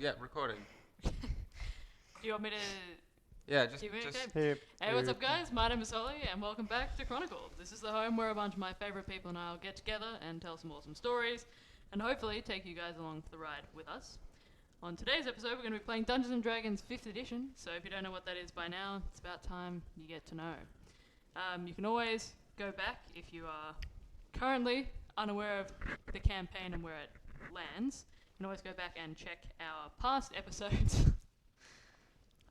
Yeah, recording. Do you want me to... Yeah, just. Hey, what's up, guys? My name is Holly, and welcome back to Chronicle. This is the home where a bunch of my favourite people and I will get together and tell some awesome stories, and hopefully take you guys along for the ride with us. On today's episode, we're going to be playing Dungeons & Dragons 5th edition, so if you don't know what that is by now, it's about time you get to know. You can always go back if you are currently unaware of the campaign and where it lands. You can always go back and check our past episodes.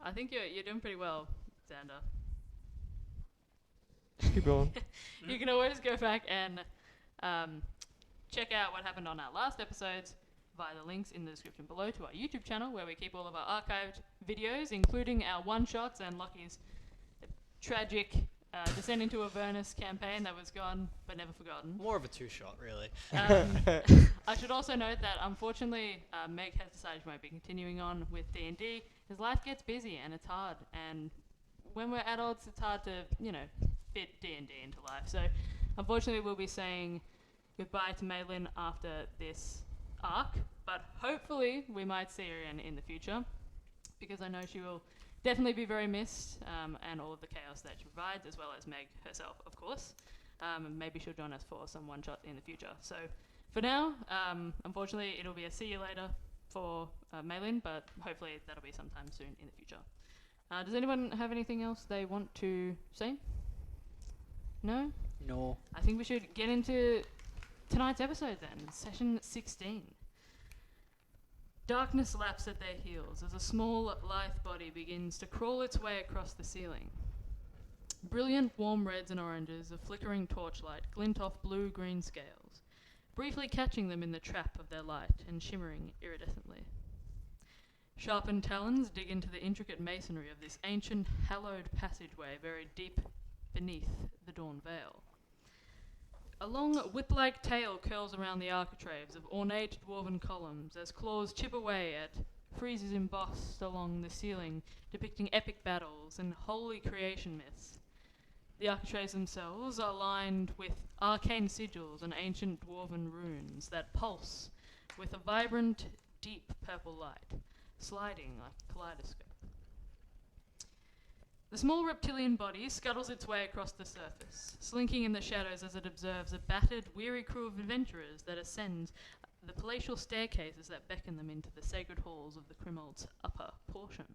I think you're doing pretty well, Xander. Keep going. You can always go back and check out what happened on our last episodes via the links in the description below to our YouTube channel, where we keep all of our archived videos, including our one-shots and Lucky's tragic Descent into Avernus campaign that was gone but never forgotten. More of a two-shot, really. I should also note that, unfortunately, Meg has decided she won't be continuing on with D&D. His life gets busy and it's hard, and when we're adults, it's hard to, fit D&D into life. So, unfortunately, we'll be saying goodbye to Maylin after this arc, but hopefully we might see her in the future, because I know she will definitely be very missed, and all of the chaos that she provides, as well as Meg herself, of course. And maybe she'll join us for some one-shots in the future. So, for now, unfortunately, it'll be a see you later for Maylin, but hopefully that'll be sometime soon in the future. Does anyone have anything else they want to say? No? No. I think we should get into tonight's episode then, session 16. Darkness laps at their heels as a small, lithe body begins to crawl its way across the ceiling. Brilliant warm reds and oranges of flickering torchlight glint off blue-green scales, briefly catching them in the trap of their light and shimmering iridescently. Sharpened talons dig into the intricate masonry of this ancient, hallowed passageway buried deep beneath the dawn veil. A long whip-like tail curls around the architraves of ornate dwarven columns as claws chip away at friezes embossed along the ceiling depicting epic battles and holy creation myths. The architraves themselves are lined with arcane sigils and ancient dwarven runes that pulse with a vibrant, deep purple light, sliding like a kaleidoscope. The small reptilian body scuttles its way across the surface, slinking in the shadows as it observes a battered, weary crew of adventurers that ascend the palatial staircases that beckon them into the sacred halls of the Crimald's upper portion.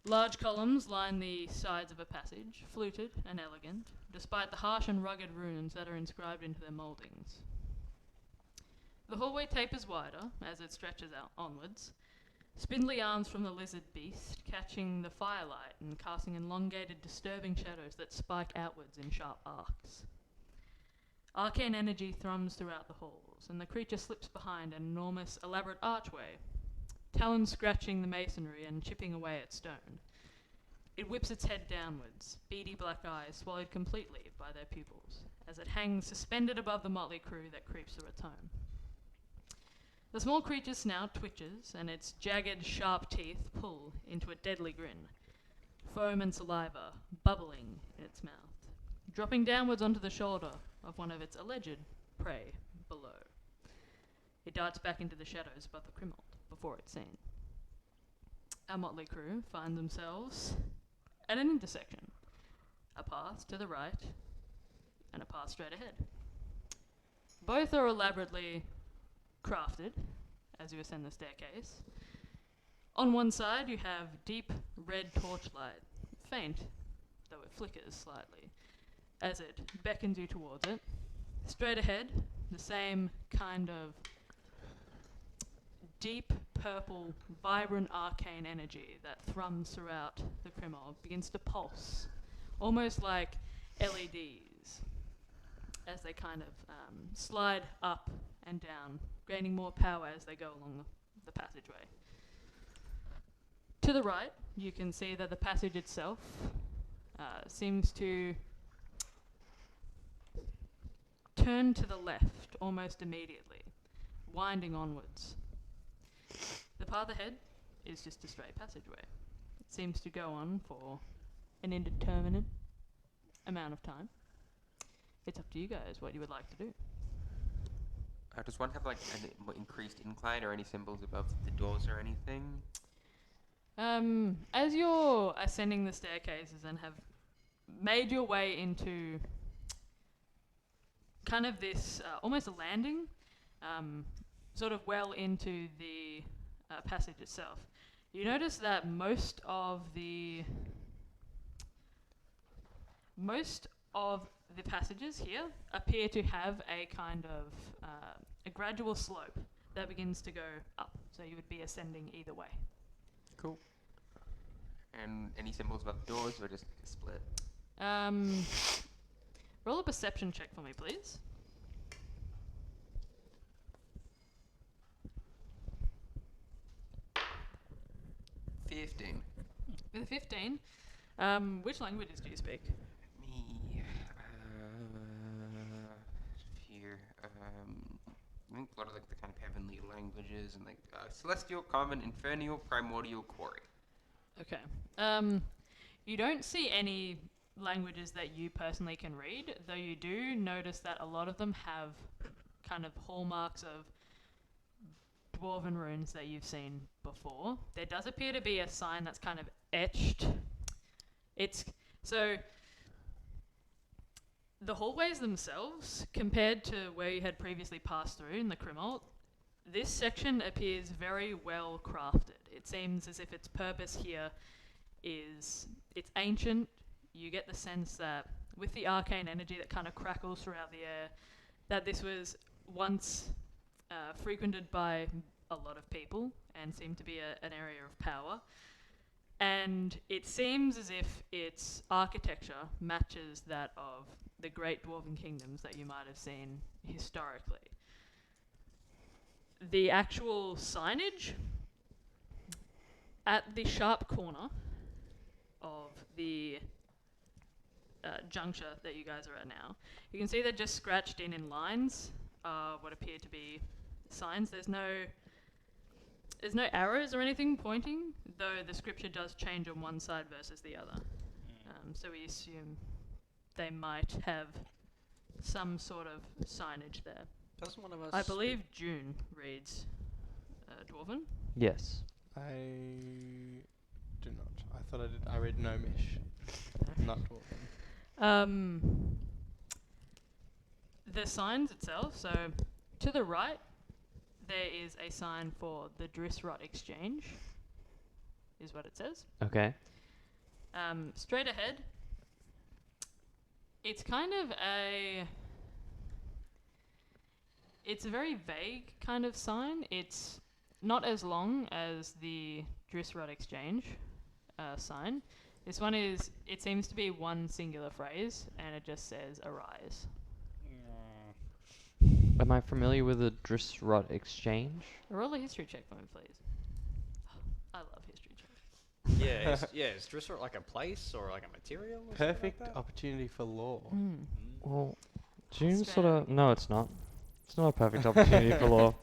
Large columns line the sides of a passage, fluted and elegant, despite the harsh and rugged runes that are inscribed into their mouldings. The hallway tapers wider as it stretches out onwards, spindly arms from the lizard beast catching the firelight and casting elongated, disturbing shadows that spike outwards in sharp arcs. Arcane energy thrums throughout the halls, and the creature slips behind an enormous, elaborate archway, talons scratching the masonry and chipping away at stone. It whips its head downwards, beady black eyes swallowed completely by their pupils, as it hangs suspended above the motley crew that creeps through its home. The small creature's snout twitches, and its jagged, sharp teeth pull into a deadly grin, foam and saliva bubbling in its mouth, dropping downwards onto the shoulder of one of its alleged prey below. It darts back into the shadows above the Crimald before it's seen. Our motley crew find themselves at an intersection, a path to the right and a path straight ahead. Both are elaborately crafted as you ascend the staircase. On one side you have deep red torchlight, faint, though it flickers slightly, as it beckons you towards it. Straight ahead, the same kind of deep purple, vibrant arcane energy that thrums throughout the Crimald begins to pulse, almost like LEDs, as they kind of slide up and down, gaining more power as they go along the passageway. To the right, you can see that the passage itself seems to turn to the left almost immediately, winding onwards. The path ahead is just a straight passageway. It seems to go on for an indeterminate amount of time. It's up to you guys what you would like to do. Does one have like an increased incline or any symbols above the doors or anything? As you're ascending the staircases and have made your way into kind of this almost a landing, sort of well into the passage itself, you notice that most of the passages here appear to have a kind of a gradual slope that begins to go up. So you would be ascending either way. Cool. And any symbols above the doors or just a split? Roll a perception check for me, please. $15. With a 15, which languages do you speak? Me. Here. I think a lot of like the kind of heavenly languages and like celestial, common, infernal, primordial, quarry. Okay. You don't see any languages that you personally can read, though you do notice that a lot of them have kind of hallmarks of dwarven runes that you've seen before. There does appear to be a sign that's kind of etched. So the hallways themselves, compared to where you had previously passed through in the Chronicle, this section appears very well crafted. It seems as if its purpose here is it's ancient. You get the sense that with the arcane energy that kind of crackles throughout the air, that this was once frequented by a lot of people and seemed to be an area of power. And it seems as if its architecture matches that of the great dwarven kingdoms that you might have seen historically. The actual signage at the sharp corner of the juncture that you guys are at now, you can see they're just scratched in lines, what appear to be signs. There's no arrows or anything pointing, though the scripture does change on one side versus the other. So we assume they might have some sort of signage there. Doesn't one of us... I believe June reads Dwarven. Yes. I do not. I thought I did. I read Gnomish, not Dwarven. The signs itself, so to the right, there is a sign for the Drisrot Exchange, is what it says. Okay. Straight ahead, it's kind of it's a very vague kind of sign. It's not as long as the Drisrot Exchange sign. This one it seems to be one singular phrase, and it just says arise. Am I familiar with the Drisrot Exchange? Roll a history check for me, please. I love history checks. Is Drissort like a place or like a material? Or Perfect like opportunity for law. Well, June sort Australia. of... No, it's not. It's not a perfect opportunity for law.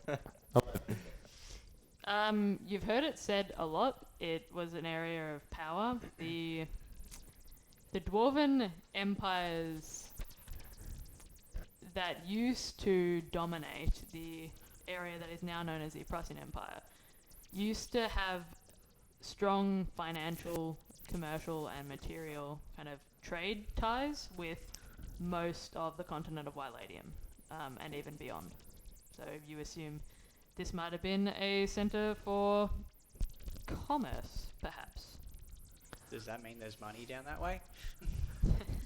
You've heard it said a lot. It was an area of power. The Dwarven empires that used to dominate the area that is now known as the Prussian Empire used to have strong financial, commercial, and material kind of trade ties with most of the continent of Wyladium, and even beyond. So you assume this might have been a center for commerce, perhaps. Does that mean there's money down that way?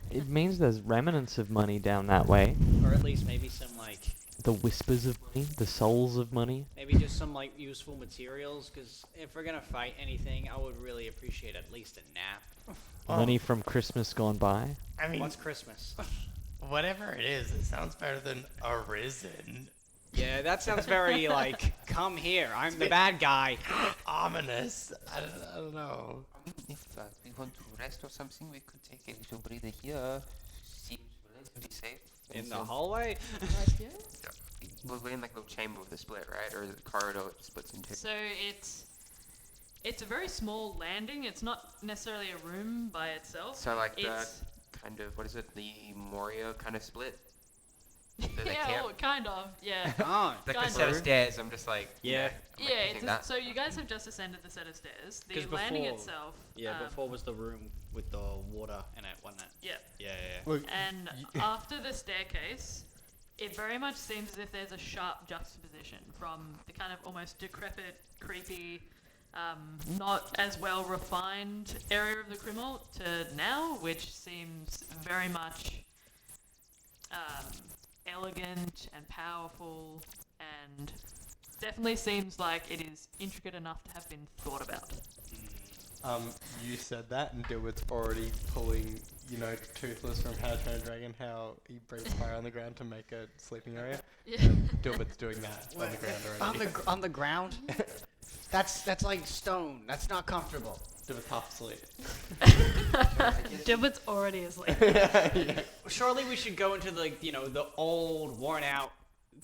It means there's remnants of money down that way. Or at least maybe some like... The whispers of money, the souls of money. Maybe just some like useful materials, because if we're going to fight anything, I would really appreciate at least a nap. Money from Christmas gone by. I mean, What's Christmas? whatever it sounds better than arisen. Yeah, that sounds very like, come here, I'm the bad guy. Ominous. I don't know. If we want to rest or something, we could take a little breather here. Seems relatively safe. In the hallway? Yeah. We're in like a little chamber with a split, right? Or is it a corridor that splits into? So it's a very small landing. It's not necessarily a room by itself. So like the It's kind of, what is it? The Moria kind of split? They Yeah, can't. well, kind of. Yeah. Oh, Like kind a set of of. stairs. I'm just like. Yeah. I'm like, Yeah, you think that? so you guys have just ascended the set of stairs. The 'Cause landing before- itself. yeah. Before was the room with the water in it, wasn't it? Yeah. Yeah, yeah. Look, And after the staircase, it very much seems as if there's a sharp juxtaposition from the kind of almost decrepit, creepy, not as well refined area of the Crimalt to now, which seems very much elegant and powerful, and definitely seems like it is intricate enough to have been thought about. You said that, and Dilbert's already pulling, Toothless from How to Train a Dragon, how he breathes fire on the ground to make a sleeping area. Yeah. Dilbert's doing that on the ground already. On the ground. That's like stone. That's not comfortable. Dilbert's half asleep. Gilbert's already asleep. Yeah. Surely we should go into the old, worn out,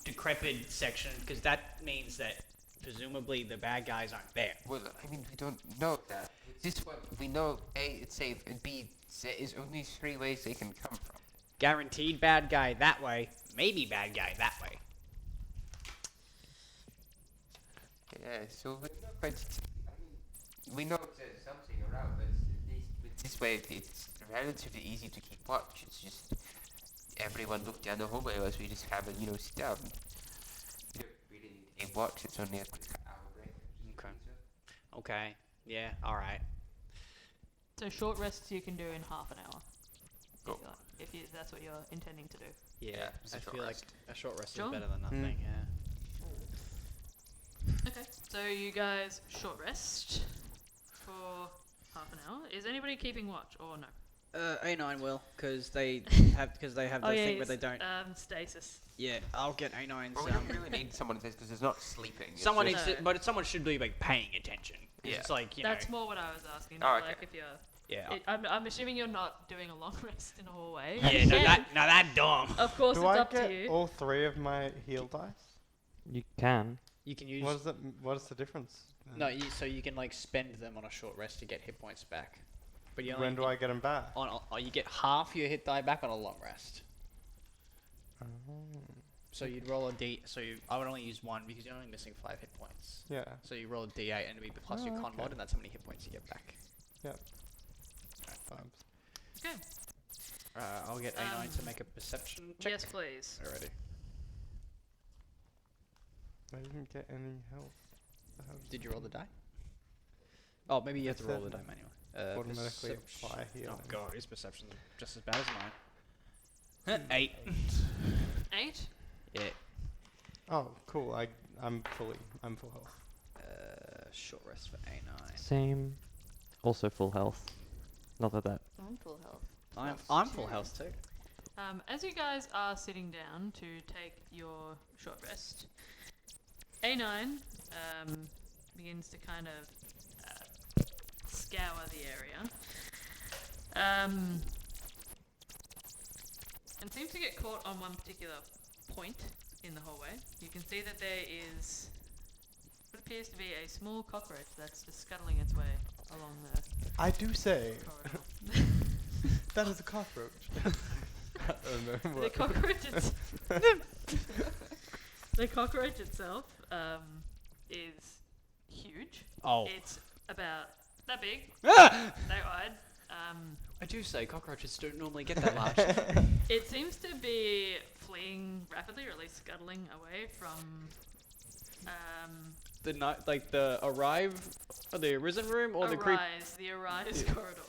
decrepit section, because that means that presumably the bad guys aren't there. Well, I mean, we don't know that. This one, we know A, it's safe, and B, there's only 3 ways they can come from. Guaranteed bad guy that way. Maybe bad guy that way. Yeah, so we're not quite. I mean, we know there's something around, but with this way, it's relatively easy to keep watch. It's just everyone look down the hallway as we just have a, sit down. You don't really need a watch, it's only a quick hour break. Okay. Okay. Yeah. All right. So short rests you can do in half an hour. Cool. If that's what you're intending to do. Yeah. it's a I short feel rest. like a short rest Sure. is better than nothing. Yeah. Okay. So you guys short rest for half an hour. Is anybody keeping watch or no? A9 will, because they have the thing where they don't. Stasis. Yeah, I'll get A9's. Well, we don't really need someone to because it's not sleeping. It's Someone just, needs to, but someone should be paying attention. 'Cause Yeah. It's like That's more what I was asking. Oh, not okay. Like if you're. yeah. I'm assuming you're not doing a long rest in a hallway. Yeah, You no, can. that dumb. Of course, Do it's I up get to you. all 3 of my heal dice? You can. You can use What is the difference? so you can spend them on a short rest to get hit points back. But you only When do I get them back? you get half your hit die back on a long rest. Oh. So you'd roll a D. I would only use 1 because you're only missing 5 hit points. Yeah. So you roll a D8 and it'd be plus your con okay. mod, and that's how many hit points you get back. Vibes. Okay. I'll get A9 to make a perception check. Yes, please. Alrighty. I didn't get any health. Did you roll the die? Oh, maybe you have to roll the said die manually. automatically Perception. apply healing. Oh god, his perception's just as bad as mine. 8. 8. Yeah. Oh, cool. I'm full health. Short rest for A9. Same. Also full health. Not that. I'm full health. I'm full health too. As you guys are sitting down to take your short rest, A9 begins to kind of scour the area. And seems to get caught on one particular point in the hallway. You can see that there is what appears to be a small cockroach that's just scuttling its way along the I do say corridor. that is a cockroach. I don't know The what. cockroach itself is huge. Oh. It's about that big, Ah! that wide. I do say cockroaches don't normally get that large. It seems to be fleeing rapidly, or at least scuttling away from. The arisen room or the creep. The Arise corridor.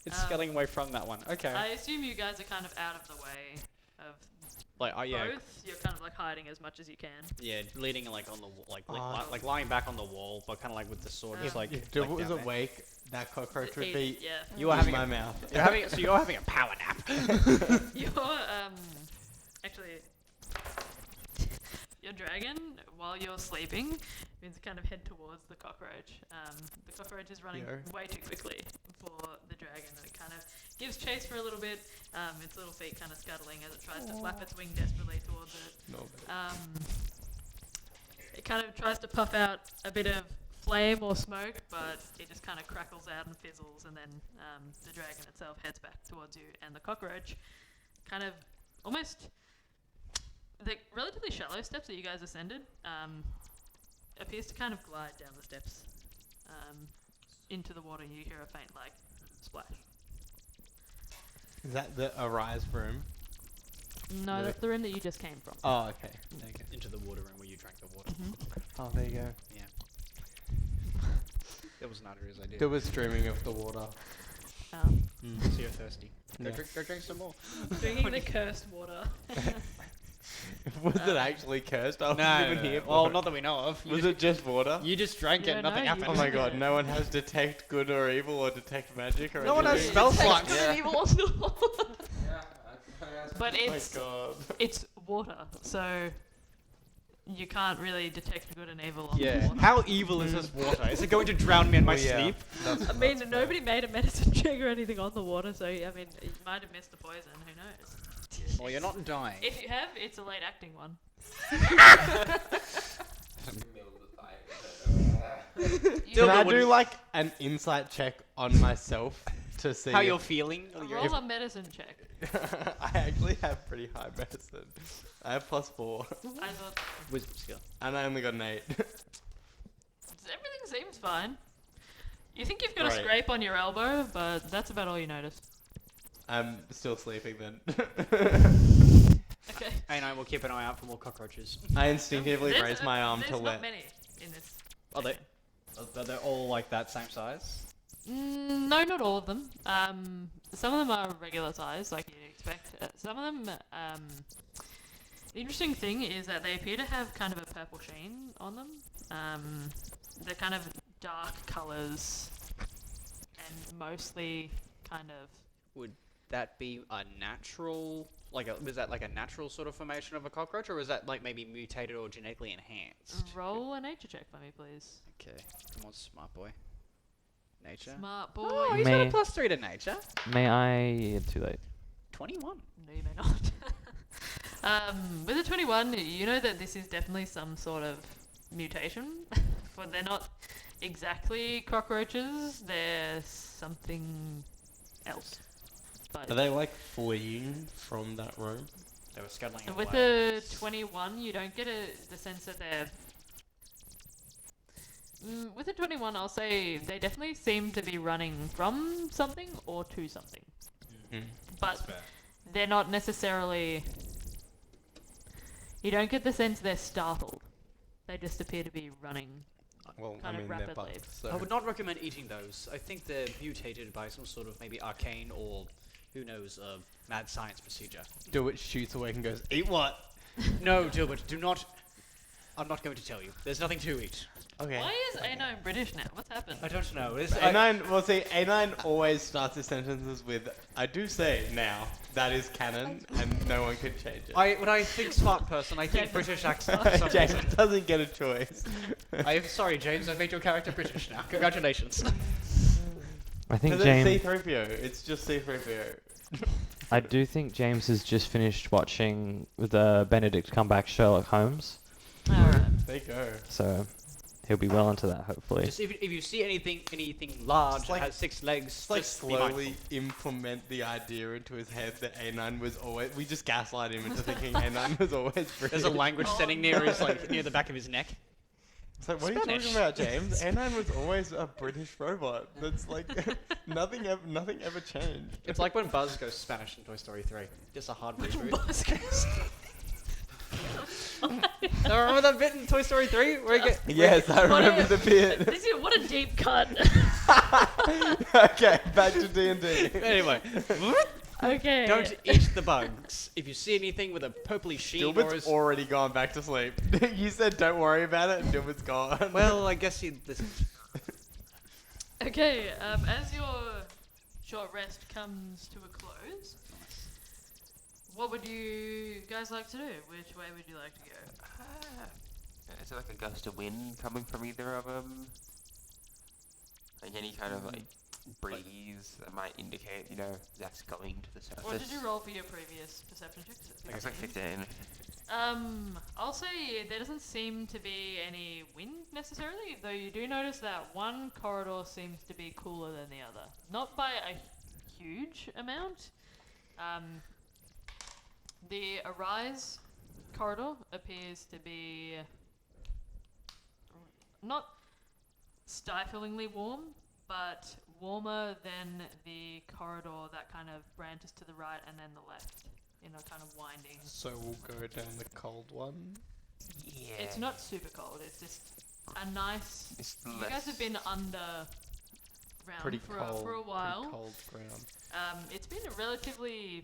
It's scuttling away from that one. Okay. I assume you guys are kind of out of the way of Yeah. both. You're kind of hiding as much as you can. Yeah, leaning on the wall, Oh. lying back on the wall, but kind of with the sword, just If Dilbert was down there. awake, that cockroach would Eat- be yeah. You are in having my a, mouth. you're having a power nap. Your actually, your dragon, while you're sleeping, begins to kind of head towards the cockroach. The cockroach is running Yeah. way too quickly for the dragon, and it kind of gives chase for a little bit. Its little feet kind of scuttling as it tries to flap its wing desperately towards it. No. It kind of tries to puff out a bit of flame or smoke, but it just kind of crackles out and fizzles, and then the dragon itself heads back towards you, and the cockroach kind of almost the relatively shallow steps that you guys ascended appears to kind of glide down the steps into the water. You hear a faint like splash. Is that the Arise room? No, Really? that's the room that you just came from. Oh, okay. Okay. Into the water room where you drank the water. Oh, there you go. Yeah. That was not Aria's idea. There was streaming of the water. So you're thirsty. Yeah. Go drink some more. Drinking the cursed water. Was it actually cursed? I wasn't even here. Well, for it. not that we know of. Was it just water? You just drank Yeah, it, nothing no, you happened. Oh my god, no one has detect good or evil or detect magic or No one has anything. spell Takes slots. good and evil. But Oh my it's god. it's water, so you can't really detect good and evil on the Yeah. water. How evil is this water? Is it going to drown me in my Well, yeah. sleep? I mean, nobody made a medicine check or anything on the water, so I mean, you might have missed the poison. Who knows? Well, you're not dying. If you have, it's a late acting one. Can I do like an insight check on myself to see How if- you're feeling? Roll a medicine check. I actually have pretty high medicine. I have +4 I thought Wisdom skill. and I only got an 8. everything seems fine. You think you've got a Right. scrape on your elbow, but that's about all you notice. I'm still sleeping then. Okay. Hey, no, we'll keep an eye out for more cockroaches. I instinctively There's raise a- my arm there's to not let. many in this. Are they? section. Are they all like that same size? No, not all of them. Some of them are regular size, like you'd expect. Some of them, the interesting thing is that they appear to have kind of a purple sheen on them. They're kind of dark colours and mostly kind of... Would that be a natural, was that like a natural sort of formation of a cockroach, or was that like maybe mutated or genetically enhanced? Roll a nature check for me, please. Okay, come on, smart boy. Nature. Smart boy. Oh, he's got a May- +3 to nature. May I? Too late. 21. No, you may not. With a 21, you know that this is definitely some sort of mutation. For they're not exactly cockroaches. They're something else. Are But they like fleeing from that room? They were scuttling with away. a 21, you don't get the sense that they're. With a 21, I'll say they definitely seem to be running from something or to something. But they're not necessarily. You don't get the sense they're startled. They just appear to be running. Well, Kind of they're rapidly. bugs, so. I would not recommend eating those. I think they're mutated by some sort of maybe arcane or, who knows, mad science procedure. Do it, shoots awake and goes, eat what? No, Gilbert, do not. I'm not going to tell you. There's nothing to eat. Okay. Why is A9 British now? What's happened? I don't know. A9, well see, A9 always starts his sentences with, I do say now, that is canon, and no one can change it. When I think smart person, I think James- British accent. For some James reason. doesn't get a choice. I'm sorry, James. I've made your character British now. Congratulations. I think Because James. it's C-3PO, it's just C-3PO. I do think James has just finished watching the Benedict Cumberbatch Sherlock Holmes, Alright. There you go. so he'll be well into that hopefully. Just if you see anything large It's like- that has 6 legs, Just like just be mindful. slowly implement the idea into his head that A9 was always, we just gaslight him into thinking A9 was always British. There's a language Oh, setting near his near the back of his neck. It's like, what are you Spanish. talking about, James? A9 was always a British robot. That's like, nothing ever changed. It's like when Buzz goes Spanish in Toy Story 3. Just a hard reboot. Remember that bit in Toy Story 3 where he get Yes, I What remember a- the bit. This is what a deep cut. Okay, back to D&D. Anyway, Okay. don't eat the bugs. If you see anything with a purpley sheen or Gilbert's is... already gone back to sleep. You said don't worry about it, and Gilbert's gone. Well, I guess he... Okay, as your short rest comes to a close, what would you guys like to do? Which way would you like to go? Is it like a gust of wind coming from either of them? Like any kind of like breeze that might indicate, that's going to the surface. What did you roll for your previous perception check? I guess like 15. I'll say there doesn't seem to be any wind necessarily, though you do notice that one corridor seems to be cooler than the other. Not by a huge amount. The Arise corridor appears to be not stiflingly warm, but warmer than the corridor that kind of branches to the right and then the left in a kind of winding. So we'll go down the cold one. Yeah. It's not super cold. It's just a nice. It's You less. guys have been underground Pretty for cold. a while. Pretty cold ground. It's been a relatively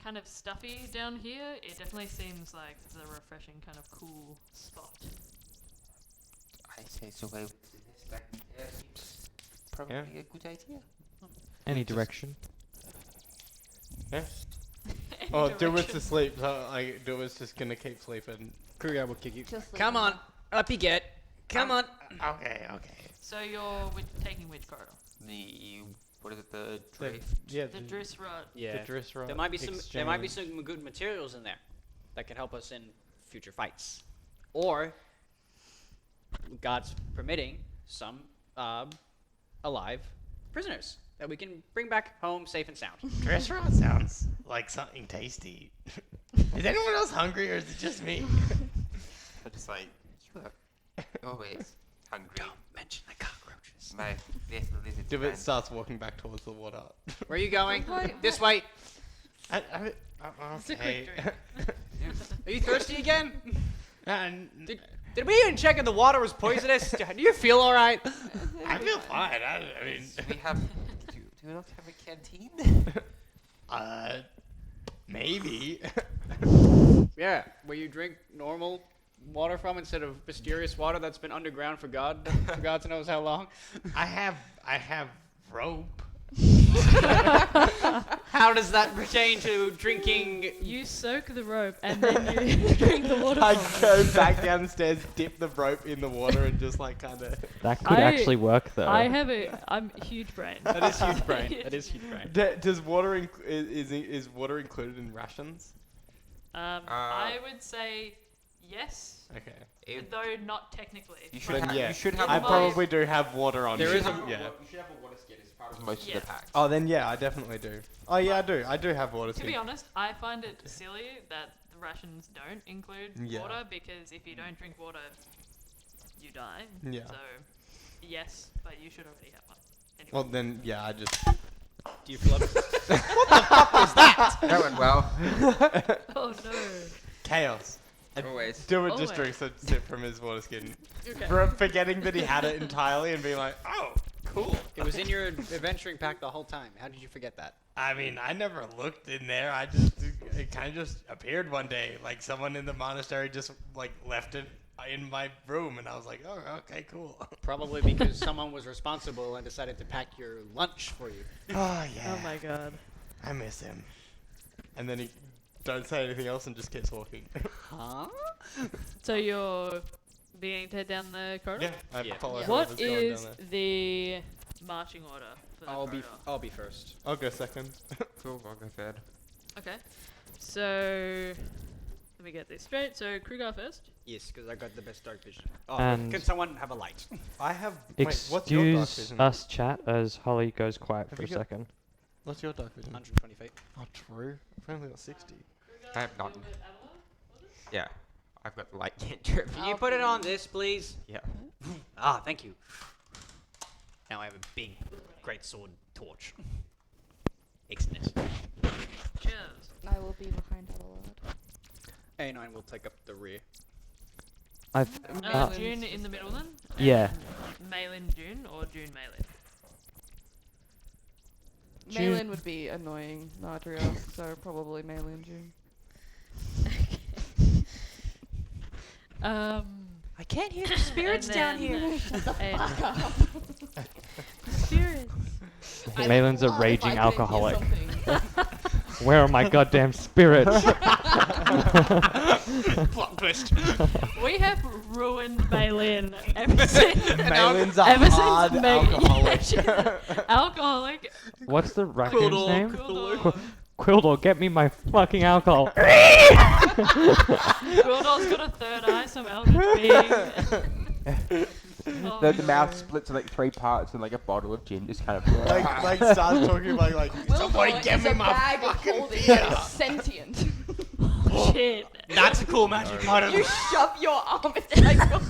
kind of stuffy down here. It definitely seems like it's a refreshing kind of cool spot. I say so. Seems probably a good idea. Any direction? Yeah. Any Oh, Dilworth's direction. asleep, so Dilworth's just gonna keep sleeping. Kruger will kick you. Just Come on, up you get. Come on. Okay. So you're taking which corridor? What is it? The The, drift. yeah, The Driss Rod. Yeah. the Driss There might be exchange. some good materials in there that can help us in future fights, or, God's permitting, some alive prisoners that we can bring back home safe and sound. Driss rod sounds like something tasty. Is anyone else hungry, or is it just me? I'm just like, sure. Always hungry. Don't mention the cockroaches. My little lizard Dilworth friend. starts walking back towards the water. Where are you going? Why- This way. Okay. It's a quick drink. Are you thirsty again? And Did we even check if the water was poisonous? Do you feel all right? I feel fine. I mean, We have. Do we not have a canteen? maybe. Yeah, where you drink normal water from instead of mysterious water that's been underground for God knows how long. I have rope. How does that pertain to drinking? You soak the rope and then you drink the water I from go it. back downstairs, dip the rope in the water, and just like kind of. That could I- actually work though. I'm a huge brain. That is huge brain. That is huge brain. Does water is water included in rations? I would say yes, Okay. though not technically. You should Then have. yeah, You should have. I my- probably do have water on. There me. is a- yeah. You should have a water skin as part of most Yeah. of the packs. Oh, then yeah, I definitely do. Oh yeah, I do. I do have water. To skin. be honest, I find it silly that the rations don't include Yeah. water because if you don't drink water, you die. Yeah. So, yes, but you should already have one. Anyway. Well then, yeah, I just. Do you feel up? That went well. Oh no. Chaos. Always. Dilworth just Always. drinks a sip from his water skin, Okay. forgetting that he had it entirely and being like, oh, cool. It was in your adventuring pack the whole time. How did you forget that? I mean, I never looked in there. It kind of just appeared one day. Like someone in the monastery just like left it in my room, and I was like, oh, okay, cool. Probably because someone was responsible and decided to pack your lunch for you. Oh yeah. Oh my god. I miss him. And then he don't say anything else and just keeps walking. Huh? So you're beginning to head down the corridor? I Yeah. follow What whoever's going is down there. the marching order for the corridor? I'll be first. I'll go second. Cool. I'll go third. Okay. So let me get this straight. So Kruger first. Yes, because I got the best dark vision. Oh, And- can someone have a light? I have. Wait, what's your dark Excuse vision? us, chat, as Holly goes quiet Have for a you got- second. What's your dark vision? 120 feet. Oh, true. I've only got 60. I have none. Yeah. I've got the light cantrip. Can you put it on this, please? Yeah. Ah, thank you. Now I have a big, great sword torch. Excellent. Cheers. I will be behind Adelard. A9 will take up the rear. I've Malin's June just in the middle then? Yeah. Malin June or June Malin? June- Malin would be annoying Nadria, so probably Malin June. I can't hear the spirits down here. Spirits. Malin's a raging alcoholic. Where are my goddamn spirits? Plot twist. We have ruined Malin ever since. Malin's a ever hard since Mal- alcoholic. Alcoholic. What's the raccoon's Quildor, name? Quildor. Quildor, get me my fucking alcohol. Quildor's got a third eye, some eldritch being. Oh, The mouth splits in like 3 parts and like a bottle of gin just kind of. like starts talking about like somebody Wildor give is me a my bag of fucking holding beer. that is sentient. Oh shit! That's a cool magic item. You shove your arm inside your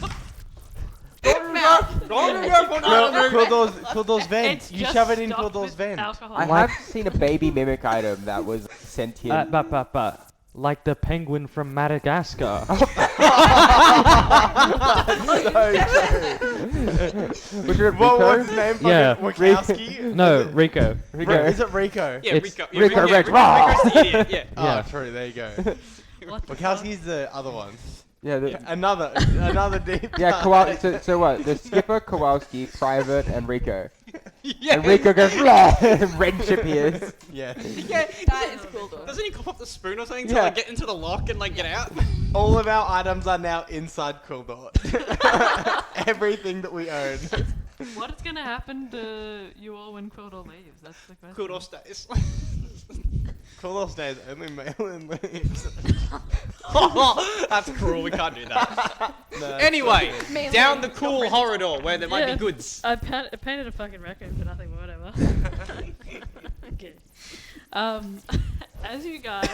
Quildor's vent. It's You just shove it in stocked Quildor's with vent. alcohol. I have seen a baby mimic item that was sentient. But like the penguin from Madagascar. Was it What Rico? was his name? Yeah. Wachowski? No, Rico. Is it Rico? Yeah, It's Rico. Rico yeah, Rex. Rico's the idiot. Yeah. Oh, Yeah. true. There you go. What the fuck? Wachowski's the other one. Yeah, Another deep. yeah. So what? The skipper, Kowalski, Private, and Rico. Yeah. And Rico goes, blah, and wrench appears. Yeah. Yeah. That is cool though. Doesn't he cough up the spoon or something to Yeah. like get into the lock and like get out? All of our items are now inside Quildor. Everything that we own. What is gonna happen to you all when Quildor leaves? That's the question. Kudos stays. Quildor stays only Malin leaves. That's cruel. We can't do that. No, Anyway, Mainly down the not cool really. corridor where there might Yeah. be goods. I painted a fucking raccoon for nothing, but whatever. Okay. As you guys,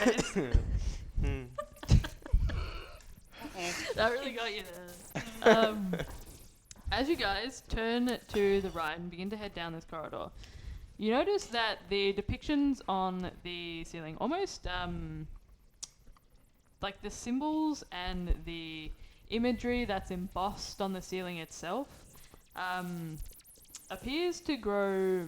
that really got you there. As you guys turn to the right and begin to head down this corridor, you notice that the depictions on the ceiling, almost like the symbols and the imagery that's embossed on the ceiling itself, appears to grow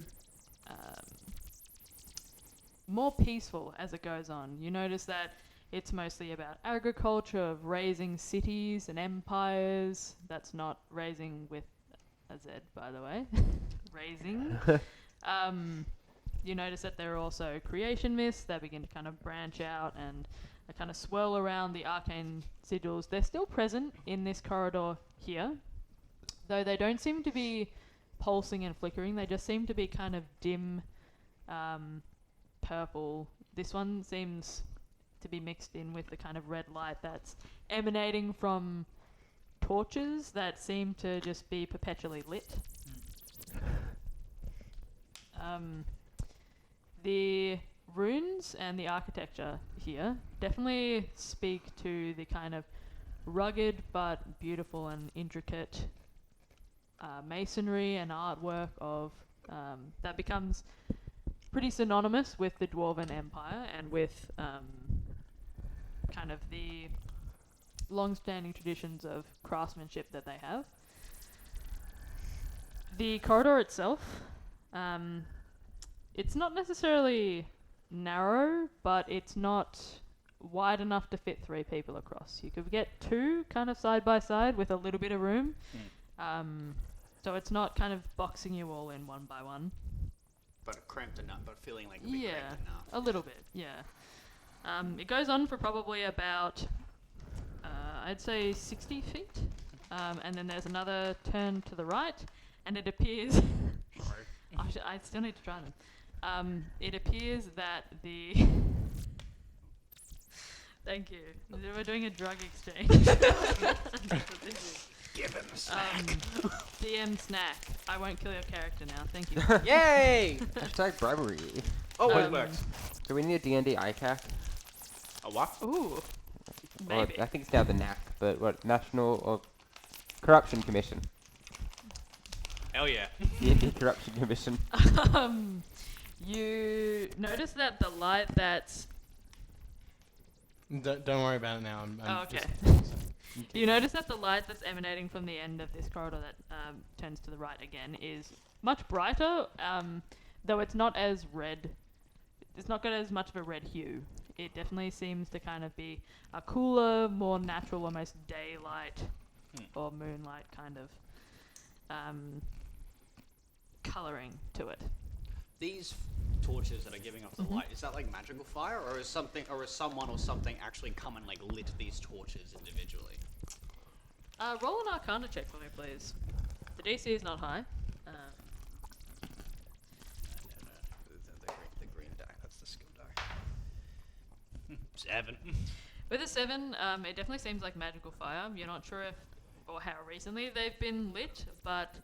more peaceful as it goes on. You notice that it's mostly about agriculture, of raising cities and empires. That's not raising with a Z, by the way. Raising. You notice that there are also creation myths that begin to kind of branch out and kind of swirl around the arcane sigils. They're still present in this corridor here, though they don't seem to be pulsing and flickering. They just seem to be kind of dim purple. This one seems to be mixed in with the kind of red light that's emanating from torches that seem to just be perpetually lit. The runes and the architecture here definitely speak to the kind of rugged but beautiful and intricate masonry and artwork of that becomes pretty synonymous with the Dwarven Empire and with kind of the long-standing traditions of craftsmanship that they have. The corridor itself, it's not necessarily narrow, but it's not wide enough to fit 3 people across. You could get 2 kind of side by side with a little bit of room. So it's not kind of boxing you all in one by one. But cramped enough, but feeling like a bit Yeah, cramped enough. a little bit, yeah. It goes on for probably about, I'd say 60 feet. And then there's another turn to the right, and it appears... I still need to try them. It appears that the... Thank you. We're doing a drug exchange. That's what this is. Give him a snack. DM snack. I won't kill your character now. Thank you. Yay! Hashtag bribery. Oh, it Um, works. Do we need a D&D ICAC? A what? Ooh. Or Maybe. I think it's now the NAC, but what? National or Corruption Commission. Hell yeah. D&D Corruption Commission. You notice that the light that's... Don't worry about it now. I'm Oh, okay. just- You notice that the light that's emanating from the end of this corridor that turns to the right again is much brighter, though it's not as red. It's not got as much of a red hue. It definitely seems to kind of be a cooler, more natural, almost daylight or moonlight kind of colouring to it. These torches that are giving off the light, is that like magical fire, or is something, or is someone or something actually come and like lit these torches individually? Roll an Arcana check for me, please. The DC is not high. The green die. That's the skill die. 7. With a 7, it definitely seems like magical fire. You're not sure if or how recently they've been lit, but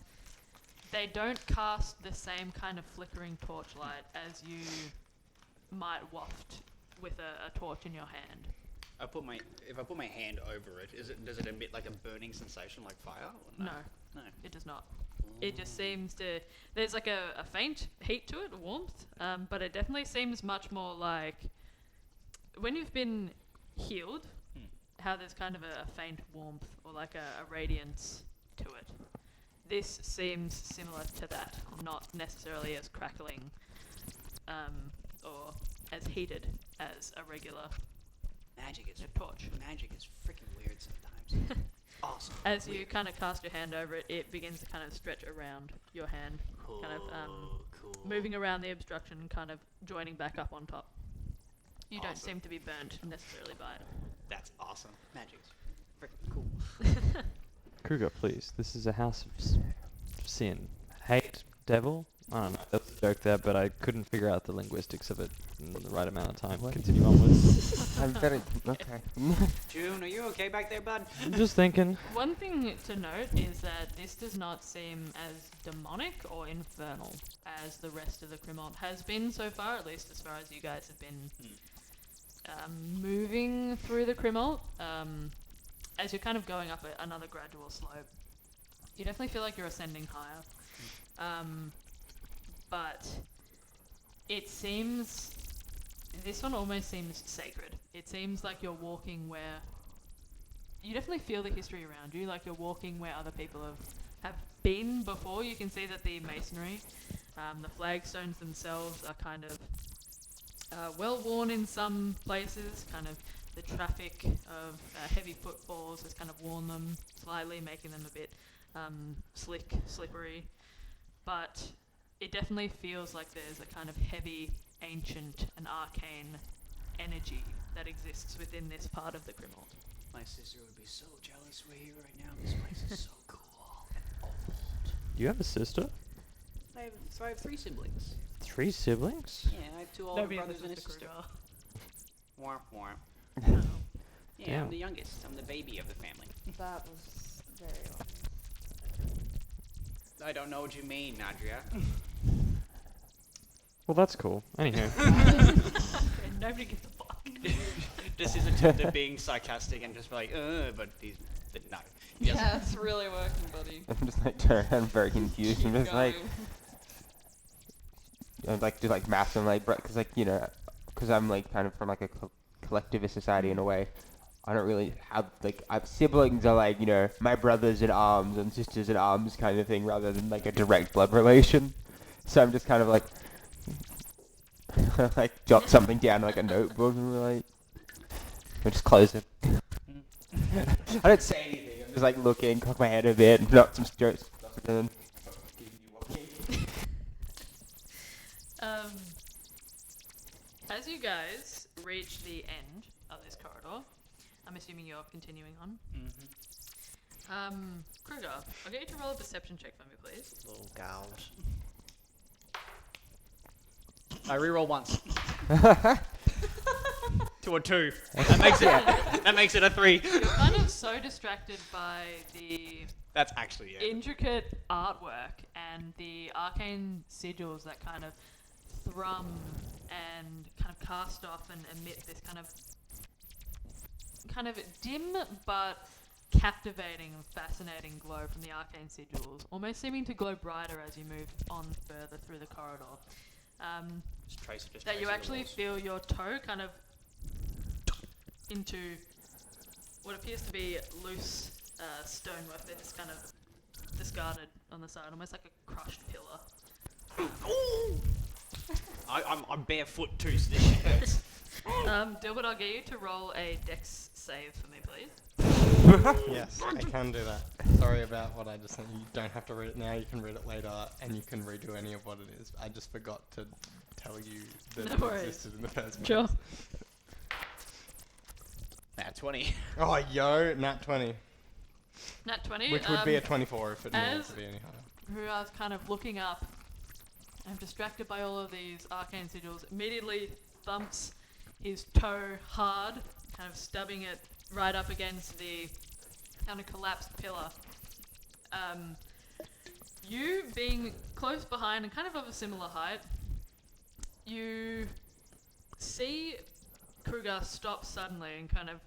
they don't cast the same kind of flickering torchlight as you might waft with a torch in your hand. if I put my hand over it, does it emit like a burning sensation like fire? Or No, No. it does not. It just seems to. There's like a faint heat to it, a warmth, but it definitely seems much more like when you've been healed, how there's kind of a faint warmth or like a radiance to it. This seems similar to that, not necessarily as crackling or as heated as a regular Magic is torch. freaking weird sometimes. Awesome. As you kind of cast your hand over it, it begins to kind of stretch around your hand, kind of cool. moving around the obstruction, kind of joining back up on top. You don't Awesome. seem to be burnt necessarily by it. That's awesome. Magic's freaking cool. Kruger, please. This is a house of sin. Hate, devil. I don't know. That's a joke there, but I couldn't figure out the linguistics of it in the right amount of time. Continue onwards. I'm very okay. June, are you okay back there, bud? I'm just thinking. One thing to note is that this does not seem as demonic or infernal as the rest of the Cremont has been so far, at least as far as you guys have been moving through the Cremont. As you're kind of going up another gradual slope, you definitely feel like you're ascending higher. But it seems, this one almost seems sacred. It seems like you're walking where, you definitely feel the history around you, like you're walking where other people have been before. You can see that the masonry, the flagstones themselves are kind of well worn in some places, kind of the traffic of heavy footfalls has kind of worn them slightly, making them a bit slippery. But it definitely feels like there's a kind of heavy, ancient, and arcane energy that exists within this part of the Cremont. My sister would be so jealous we're here right now. This place is so cool and old. You have a sister? I have 3 siblings. 3 siblings? Yeah, I have 2 older Nobody brothers and a listens to sister. Kruger. Warp, warp. No. Yeah, Damn. I'm the youngest. I'm the baby of the family. That was very obvious. I don't know what you mean, Nadria. Well, that's cool. Anyhow. And nobody gives a fuck. This is attempted being sarcastic and just like, but no. Yes. Yeah, it's really working, buddy. I'm just like turn around very confused. I'm Keep just like, going. I'm like do like math and like, because like because I'm like kind of from like a collectivist society in a way. I don't really have like siblings are like my brothers in arms and sisters in arms kind of thing rather than like a direct blood relation. So I'm just kind of like like jot something down like a notebook and like I just close it. I don't say anything. I'm just like looking, cock my head a bit, and knock some jokes. And As you guys reach the end of this corridor, I'm assuming you're continuing on. Kruger, I'll get you to roll a perception check for me, please. Little gals. I reroll once. To a 2. That makes it a 3. You're kind of so distracted by the That's actually it. intricate artwork and the arcane sigils that kind of thrum and kind of cast off and emit this kind of dim but captivating and fascinating glow from the arcane sigils, almost seeming to glow brighter as you move on further through the corridor. Just trace it, That you actually feel your toe kind of into what appears to be loose stonework that is kind of discarded on the side, almost like a crushed pillar. I'm barefoot too, so this shit hurts. Dilbert, I'll get you to roll a dex save for me, please. Yes, I can do that. Sorry about what I just said. You don't have to read it now. You can read it later, and you can redo any of what it is. I just forgot to tell you that No it worries. existed in the first place. Sure. Nat 20. Oh, yo, nat 20. Nat 20. Which would be a 24 if it needed as- to be any higher. Rua's kind of looking up and distracted by all of these arcane sigils, immediately thumps his toe hard, kind of stubbing it right up against the kind of collapsed pillar. You being close behind and kind of a similar height, you see Kruger stop suddenly and kind of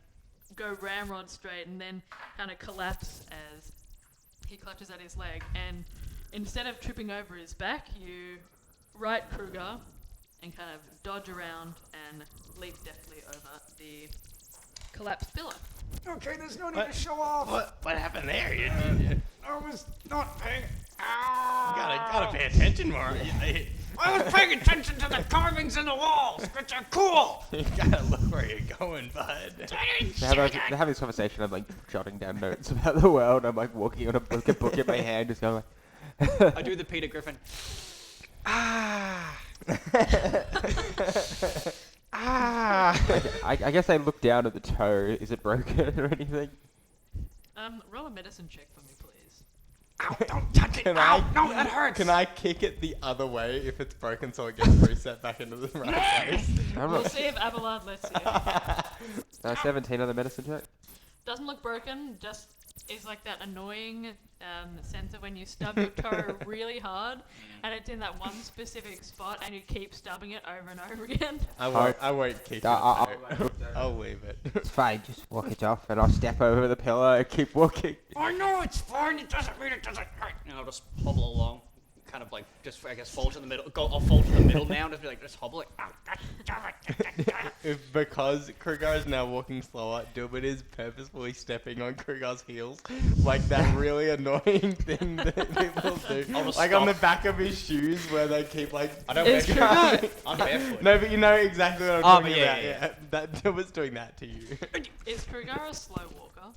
go ramrod straight and then kind of collapse as he clutches at his leg. And instead of tripping over his back, you right Kruger and kind of dodge around and leap deftly over the collapsed pillar. Okay, there's no need to show off. What happened there? I was not paying. Gotta pay attention more. I was paying attention to the carvings in the walls, which are cool. You gotta look where you're going, bud. They're having this conversation. I'm like jotting down notes about the world. I'm like walking on a book in my hand, just going like. I do the Peter Griffin. I guess I look down at the toe. Is it broken or anything? Roll a medicine check for me, please. Ow, don't touch it. Can Ow, I- no, that hurts. Can I kick it the other way if it's broken so it gets reset back into the right place? I'm We'll not. see if Abelard lets you. 17 on the medicine check. Doesn't look broken, just is like that annoying sense of when you stub your toe really hard and it's in that one specific spot and you keep stubbing it over and over again. I won't kick it. I'll leave it. It's fine. Just walk it off, and I'll step over the pillar and keep walking. I know it's fine. It doesn't mean it doesn't hurt. And I'll just hobble along, kind of like just I guess fall to the middle. I'll fall to the middle now, and just be like just hobble it. Ow, Because Krugar is now walking slower, Dilbert is purposefully stepping on Krugar's heels, like that really annoying thing that people do. I'll just Like on the stop. back of his shoes where they keep like. I don't Is barefoot. I'm barefoot. No, but you know exactly what I'm Oh, talking but yeah, about. yeah. That Dilbert's doing that to you. Is Kruger a slow walker?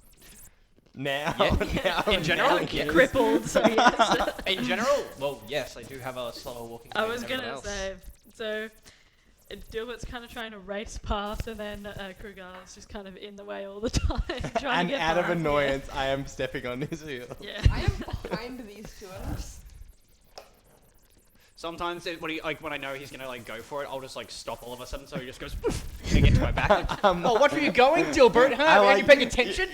Now, Yeah. now, In general, now, yes. Crippled, so yes. In general, well, yes, I do have a slower walking. I speed was than everyone gonna else. say, so Dilbert's kind of trying to race past, and then Kruger's just kind of in the way all the time. trying And to get out of by. annoyance, I am stepping on his heel. Yeah. I am behind these two imps. Sometimes when I know he's gonna like go for it, I'll just like stop all of a sudden, so he just goes and get to my back. Like, oh, watch where you're going, Dilbert. Huh? Are you paying attention?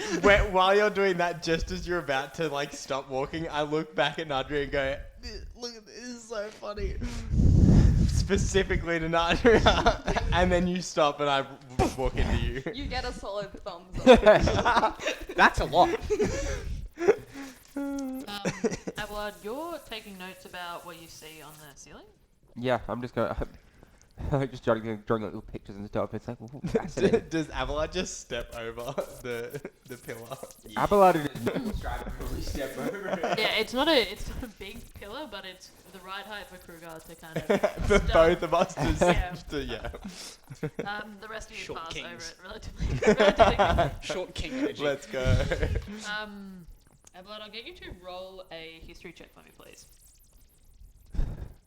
While you're doing that, just as you're about to like stop walking, I look back at Nadria and go, "Look at this, is so funny." Specifically to Nadria, and then you stop and I walk into you. You get a solid thumbs up. That's a lot. Abelard, you're taking notes about what you see on the ceiling? Yeah, I'm just going. I'm just drawing like little pictures and stuff. It's like, ooh, fascinating. Does Abelard just step over the pillar? Abelard is really step over it. Yeah, it's not a big pillar, but it's the right height for Kruger to kind of For stub. both of us Yeah. yeah. The rest of you Short pass over kings. it relatively quickly. Short king energy. Let's go. Abelard, I'll get you to roll a history check for me, please.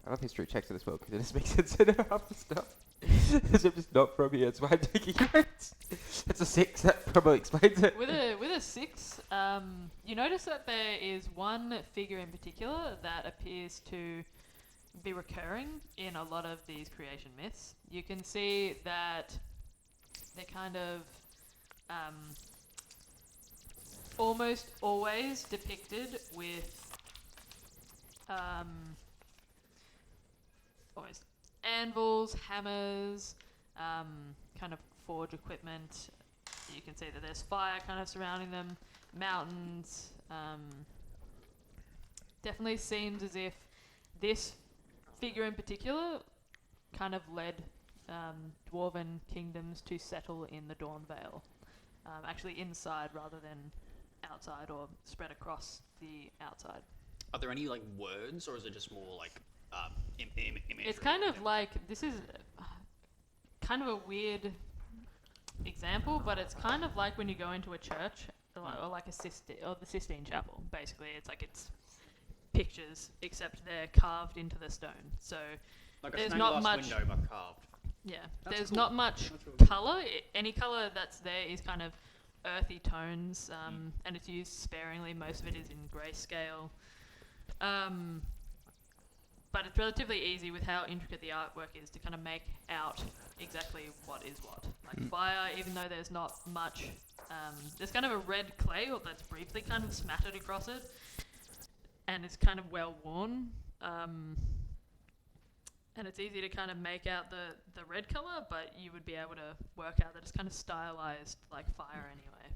I love history checks in this world because it just makes sense in half the stuff. As if it's not from here, that's why I'm taking notes. It's a 6, that probably explains it. With a 6, you notice that there is one figure in particular that appears to be recurring in a lot of these creation myths. You can see that they're kind of almost always depicted with almost anvils, hammers, kind of forge equipment. You can see that there's fire kind of surrounding them, mountains. Definitely seems as if this figure in particular kind of led dwarven kingdoms to settle in the Dawn Vale. Actually inside rather than outside or spread across the outside. Are there any like words, or is it just more like imagery? It's kind of like, this is kind of a weird example, but it's kind of like when you go into a church or like the Sistine Chapel. Basically, it's like it's pictures, except they're carved into the stone. So like a there's stained not glass much. window but carved. Yeah, That's there's cool. not much That's really cool. color. Any color that's there is kind of earthy tones, and it's used sparingly. Most of it is in grayscale. But it's relatively easy with how intricate the artwork is to kind of make out exactly what is what. Like fire, even though there's not much, there's kind of a red clay that's briefly kind of smattered across it, and it's kind of well worn. And it's easy to kind of make out the red colour, but you would be able to work out that it's kind of stylized like fire anyway.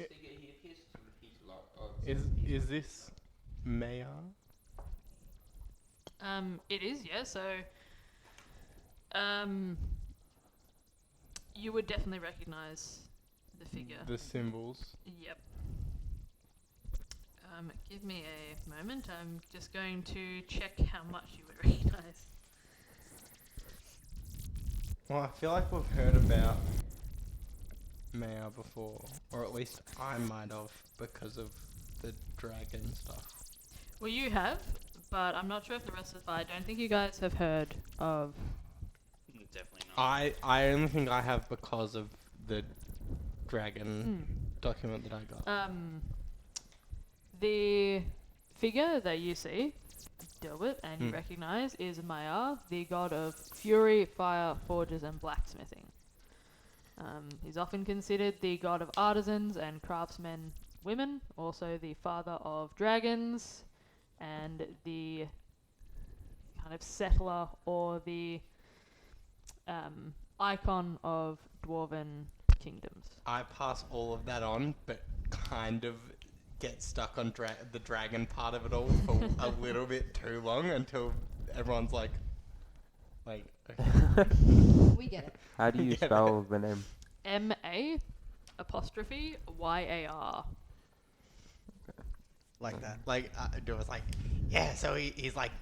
figure, he appears to repeat a lot of Is this Maya? It is, yeah. So, you would definitely recognize the figure. The symbols. Yep. Give me a moment. I'm just going to check how much you would recognize. Well, I feel like we've heard about Maya before, or at least I might have because of the dragon stuff. Well, you have, but I'm not sure if the rest of I don't think you guys have heard of. Definitely not. I only think I have because of the dragon document that I got. The figure that you see, Dilbert, and you Mm. recognize is Maya, the god of fury, fire, forges, and blacksmithing. He's often considered the god of artisans and craftsmen women, also the father of dragons, and the kind of settler or the icon of dwarven kingdoms. I pass all of that on, but kind of get stuck on the dragon part of it all for a little bit too long until everyone's like, okay. We get it. How do you Get spell the name? MA''YAR. Like that. Like, it was like, yeah, so he's like,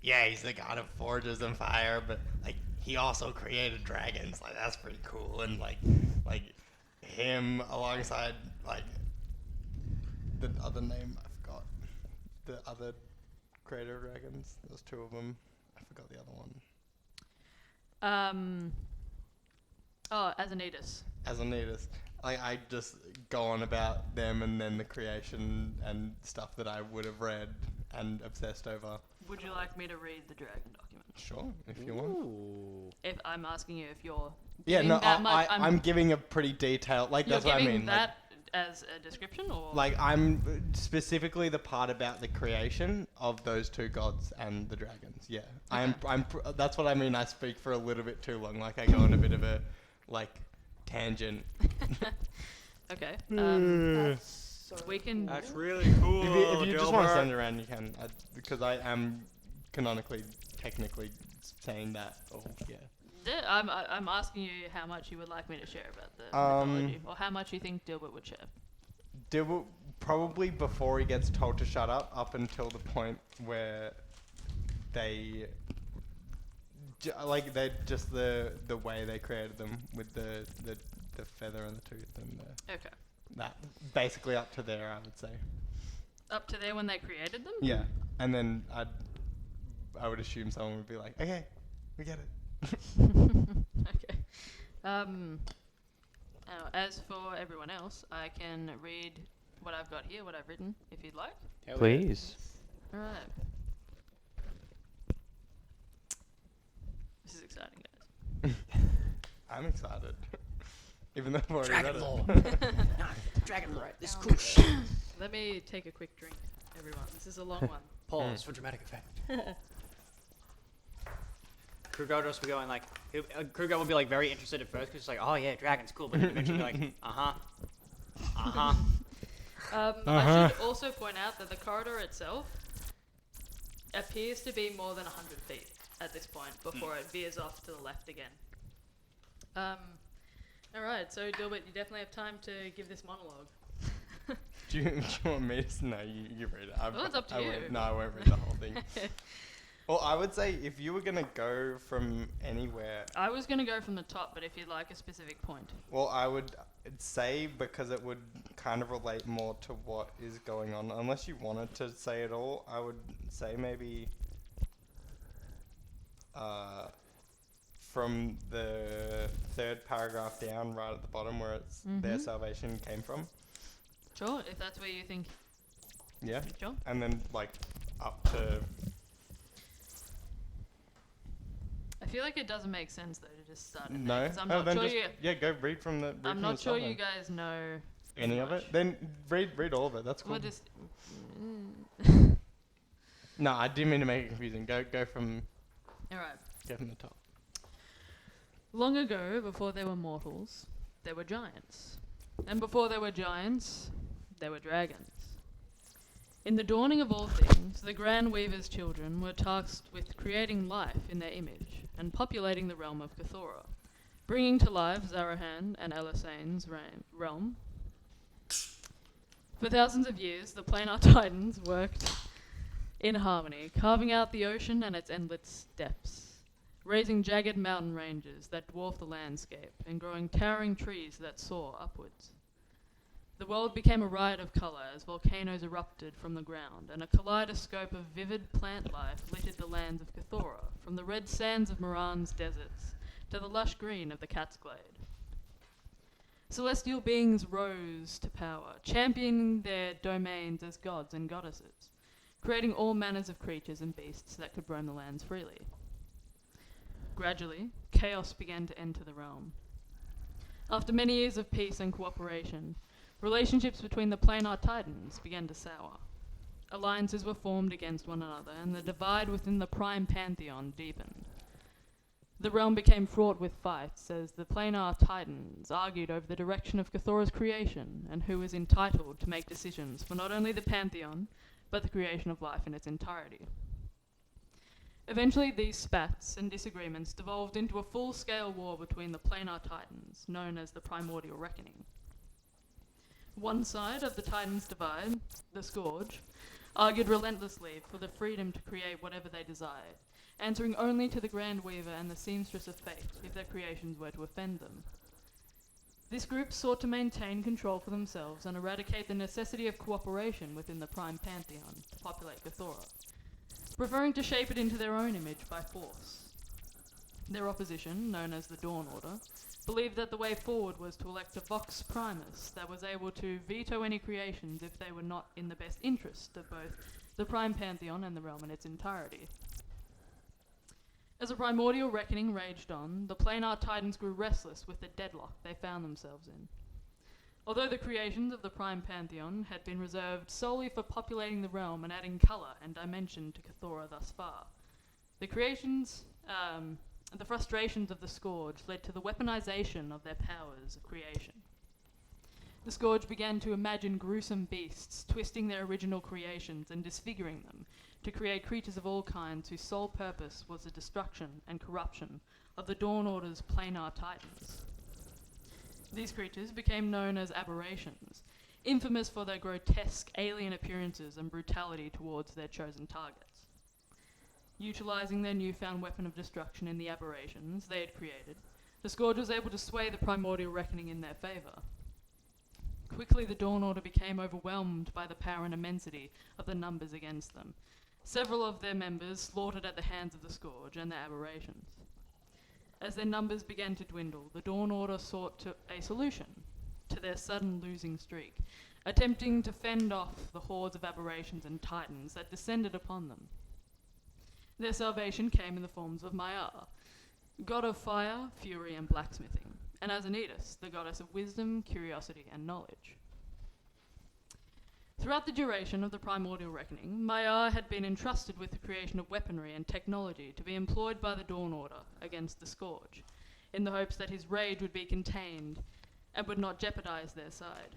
yeah, he's the god of forges and fire, but like, he also created dragons. Like, that's pretty cool. And like him alongside like the other name, I forgot. The other creator of dragons. There's two of them. I forgot the other one. Asanitas. Asanitas. I just go on about them and then the creation and stuff that I would have read and obsessed over. Would you like me to read the dragon document? Sure, if you want. Ooh. If I'm asking you if you're Yeah, giving no, that much, I'm giving a pretty detailed, like, you're that's what I giving mean. that as a description, or Like, I'm specifically the part about the creation of those two gods and the dragons. Yeah, that's what I mean. I speak for a little bit too long. Like, I go on a bit of a, like, tangent. okay. That's so We can. That's really cool. If you just want to send it around, you can. Because I am canonically, technically saying that. Oh, yeah. Yeah, I'm asking you how much you would like me to share about the mythology, or how much you think Dilbert would share. Dilbert, probably before he gets told to shut up until the point where they... Like, they just the way they created them with the feather and the tooth and Okay. that. Basically up to there, I would say. Up to there when they created them. Yeah. And then I would assume someone would be like, okay, we get it. Okay. Now, as for everyone else, I can read what I've got here, what I've written, if you'd like. Please. All right. This is exciting, guys. I'm excited. Even though I've already Dragon read lore. it. Dragon lore. This down. cool shit. Let me take a quick drink, everyone. This is a long one. Pause for dramatic effect. Kruger just be going like, Kruger will be like very interested at first because he's like, oh yeah, dragon's cool, but then eventually be like, I should also point out that the corridor itself appears to be more than 100 feet at this point before it veers off to the left again. Alright, so Dilbert, you definitely have time to give this monologue. Do you want me to? No, you read it. Well, it's up to you. I won't read the whole thing. Well, I would say if you were going to go from anywhere... I was going to go from the top, but if you'd like a specific point. Well, I would say, because it would kind of relate more to what is going on, unless you wanted to say it all, I would say maybe from the third paragraph down, right at the bottom where it's their salvation came from. Sure, if that's where you think. Yeah. Sure. And then, like, up to... I feel like it doesn't make sense though to just start. At No? there, 'cause I'm Oh, not then sure just, you. yeah, go read from the... Read I'm from not the sure start you then. guys know. Any of it? Then read all of it. That's cool. We'll just. No, I didn't mean to make it confusing. Go from All right. the top. Long ago, before there were mortals, there were giants. And before there were giants, there were dragons. In the dawning of all things, the Grand Weaver's children were tasked with creating life in their image and populating the realm of Cthulhu, bringing to life Zarahan and Elisane's realm. For thousands of years, the planar titans worked in harmony, carving out the ocean and its endless depths, raising jagged mountain ranges that dwarf the landscape and growing towering trees that soar upwards. The world became a riot of colour as volcanoes erupted from the ground, and a kaleidoscope of vivid plant life littered the lands of Cthulhu, from the red sands of Moran's deserts to the lush green of the Cat's Glade. Celestial beings rose to power, championing their domains as gods and goddesses, creating all manners of creatures and beasts that could roam the lands freely. Gradually, chaos began to enter the realm. After many years of peace and cooperation, relationships between the planar titans began to sour. Alliances were formed against one another, and the divide within the prime pantheon deepened. The realm became fraught with fights as the planar titans argued over the direction of Cthulhu's creation and who was entitled to make decisions for not only the pantheon, but the creation of life in its entirety. Eventually, these spats and disagreements devolved into a full-scale war between the planar titans, known as the Primordial Reckoning. One side of the Titans' divide, the Scourge, argued relentlessly for the freedom to create whatever they desired, answering only to the Grand Weaver and the Seamstress of Fate if their creations were to offend them. This group sought to maintain control for themselves and eradicate the necessity of cooperation within the Prime Pantheon to populate Cthulhu, preferring to shape it into their own image by force. Their opposition, known as the Dawn Order, believed that the way forward was to elect a Vox Primus that was able to veto any creations if they were not in the best interest of both the Prime Pantheon and the realm in its entirety. As a primordial reckoning raged on, the planar titans grew restless with the deadlock they found themselves in. Although the creations of the Prime Pantheon had been reserved solely for populating the realm and adding colour and dimension to Cthulhu thus far, the frustrations of the Scourge led to the weaponization of their powers of creation. The Scourge began to imagine gruesome beasts, twisting their original creations and disfiguring them, to create creatures of all kinds whose sole purpose was the destruction and corruption of the Dawn Order's planar titans. These creatures became known as aberrations, infamous for their grotesque alien appearances and brutality towards their chosen targets. Utilizing their newfound weapon of destruction in the aberrations they had created, the Scourge was able to sway the primordial reckoning in their favour. Quickly the Dawn Order became overwhelmed by the power and immensity of the numbers against them, several of their members slaughtered at the hands of the Scourge and their aberrations. As their numbers began to dwindle, the Dawn Order sought a solution to their sudden losing streak, attempting to fend off the hordes of aberrations and titans that descended upon them. Their salvation came in the forms of Maiar, god of fire, fury, and blacksmithing, and Azanitas, the goddess of wisdom, curiosity, and knowledge. Throughout the duration of the primordial reckoning, Maiar had been entrusted with the creation of weaponry and technology to be employed by the Dawn Order against the Scourge, in the hopes that his rage would be contained and would not jeopardize their side.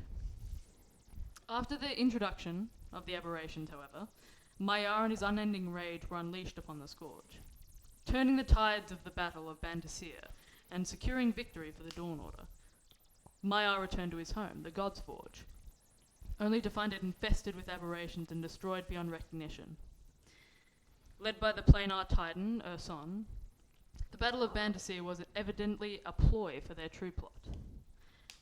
After the introduction of the aberrations, however, Maiar and his unending rage were unleashed upon the Scourge, turning the tides of the Battle of Bantasir and securing victory for the Dawn Order. Maiar returned to his home, the God's Forge, only to find it infested with aberrations and destroyed beyond recognition. Led by the planar titan, Urson, the Battle of Bantasir was evidently a ploy for their true plot.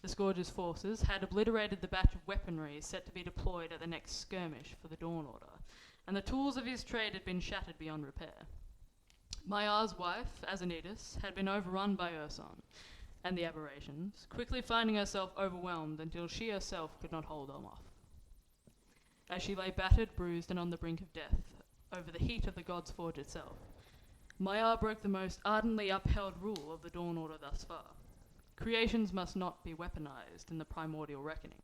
The Scourge's forces had obliterated the batch of weaponry set to be deployed at the next skirmish for the Dawn Order, and the tools of his trade had been shattered beyond repair. Maiar's wife, Azanitas, had been overrun by Urson and the aberrations, quickly finding herself overwhelmed until she herself could not hold them off. As she lay battered, bruised, and on the brink of death, over the heat of the God's Forge itself, Maiar broke the most ardently upheld rule of the Dawn Order thus far. Creations must not be weaponized in the primordial reckoning.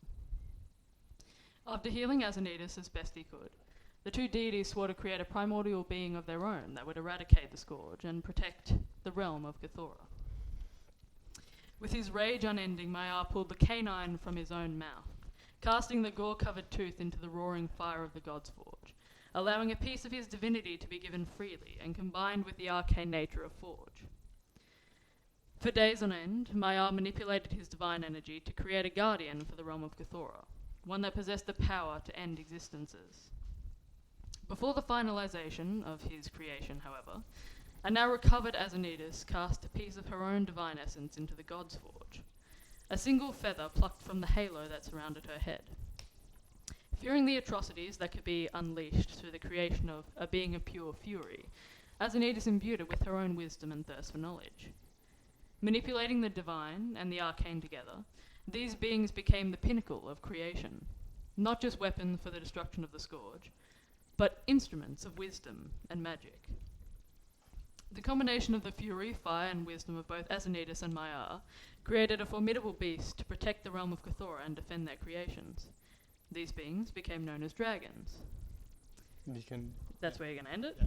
After healing Azanitas as best he could, the two deities swore to create a primordial being of their own that would eradicate the Scourge and protect the realm of Cthulhu. With his rage unending, Maiar pulled the canine from his own mouth, casting the gore-covered tooth into the roaring fire of the God's Forge, allowing a piece of his divinity to be given freely and combined with the arcane nature of Forge. For days on end, Maiar manipulated his divine energy to create a guardian for the realm of Cthulhu, one that possessed the power to end existences. Before the finalization of his creation, however, a now recovered Azanitas cast a piece of her own divine essence into the God's Forge, a single feather plucked from the halo that surrounded her head. Fearing the atrocities that could be unleashed through the creation of a being of pure fury, Azanitas imbued it with her own wisdom and thirst for knowledge. Manipulating the divine and the arcane together, these beings became the pinnacle of creation, not just weapons for the destruction of the Scourge, but instruments of wisdom and magic. The combination of the fury, fire, and wisdom of both Azanitas and Maiar created a formidable beast to protect the realm of Cthulhu and defend their creations. These beings became known as dragons. You can. That's where you're going to end it? Yeah.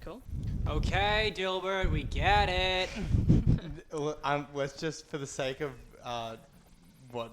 Cool. Okay, Dilbert, we get it. Let's just, for the sake of what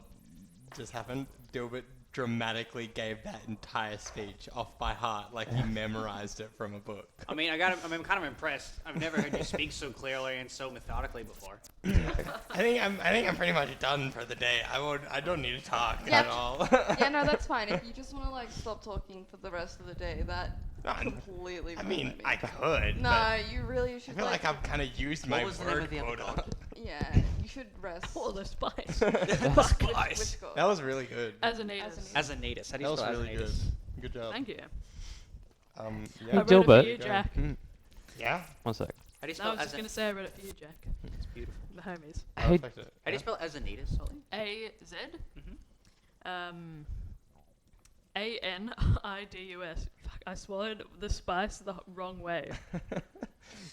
just happened, Dilbert dramatically gave that entire speech off by heart, like he memorized it from a book. I mean, I'm kind of impressed. I've never heard you speak so clearly and so methodically before. I think I'm pretty much done for the day. I don't need to talk Yeah. at all. Yeah, no, that's fine. If you just want to like stop talking for the rest of the day, that completely. I fine mean, with me. I could. No, but you really I should. feel like I've kind of used my was the name word of the other quota. god? Yeah, you should rest. Oh, the spice. Spice. Which god? That was really good. Azanitas. Azanitas. How do you That was spell really good. Azanitas? Good job. Thank you. Yeah. I wrote Dilbert. it for you, Jack. Yeah. One sec. How do you No, I spell was just going to say I wrote it for you, Jack. It's beautiful. The homies. Hey, How do you spell Azanitas, Sully? A-Z? Mhm. A-N-I-D-U-S. Fuck, I swallowed the spice the wrong way.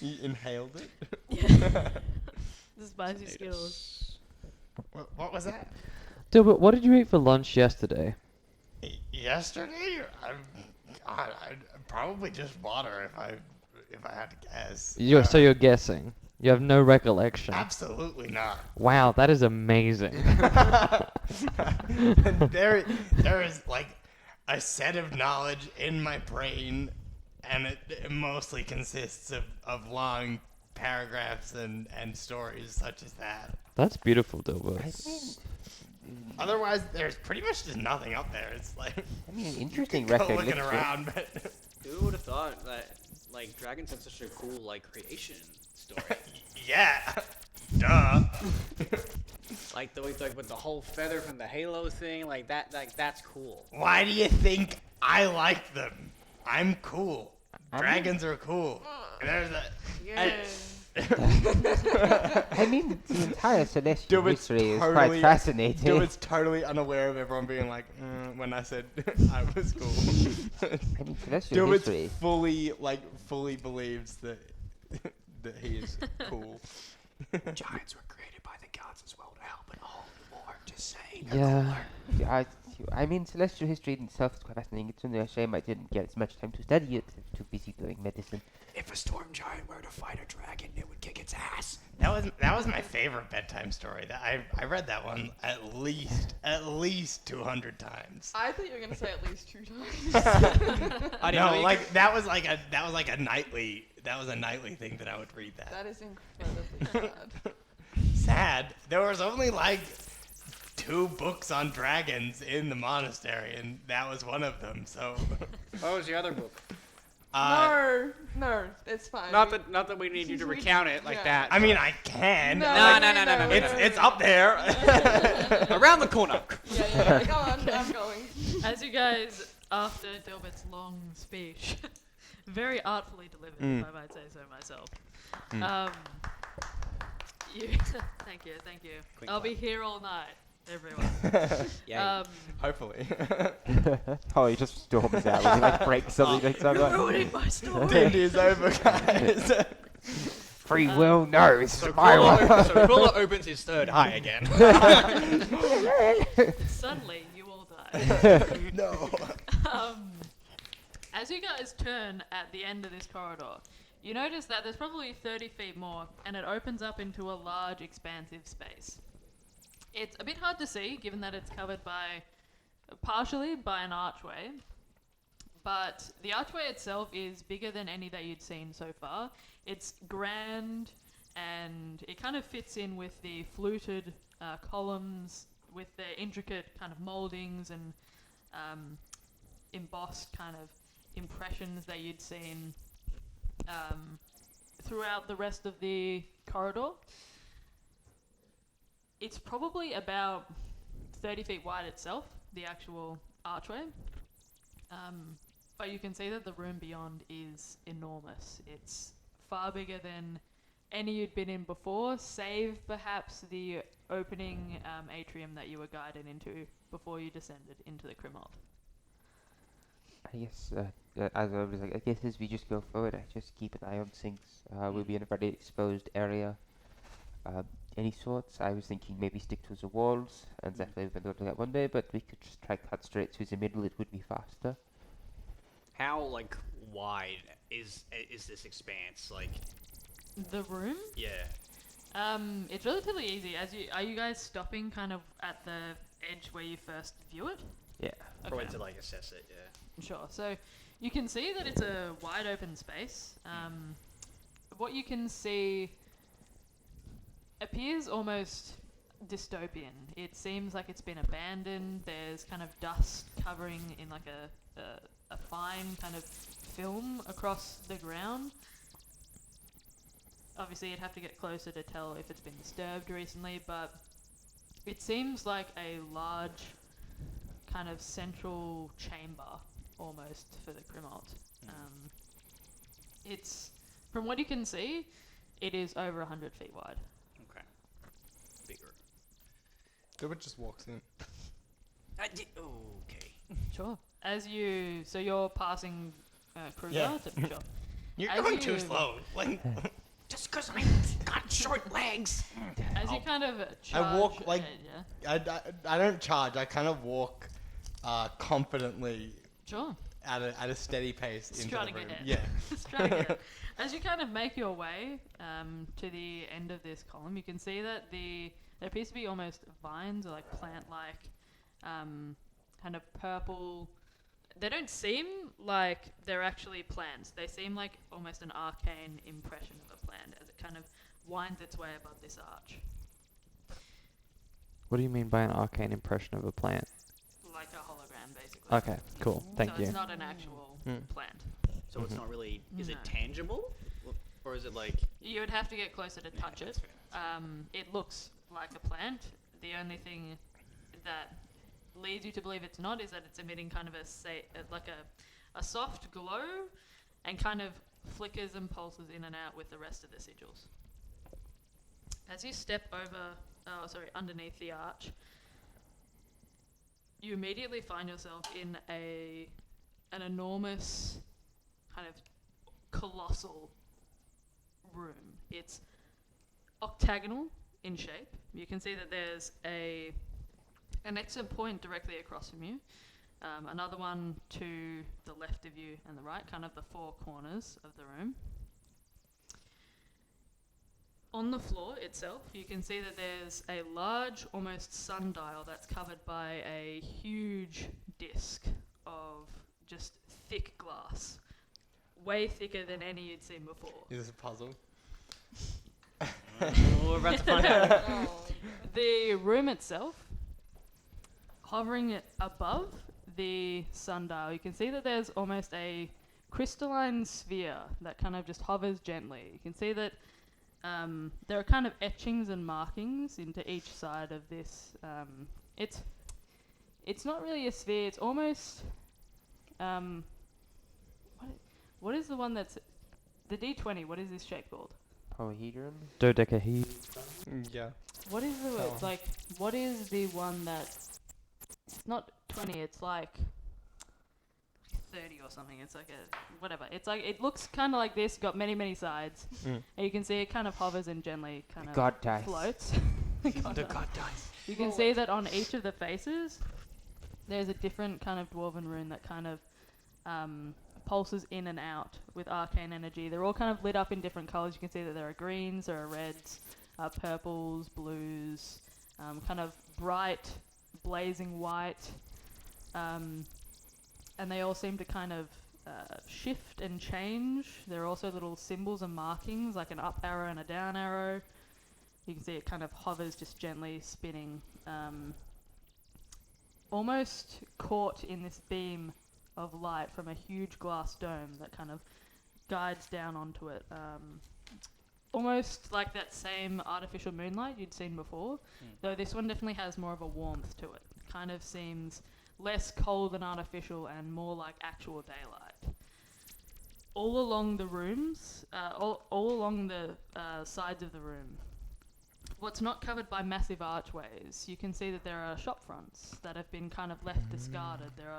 You inhaled it. Yeah. The spicy Skittles. What was that? Dilbert, what did you eat for lunch yesterday? Yesterday, I'd probably just water if I had to guess. So you're guessing. You have no recollection. Absolutely not. Wow, that is amazing. there is like a set of knowledge in my brain, and it mostly consists of long paragraphs and stories such as that. That's beautiful, Dilbert. Otherwise, there's pretty much just nothing up there. It's like I mean, an interesting go record. looking Let's around, but Who would have thought that, like, dragons have such a cool, like, creation story? yeah, duh. Like, with the whole feather from the halo thing, like, that's cool. Why do you think I like them? I'm cool. I mean- Dragons are cool. There's a. I mean, the entire celestial Dilbert's history is quite totally- fascinating. Dilbert's totally unaware of everyone being like, when I said I was cool. I mean, celestial history. Dilbert's fully believes that that he is cool. Giants were created by the gods as well to help in all the war, just saying. Yeah. I mean, celestial history in itself is quite fascinating. It's only a shame I didn't get as much time to study it. I was too busy doing medicine. If a storm giant were to fight a dragon, it would kick its ass. That was my favorite bedtime story. That I read that one at least 200 times. I thought you were gonna say at least 2 times. I didn't know No, you like that was like a nightly thing that I would read that. That is incredibly sad. Sad. There was only like 2 books on dragons in the monastery, and that was one of them. So. What was your other book? No, it's fine. Not that we need you to recount it like that. I mean, I can. No, Like, no. It's up there. Around the corner. Yeah. Go on, I'm going. As you guys, after Dilbert's long speech, very artfully delivered, if I might say so myself. Thank you. Quick I'll be clap. here all night, everyone. Yeah. Hopefully. Oh, he just storms out. He like breaks something next time. You're Like, ruining my story. D&D's over, guys. free will? No, it's So my one. Crawler opens his third eye again. Suddenly, you all die. No. As you guys turn at the end of this corridor, you notice that there's probably 30 feet more, and it opens up into a large, expansive space. It's a bit hard to see, given that it's covered partially by an archway. But the archway itself is bigger than any that you'd seen so far. It's grand, and it kind of fits in with the fluted columns, with the intricate kind of moldings and embossed kind of impressions that you'd seen throughout the rest of the corridor. It's probably about 30 feet wide itself, the actual archway. But you can see that the room beyond is enormous. It's far bigger than any you'd been in before, save perhaps the opening atrium that you were guided into before you descended into the Crimalt. I guess, as I was like, I guess as we just go forward, I just keep an eye on things. We'll be in a very exposed area. Any sorts. I was thinking maybe stick to the walls, and definitely we've been doing that one day, but we could just try cut straight through the middle, it would be faster. How like wide is this expanse? Like The room? yeah. It's relatively easy. Are you guys stopping kind of at the edge where you first view it? Yeah. Probably to like assess it. Yeah. Sure. So you can see that it's a wide open space. What you can see appears almost dystopian. It seems like it's been abandoned. There's kind of dust covering in like a fine kind of film across the ground. Obviously, you'd have to get closer to tell if it's been disturbed recently, but it seems like a large kind of central chamber almost for the Crimalt. It's, from what you can see, it is over 100 feet wide. Okay. Bigger. Gilbert just walks in. Okay. Sure. So you're passing Kruger? Yeah. Sure. You're As going too you- slow. Like, Just because I got short legs. As you kind of charge walk, like- ahead, yeah? I don't charge. I kind of walk confidently Sure. at a steady pace Strutting into the room. ahead. Yeah. Strutting ahead. As you kind of make your way to the end of this column, you can see that there appears to be almost vines or like plant-like kind of purple. They don't seem like they're actually plants. They seem like almost an arcane impression of a plant as it kind of winds its way above this arch. What do you mean by an arcane impression of a plant? Like a hologram, basically. Okay, cool. Thank so you. it's not an actual plant. So it's not really. Is it No. tangible, or is it like? You would have to get closer to touch it. That's fair. It looks like a plant. The only thing that leads you to believe it's not is that it's emitting kind of a soft glow and kind of flickers and pulses in and out with the rest of the sigils. As you step underneath the arch, you immediately find yourself in an enormous kind of colossal room. It's octagonal in shape. You can see that there's an exit point directly across from you, another one to the left of you and the right, kind of the four corners of the room. On the floor itself, you can see that there's a large, almost sundial that's covered by a huge disc of just thick glass, way thicker than any you'd seen before. Is this a puzzle? We're about to find out. Oh, The room itself, hovering above the sundial, you can see that there's almost a crystalline sphere that kind of just hovers gently. You can see that there are kind of etchings and markings into each side of this. It's not really a sphere. It's almost what is the one that's the D20? What is this shape called? Polyhedron? Dodecahedron. Yeah. What is the Oh. what is the one that it's not 20, it's like 30 or something. It's like a whatever. It's like it looks kind of like this, got many sides. And you can see it kind of hovers and gently kind of God dice. floats. The god dice. You can see that on each of the faces there's a different kind of dwarven rune that kind of pulses in and out with arcane energy. They're all kind of lit up in different colors. You can see that there are greens, there are reds, purples, blues, kind of bright, blazing white, and they all seem to kind of shift and change. There are also little symbols and markings, like an up arrow and a down arrow. You can see it kind of hovers, just gently spinning, almost caught in this beam of light from a huge glass dome that kind of guides down onto it. Almost like that same artificial moonlight you'd seen before, though this one definitely has more of a warmth to it. Kind of seems less cold than artificial and more like actual daylight. All along the rooms, all along the sides of the room, what's not covered by massive archways, you can see that there are shop fronts that have been kind of left discarded. There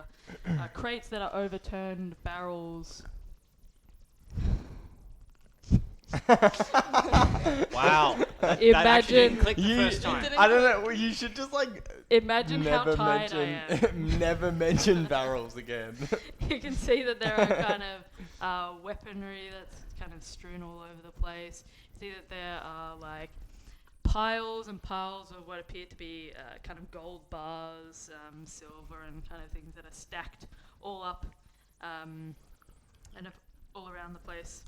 are crates that are overturned, barrels. Wow. That actually Imagine didn't click the first time. I don't know. You should just like Imagine how never tired I mention am. never mention barrels again. You can see that there are kind of weaponry that's kind of strewn all over the place. You see that there are like piles and piles of what appear to be kind of gold bars, silver, and kind of things that are stacked all up and all around the place.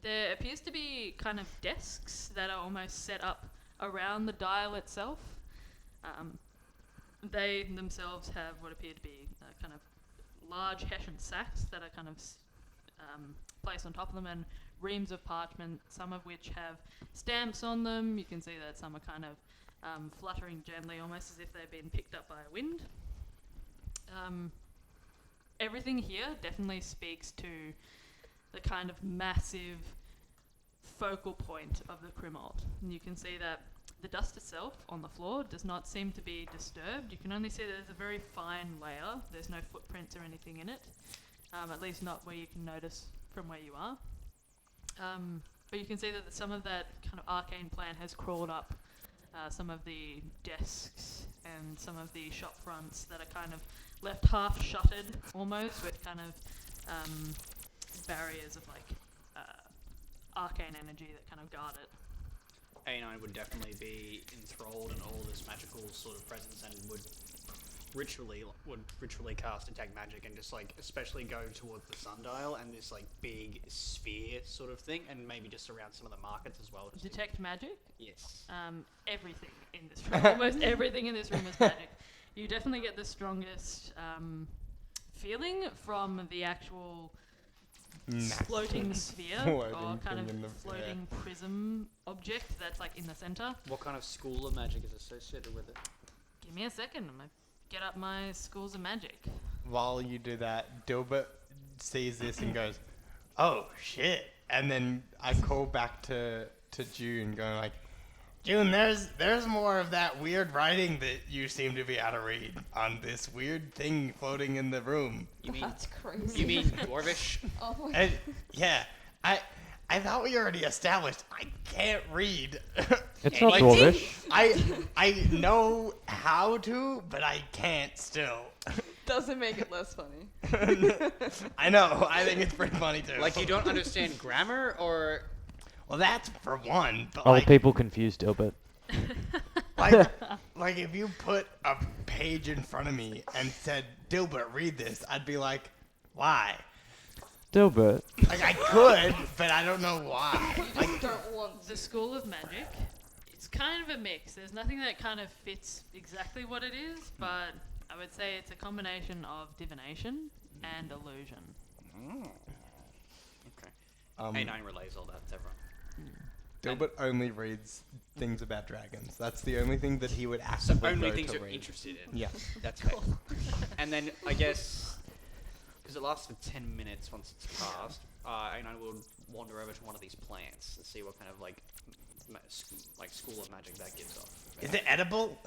There appears to be kind of desks that are almost set up around the dial itself. They themselves have what appear to be kind of large hessian sacks that are kind of placed on top of them, and reams of parchment, some of which have stamps on them. You can see that some are kind of fluttering gently, almost as if they've been picked up by a wind. Everything here definitely speaks to the kind of massive focal point of the Crimalt. And you can see that the dust itself on the floor does not seem to be disturbed. You can only see that there's a very fine layer. There's no footprints or anything in it, at least not where you can notice from where you are. But you can see that some of that kind of arcane plan has crawled up some of the desks and some of the shop fronts that are kind of left half shuttered almost, with kind of barriers of like arcane energy that kind of guard it. A9 would definitely be enthralled in all this magical sort of presence and would ritually cast detect magic and just like especially go towards the sundial and this like big sphere sort of thing, and maybe just around some of the markets as well. Detect magic? Yes. Everything in this room, almost everything in this room is magic. You definitely get the strongest feeling from the actual floating sphere or kind of floating prism object that's like in the center. What kind of school of magic is associated with it? Give me a second. I'm gonna get up my schools of magic. While you do that, Dilbert sees this and goes, "Oh shit!" And then I call back to June, going like, "June, there's more of that weird writing that you seem to be able to read on this weird thing floating in the room." You mean That's crazy. you mean Dwarvish? Oh my And yeah, I thought we already established I can't read. It's not Like, Dwarvish. I know how to, but I can't still. Doesn't make it less funny. I know. I think it's pretty funny too. Like you don't understand grammar, or Well, that's for one. But Old like, people confuse Dilbert. like if you put a page in front of me and said, "Dilbert, read this," I'd be like, "Why?" Dilbert. Like I could, but I don't know why. Like, don't want The School of Magic, it's kind of a mix. There's nothing that kind of fits exactly what it is, but I would say it's a combination of divination and illusion. okay. Um, A9 relays all that to everyone. Dilbert only reads things about dragons. That's the only thing that he would So actively only go things to you're read. interested in. Yeah. That's fair. And then I guess because it lasts for 10 minutes once it's passed, A9 will wander over to one of these plants and see what kind of like school of magic that gives off. Is it edible?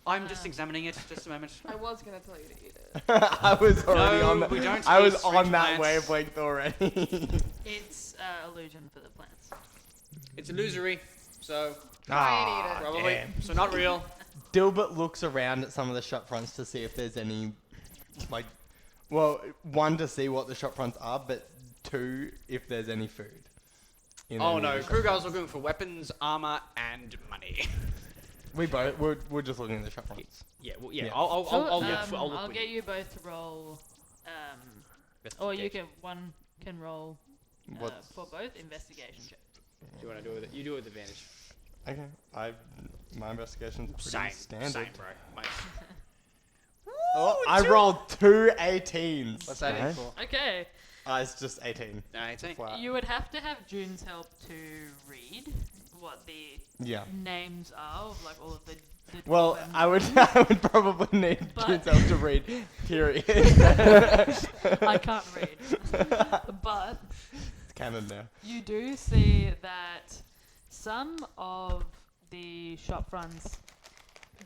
I'm just examining it. Just a moment. I was gonna tell you to eat it. I was already No, on that. we don't I eat was fruit on that plants. wavelength already. It's illusion for the plants. It's illusory, so Try and eat it. probably so not real. Dilbert looks around at some of the shop fronts to see if there's any, like, well, one to see what the shop fronts are, but two if there's any food. in Oh any no, of the shop Krugar's fronts. looking for weapons, armor, and money. We're just looking at the shop fronts. Yeah, well, yeah. Yeah. I'll look I'll with get you both to roll, or you can roll What's- for both investigation checks. Do you want to do it? You do it with advantage. Okay. My investigation's pretty Same, standard. same, bro. Mine. Oh, I rolled 2 18s. What's that in Nice. for? Okay, It's just 18. 18. Flat. you would have to have June's help to read what the Yeah. names are of like all of the Well, dwarven I would runes. I would probably need But- yourself to read. Period. I can't read, but It's canon now. you do see that some of the shop fronts,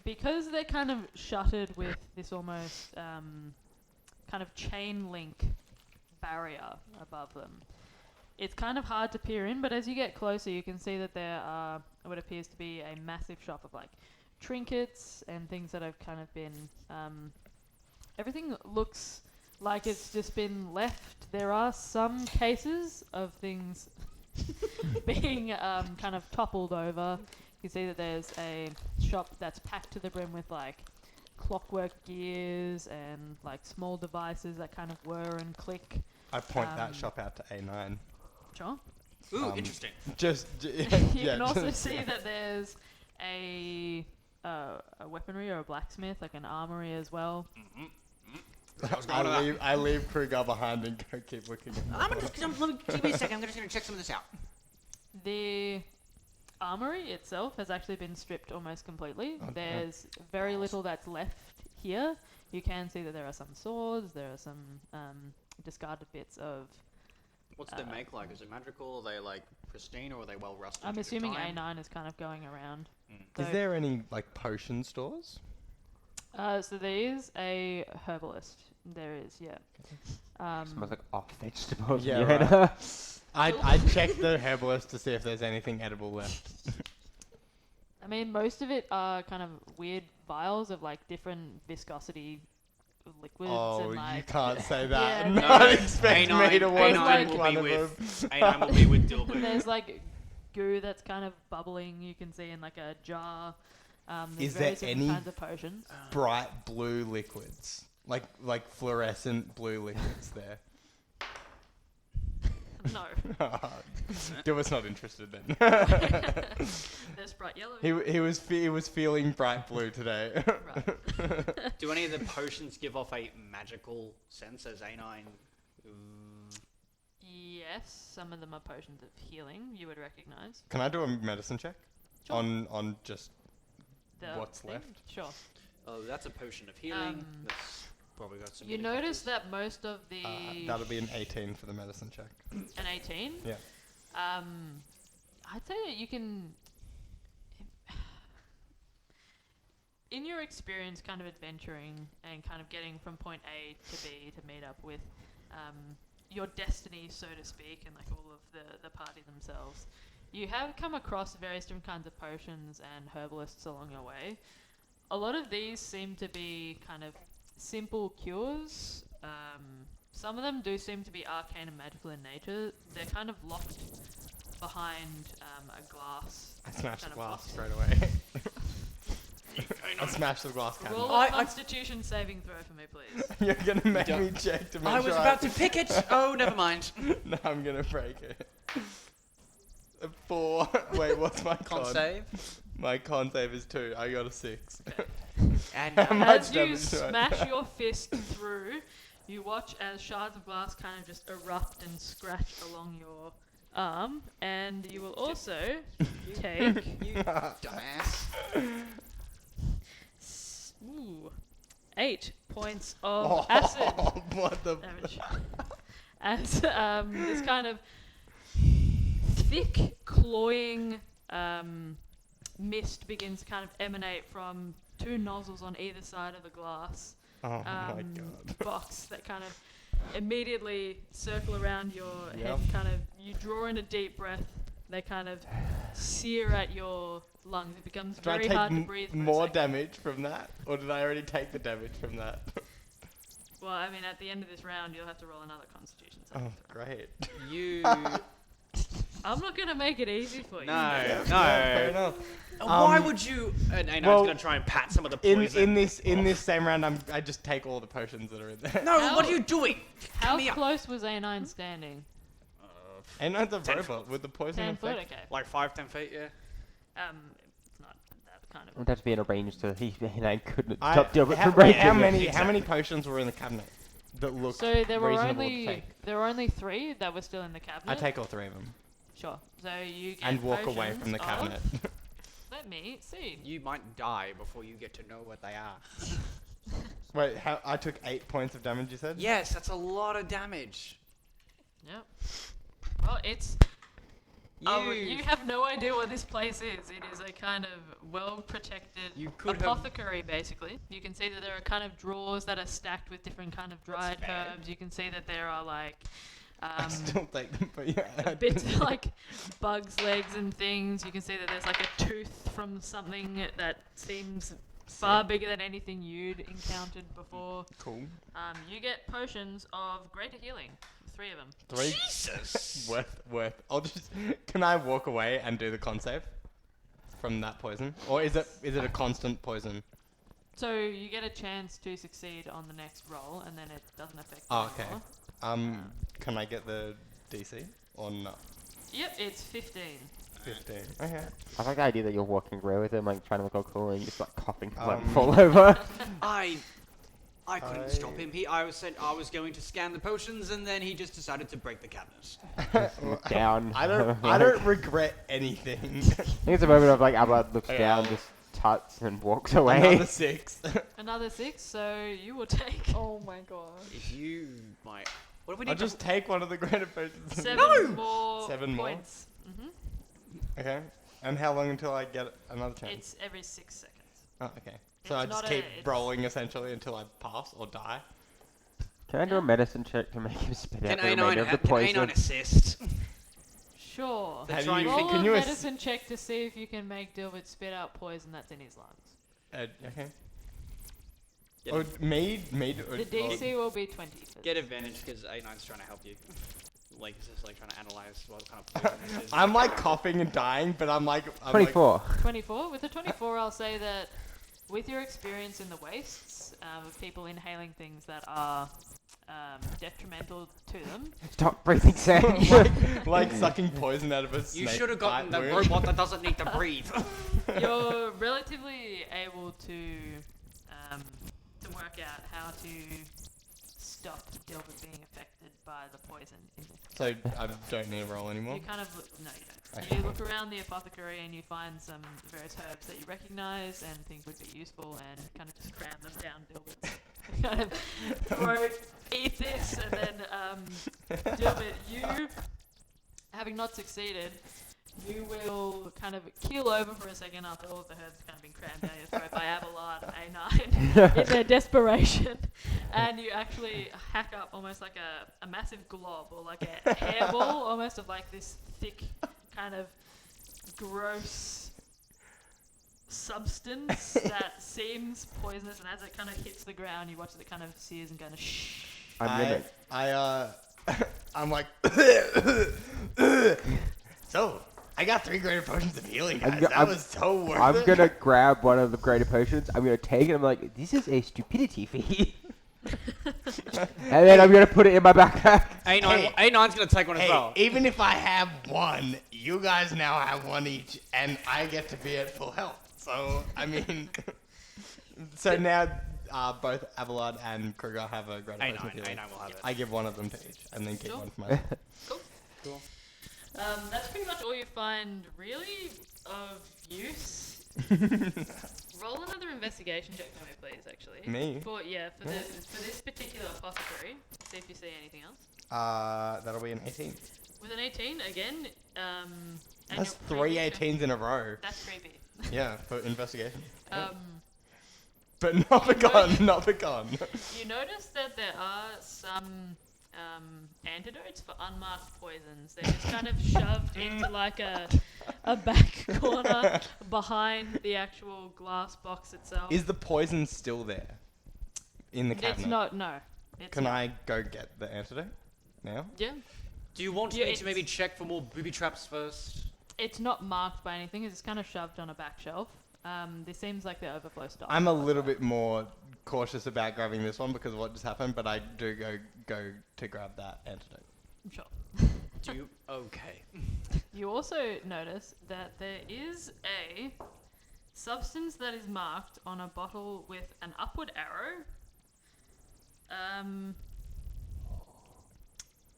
because they're kind of shuttered with this almost kind of chain link barrier above them, it's kind of hard to peer in, but as you get closer you can see that there are what appears to be a massive shop of like trinkets and things that have kind of been everything looks like it's just been left. There are some cases of things being kind of toppled over. You can see that there's a shop that's packed to the brim with like clockwork gears and like small devices that kind of whir and click. I point that Um, shop out to A9. Sure. Ooh, Um, interesting. Just You yeah. can also just- see that there's a weaponry or a blacksmith, like an armory as well. I leave Kruger behind and go keep looking. Give me a second. I'm just gonna check some of this out. The armory itself has actually been stripped almost completely. Okay. There's very little that's left here. You can see that there are some swords, there are some discarded bits of... What's their make like? Is it magical? Are they like pristine, or are they well rusted? I'm due to assuming time? A9 is kind of going around. Is So- there any like potion stores? So there is a herbalist. There is, yeah. Smells like off vegetables. Yeah, you know? I checked the herbalist to see if there's anything edible left. I mean, most of it are kind of weird vials of like different viscosity liquids Oh, and like... you can't say that. Yeah, Not there's- expect me A9 to want to A9 drink will one be of with them. A9 will be with Dilbert. There's like goo that's kind of bubbling. You can see in like a jar. There's Is there various different any- kinds of potions? Bright blue liquids, like fluorescent blue liquids there. No. Dilbert's not interested then. There's bright yellow. he was feeling bright blue today. Right. Do any of the potions give off a magical sense as A9? Yes, some of them are potions of healing. You would recognize. Can I do a medicine check Sure. on just The what's thing? left? Sure. Oh, that's a potion of healing. Um, That's probably got some. You good notice effects. that most of the That'll be an 18 for the medicine check. an 18. Yeah. I'd say that you can. In your experience, kind of adventuring and kind of getting from point A to B to meet up with your destiny, so to speak, and like all of the party themselves, you have come across various different kinds of potions and herbalists along your way. A lot of these seem to be kind of simple cures. Some of them do seem to be arcane and magical in nature. They're kind of locked behind a glass. I smashed the kind of glass box. straight away. I smashed the glass cabinet. Roll a Constitution saving throw for me, please. You're gonna make don't- me check to make I was sure about to pick it. Oh, never mind. No, I'm gonna break it. A 4. Wait, what's my Con con? save. My con save is 2. I got a 6. And How much As you damage do I- smash your fist through, you watch as shards of glass kind of just erupt and scratch along your arm, and you will also take you dumbass. 8 points of acid What the? damage. As this kind of thick, cloying mist begins to kind of emanate from 2 nozzles on either side of the glass Oh my god. box that kind of immediately circle around your head. Yep. Kind of, you draw in a deep breath. They kind of sear at your lungs. It becomes Did I very take hard to breathe. for a more second. damage from that? Or did I already take the damage from that? Well, I mean, at the end of this round, you'll have to roll another Constitution Oh, saving throw. great. You I'm not gonna make it easy for you. No, Fair no. enough. Why would you? And Anon's well, gonna try and pat some of the In poison. this same round, I just take all the potions that are in there. No, How- what are you doing? How me up. close was A9 standing? And that's a 10 robot with the poison 10 foot, effect. okay. Like 5-10 feet, yeah. It's not that kind It would of. have to be in a range to and I couldn't I- stop Dilbert how, from wait, breaking how it. many how many potions were in the cabinet that look So there were reasonable to only take? 3 that were still in the cabinet. I take all 3 of them Sure. So you get and walk away potions from the of- cabinet. Let me see. You might die before you get to know what they are. Wait, I took 8 points of damage. You said? Yes, that's a lot of damage. Yep. Well, it's. You have no idea what this place is. It is a kind of well-protected You could have- apothecary, basically. You can see that there are kind of drawers that are stacked with different kind of dried bad. herbs. You can see that there are like I still take them, but yeah. bits of like bugs' legs and things. You can see that there's like a tooth from something that seems far bigger than anything you'd encountered before. Cool. You get potions of greater healing. 3 of them. 3. Jesus. Worth. I'll just. Can I walk away and do the con save from that poison, or is it a constant poison? So you get a chance to succeed on the next roll, and then it doesn't affect you Oh, okay. anymore. Can I get the DC or not? Yep, it's 15. 15. Okay. I like the idea that you're walking around with him, like trying to look all cool, and you just like coughing, like Um, fall over. I couldn't stop him. I was going to scan the potions, and then he just decided to break the cabinets. Down. I don't regret anything. I think it's a moment of like Abelard looks Okay, down, I'll- just tuts and walks away. Another 6. Another 6, so you will take Oh my gosh. If you might, what do we need? I'll just take one of the greater potions. 7 more 7 more? points. Okay. And how long until I get another chance? It's every 6 seconds. Oh, okay. So it's I just not keep it's- rolling essentially until I pass or die. Can I do a medicine check to make him spit Can out the remainder of the Can poison? Anon assist? Sure. They're Have trying you- to Roll can a you medicine check to see if you can make Dilbert spit out poison that's in his lungs. Okay. Get, Or me. The DC will be 20. for get this. advantage because Anon's trying to help you. Like he's just like trying to analyze what kind of poison this is. I'm like coughing and dying, but I'm like 24. 24. With a 24, I'll say that with your experience in the wastes, of people inhaling things that are detrimental to them, Stop breathing, Sam. like sucking poison out of a You snake should have gotten bite the wound. robot that doesn't need to breathe. you're relatively able to work out how to stop Dilbert being affected by the poison. So I don't need to roll anymore. You kind of look, no, you don't. Okay. You look around the apothecary and you find some various herbs that you recognise and think would be useful, and kind of just cram them down Dilbert's kind of throat. Eat this, and then Dilbert, you, having not succeeded, you will kind of keel over for a second after all of the herbs have kind of been crammed down your throat by Abelard and A9 in their desperation, and you actually hack up almost like a massive glob or like a hairball, almost of like this thick kind of gross substance that seems poisonous, and as it kind of hits the ground, you watch as it kind of sears and kind of shh. I'm like, so I got 3 greater potions of healing, guys. That was so worth I'm it. gonna grab one of the greater potions. I'm gonna take it. I'm like, this is a stupidity fee. And then I'm gonna put it in my backpack. Anon's gonna take one as Hey, well. even if I have 1, you guys now have 1 each, and I get to be at full health. So I mean, so now both Abelard and Kruger have a greater potion of healing. Anon will have it. I give one of them to each, and then keep Sure. one for myself. Cool. That's pretty much all you find really of use. Roll another investigation check for me, please. Actually. Me? For this particular apothecary. See if you see anything else. That'll be an 18. With an 18 again. And That's your 3 previous- 18s in a row. That's creepy. Yeah, for investigation. Um, But not begun, not begun. you notice that there are some antidotes for unmarked poisons. They're just kind of shoved into like a back corner behind the actual glass box itself. Is the poison still there? In the cabinet? It's not. No. It's Can not. I go get the antidote now? Yeah. Do you want Yeah, me to maybe it's- check for more booby traps first? It's not marked by anything. It's kind of shoved on a back shelf. This seems like the overflow stuff. I'm a little bit more cautious about grabbing this one because of what just happened, but I do go to grab that antidote. Sure. Do you? Okay. You also notice that there is a substance that is marked on a bottle with an upward arrow.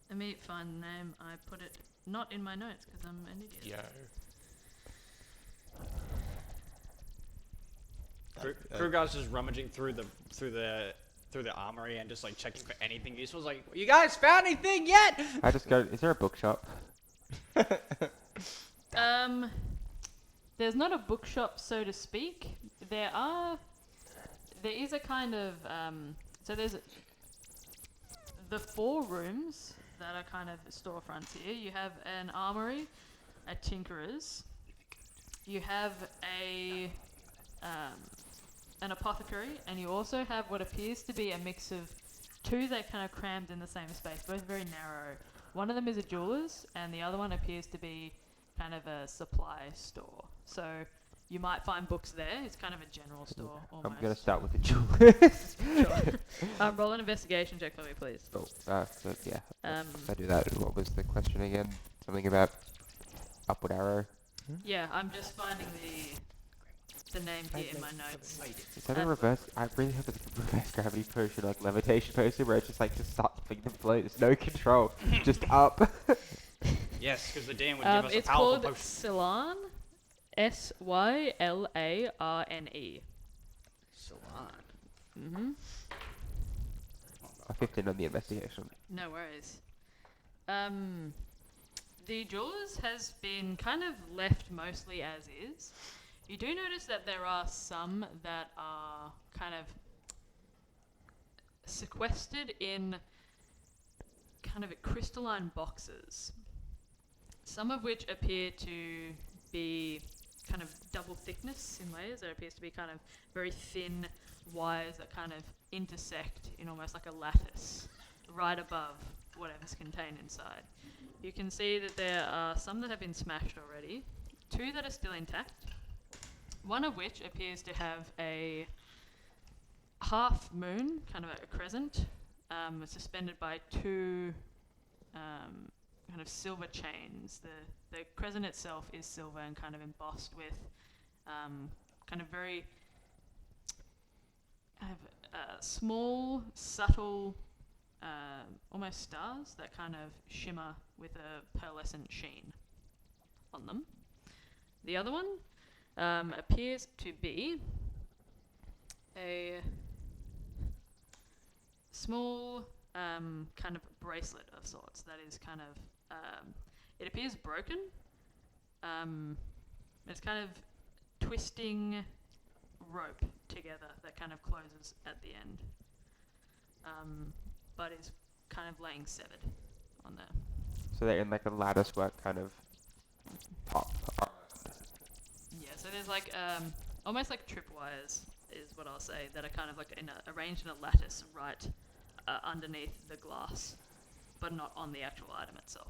Let me find the name. I put it not in my notes because I'm an idiot. Krugar's just rummaging through the armory and just like checking for anything useful. He's like, you guys found anything yet? I just go. Is there a bookshop? There's not a bookshop, so to speak. There is a kind of, so there's the 4 rooms that are kind of storefronts here. You have an armory, a tinkerer's, you have an apothecary, and you also have what appears to be a mix of 2 that kind of crammed in the same space, both very narrow. One of them is a jeweler's, and the other one appears to be kind of a supply store. So you might find books there. It's kind of a general store almost. I'm gonna start with the jewelers. Sure. Roll an investigation check for me, please. Oh, so yeah. Um, I do that. And what was the question again? Something about upward arrow. Yeah, I'm just finding the name here in my notes. Is that a reverse? I really hope it's a reverse gravity potion, like levitation potion, where it's just like to start the thing to float. There's no control, just up. Yes, because the DM would give us a It's powerful called potion. Sylarne. Sylarne. Salon. Mm-hmm. I 15 on the investigation. No worries. The jewelers has been kind of left mostly as is. You do notice that there are some that are kind of sequestered in kind of crystalline boxes, some of which appear to be kind of double thickness in layers. There appears to be kind of very thin wires that kind of intersect in almost like a lattice right above whatever's contained inside. You can see that there are some that have been smashed already, 2 that are still intact, one of which appears to have a half moon, kind of a crescent, suspended by 2 kind of silver chains. The crescent itself is silver and kind of embossed with kind of very small, subtle, almost stars that kind of shimmer with a pearlescent sheen on them. The other one appears to be a small kind of bracelet of sorts that is kind of it appears broken. It's kind of twisting rope together that kind of closes at the end, but is kind of laying severed on there. So they're in like a lattice work kind of top. Yeah, so there's like almost like tripwires is what I'll say, that are kind of like arranged in a lattice right underneath the glass, but not on the actual item itself.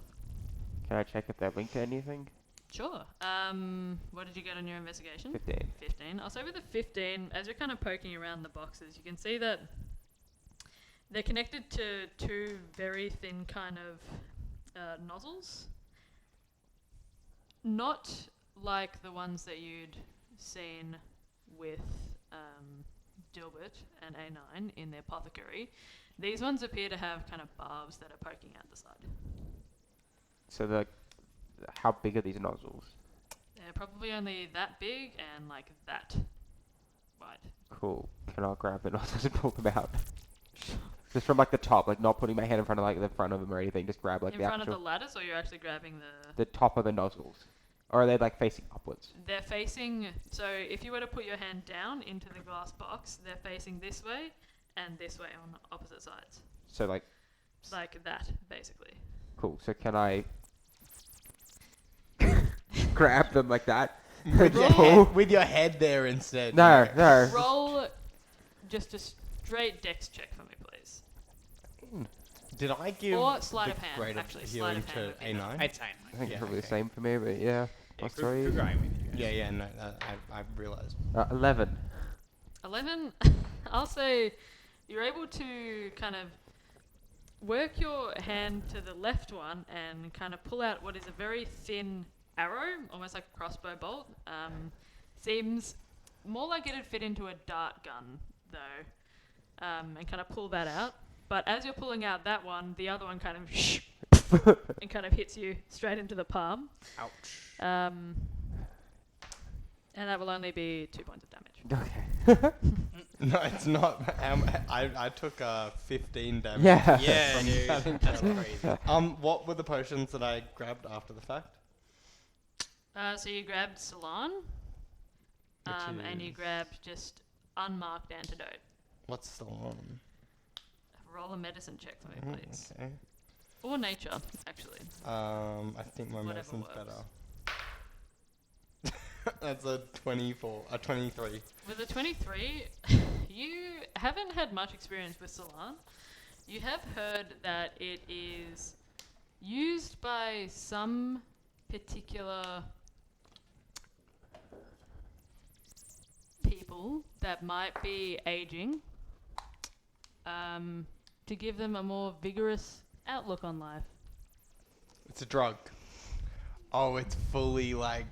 Can I check if they're linked to anything? Sure. What did you get on your investigation? 15. 15. I'll say with the 15, as you're kind of poking around the boxes, you can see that they're connected to 2 very thin kind of nozzles. Not like the ones that you'd seen with Dilbert and A9 in their apothecary. These ones appear to have kind of barbs that are poking out the side. So how big are these nozzles? They're probably only that big and like that wide. Cool. Can I grab the nozzles and pull them out? Just from like the top, like not putting my hand in front of like the front of them or anything. Just grab like in the front actual of the lattice, or you're actually grabbing the... the top of the nozzles, or are they like facing upwards? They're facing... So if you were to put your hand down into the glass box, they're facing this way and this way on opposite sides. So like Like that, basically. cool. So can I grab them like that? With your, Pull? head, with your head there instead. No, no. Roll just a straight dex check for me, please. Did I give Or sleight the of hand, grade actually, of sleight healing of hand to would be A9? I'd say I think Yeah, probably the okay. same for me, but yeah. Plus 3. Yeah, no, I realized. 11. 11. I'll say you're able to kind of work your hand to the left one and kind of pull out what is a very thin arrow, almost like a crossbow bolt. Seems more like it'd fit into a dart gun, though, and kind of pull that out. But as you're pulling out that one, the other one kind of and kind of hits you straight into the palm. Ouch. And that will only be 2 points of damage. Okay. No, it's not. I took 15 damage. Yeah. Yeah, from dude. having That's trouble. crazy. What were the potions that I grabbed after the fact? So you grabbed Salon, and you is- grabbed just unmarked antidote. What's the one? Roll a medicine check for me, please. Okay. Or nature, actually. I think my Whatever medicine's works. better. That's a 24, a 23. With a 23, you haven't had much experience with Salon. You have heard that it is used by some particular people that might be aging, to give them a more vigorous outlook on life. It's a drug. Oh, it's fully like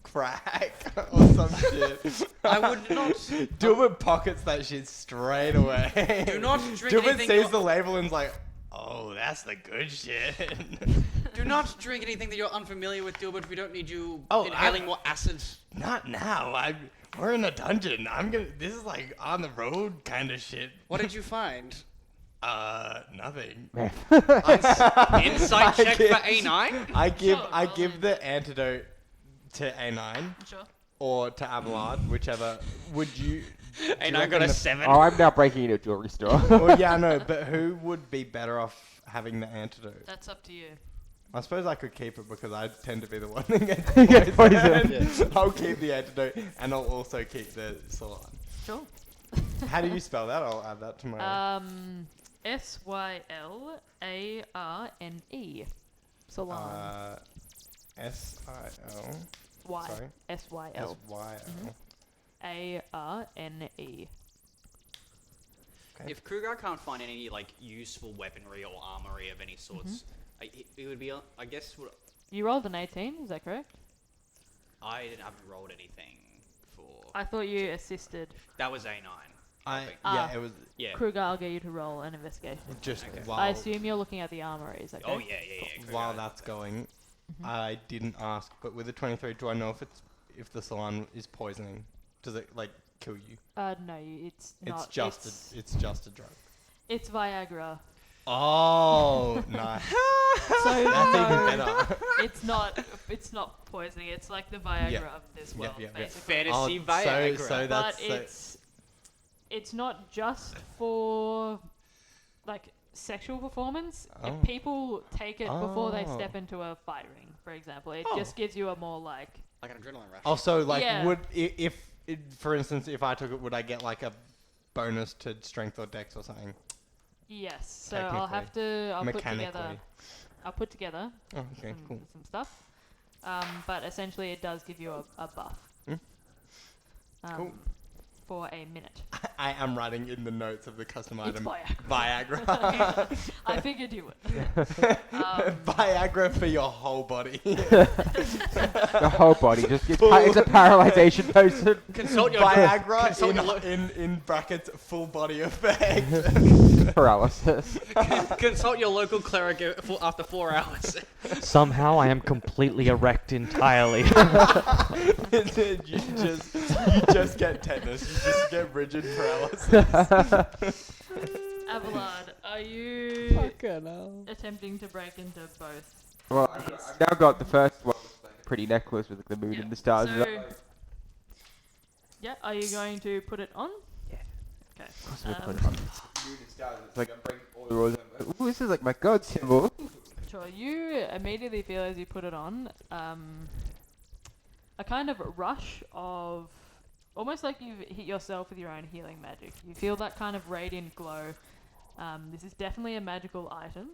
crack or some shit. I would not. Dilbert pockets that shit straight away. Do not drink Dilbert anything sees you're- the label and's like, oh, that's the good shit. Do not drink anything that you're unfamiliar with, Dilbert. We don't need you Oh, inhaling more acid. Not now. We're in a dungeon. This is like on the road kind of shit. What did you find? Nothing. Insight check give- for A9? I give Sure, I roll give in. the antidote to A9 Sure. or to Abelard, whichever. Would you? A9 reckon got a the- 7. Oh, I'm now breaking into a jewelry store. Well, yeah, no, but who would be better off having the antidote? That's up to you. I suppose I could keep it because I tend to be the one that gets Get poisoned. poisoned. I'll keep the antidote and I'll also keep the salon. Sure. How do you spell that? I'll add that to my. Sylarne. Salon. S-I-L. Y. Sorry. S-Y-L. S-Y-L. A-R-N-E. Okay. If Krugar can't find any like useful weaponry or armory of any sorts, it would be. I guess You rolled an 18, is that correct? haven't rolled anything for. I thought you assisted That was A9. Yeah, Ah. it was Yeah. Kruger. I'll get you to roll an investigation. just Okay. while I assume you're looking at the armory, is that Oh correct? yeah. while Krugar. that's going, I didn't ask, but with the 23, do I know if the salon is poisoning? Does it like kill you? No, it's not. It's just a drug. It's Viagra. Oh, nice. So That's no, even better. It's not poisoning. It's like the Viagra Yep. of this Yep, world, yep, yep. basically. Fantasy Oh, Viagra. so But that's it's not just for like sexual performance. If Oh. people take it before they Oh. step into a fight ring, for example, it Oh. just gives you a more like Like an adrenaline rush. also like Yeah. would if for instance if I took it, would I get like a bonus to strength or dex or something? yes. So I'll have Technically. to Mechanically. I'll put together Oh, okay, cool. some stuff. But essentially it does give you a buff. Hmm. Cool. For a minute. I am writing in the notes of the custom It's item Viagra. Viagra. I figured you would. Viagra for your whole body. The whole body just gets. It's a paralyzation potion. Consult your Viagra consult your lo- in brackets full body effect. Paralysis. consult your local cleric after 4 hours. Somehow I am completely erect entirely. you just get tetanus. You just get rigid paralysis. Abelard, are you Fucking hell. attempting to break into both? Well, I've now got the first one, like a pretty necklace with the moon Yeah. and the stars. So, yeah, are you going to put it on? Yeah. Okay. Moon and stars. It's like I'm breaking all the rules. I'm like, ooh, this is like my god symbol. Sure. You immediately feel as you put it on, a kind of rush of almost like you've hit yourself with your own healing magic. You feel that kind of radiant glow This is definitely a magical item.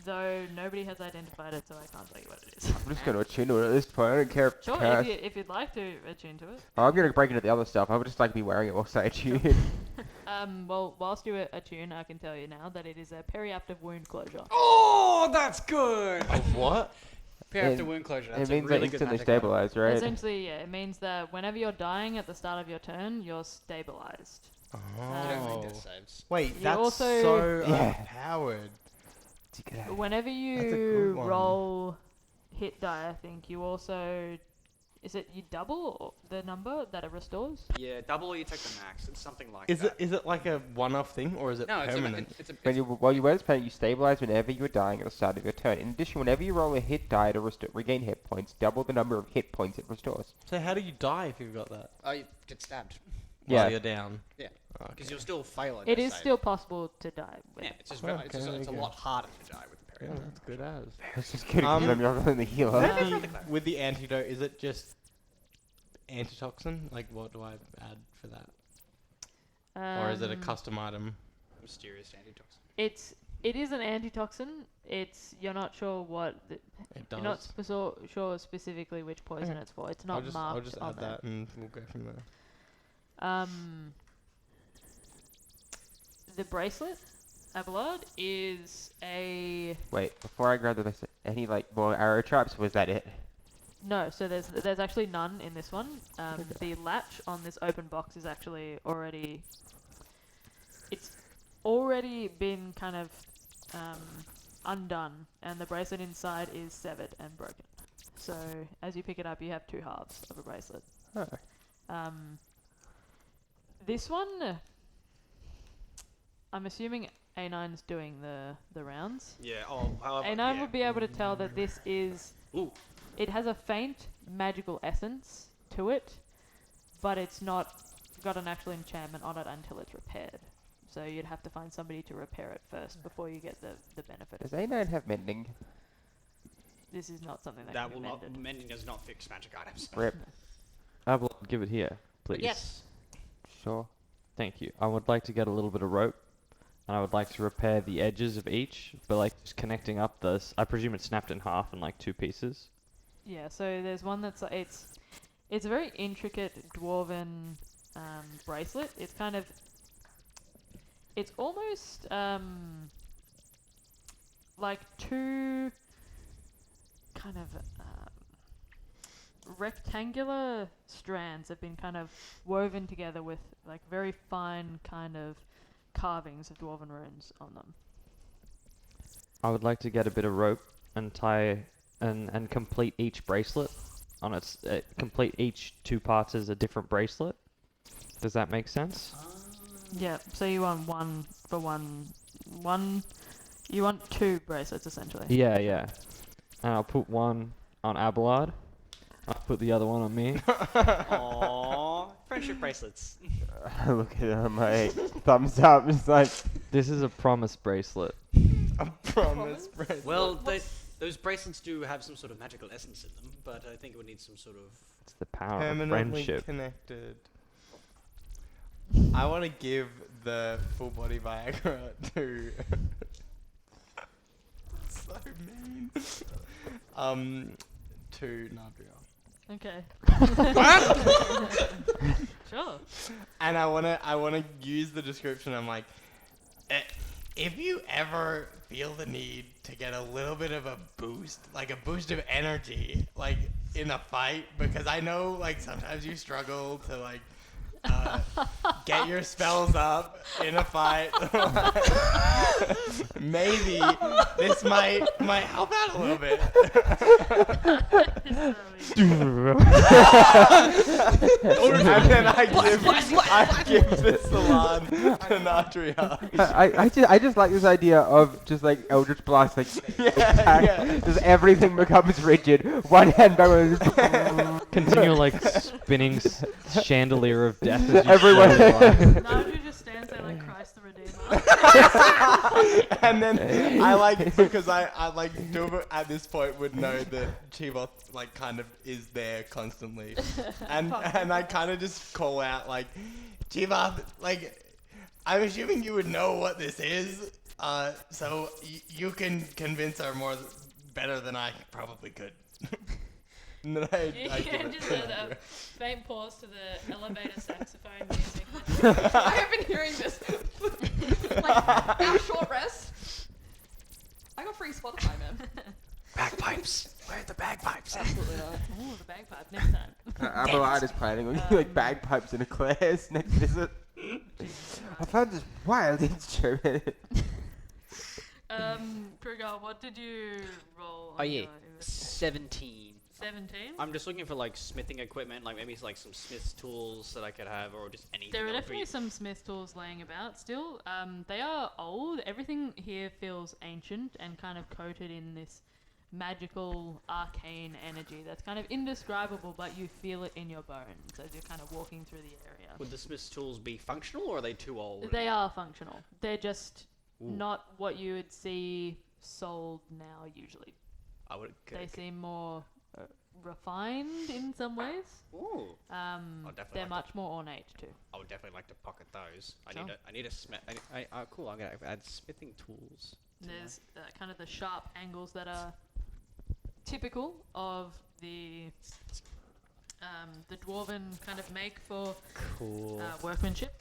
Though nobody has identified it, so I can't tell you what it is. I'm just gonna attune to it at this point. I don't care. If Sure, curse. if you'd like to attune to it. I'm gonna break into the other stuff. I would just like to be wearing it whilst I attune. Well, whilst you attune, I can tell you now that it is a periaptive wound closure. Oh, that's good. Of what? Periaptive wound closure. That's It means a really that good instantly magic item. stabilize, right? Essentially, yeah, it means that whenever you're dying at the start of your turn, you're stabilized. You don't Oh. make death saves. Wait, You that's also- so Yeah. overpowered. Whenever That's a you good one. roll hit die, I think you also... Is it you double the number that it restores? Yeah, double or you take the max. It's something like Is that. it like a one-off thing or is it No, permanent? When you, while you wear this pen, you stabilize whenever you are dying at the start of your turn. In addition, whenever you roll a hit die to regain hit points, double the number of hit points it restores. So how do you die if you've got that? Oh, you get stabbed. While Yeah. you're down. Yeah. Okay. Because you'll still fail at It death is save. still possible to die with. Yeah, it's just Oh, it's a okay. lot harder to die with the Yeah, period. that's good as. This is good Um, because I'm not really the healer. With the antidote, is it just antitoxin? Like, what do I add for that? Or is it a custom item? Mysterious antitoxin. It is an antitoxin. You're not sure what It you're not does. sure specifically which poison Okay. it's for. It's not marked I'll just on add there. that and we'll go from there. The bracelet, Abelard, is a Wait, before I grab the list, any like more arrow traps? Was that it? no. So there's actually none in this one. The latch on this open box is actually already. It's already been kind of undone, and the bracelet inside is severed and broken. So as you pick it up, you have two halves of a bracelet. Oh. This one, I'm assuming A9's doing the rounds. Yeah. Oh, however. A9 would be able to tell that this is. Ooh. It has a faint magical essence to it, but it's not got an actual enchantment on it until it's repaired. So you'd have to find somebody to repair it first before you get the benefit. Does A9 have mending? This is not something that That can will be not. mended. Mending does not fix magic items. Rip. Abelard, give it here, please. Yes. Sure. Thank you. I would like to get a little bit of rope, and I would like to repair the edges of each, but like just connecting up this. I presume it's snapped in half in like two pieces. Yeah, so there's one that's it's a very intricate dwarven bracelet. It's kind of it's almost like two kind of rectangular strands have been kind of woven together with like very fine kind of carvings of dwarven runes on them. I would like to get a bit of rope and tie and complete each bracelet on its complete each two parts as a different bracelet. Does that make sense? Yeah, so you want one for one. You want two bracelets essentially. Yeah, yeah. And I'll put one on Abelard. I'll put the other one on me. Aww. Friendship bracelets. I look at him, my thumbs up. It's like, This is a promise bracelet. I promise, bracelet. Well, those bracelets do have some sort of magical essence in them, but I think it would need some sort of. It's the power of Permanently friendship. connected. I want to give the full body Viagra to. So mean. To Nadria. Okay. Sure. And I wanna use the description. I'm like, if you ever feel the need to get a little bit of a boost, like a boost of energy, like in a fight, because I know like sometimes you struggle to like get your spells up in a fight. Maybe this might help out a little bit. And then I give the salon to Nadria. I just like this idea of just like Eldritch Blast, like Yeah. just everything becomes rigid. One hand back. Continue like spinning chandelier of death as you Everyone- slowly lie. Nigel just stands there like Christ the Redeemer. And then I like, because I like Duma at this point would know that Chivoth like kind of is there constantly, and I kind of just call out like, Chivoth, like I'm assuming you would know what this is, so you can convince her better than I probably could. And then I You give can it just to add a Andrea. faint pause to the elevator saxophone music. I have been hearing this. Like, our short rest. I got free Spotify, man. Bagpipes. Where are the bagpipes? Absolutely not. Ooh, the bagpipe next time. Abelard is planning on like bagpipes in Claire's next visit. I found this wild instrument. Kruger, what did you roll? Oh on yeah, your 17. 17? I'm just looking for like smithing equipment, like maybe like some smith's tools that I could have, or just anything. There are that would definitely be- some smith tools laying about still. They are old. Everything here feels ancient and kind of coated in this magical, arcane energy that's kind of indescribable, but you feel it in your bones as you're kind of walking through the area. Would the smith's tools be functional, or are they too old? They are functional. They're just Ooh. not what you would see sold now usually. I would. They seem more refined in some ways. Ooh. They're definitely like much more ornate too. I would definitely like to pocket those. Sure. I need a smith. Cool. I'm gonna add smithing tools. to There's kind of the sharp angles that are typical of the dwarven kind of make for my- Cool. workmanship.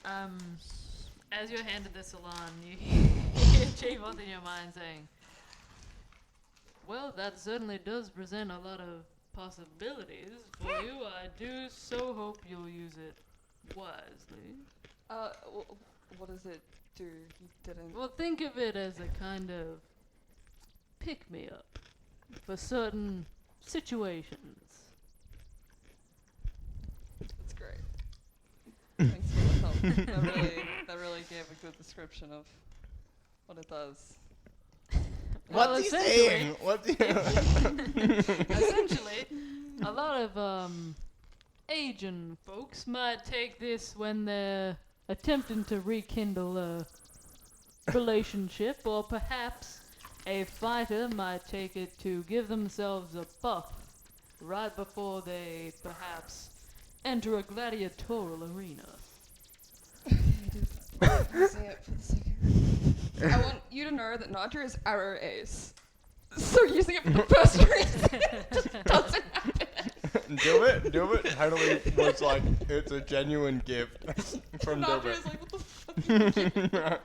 As you're handed the salon, you hear Chivoth in your mind saying, "Well, that certainly does present a lot of possibilities for you. I do so hope you'll use it wisely. What does it do? You didn't. Well, think of it as a kind of pick-me-up for certain situations." It's great. Thanks for the help. That really gave a good description of what it does. Well, What's he essentially- saying? What's he Essentially, a lot of Asian folks might take this when they're attempting to rekindle a relationship, or perhaps a fighter might take it to give themselves a buff right before they perhaps enter a gladiatorial arena. Using it for the second. I want you to know that Nadra is arrow ace. So using it for the first reason just doesn't happen. Do it totally was like, it's a genuine gift from Nadra Dilbert. is like, what the fuck are you giving me? I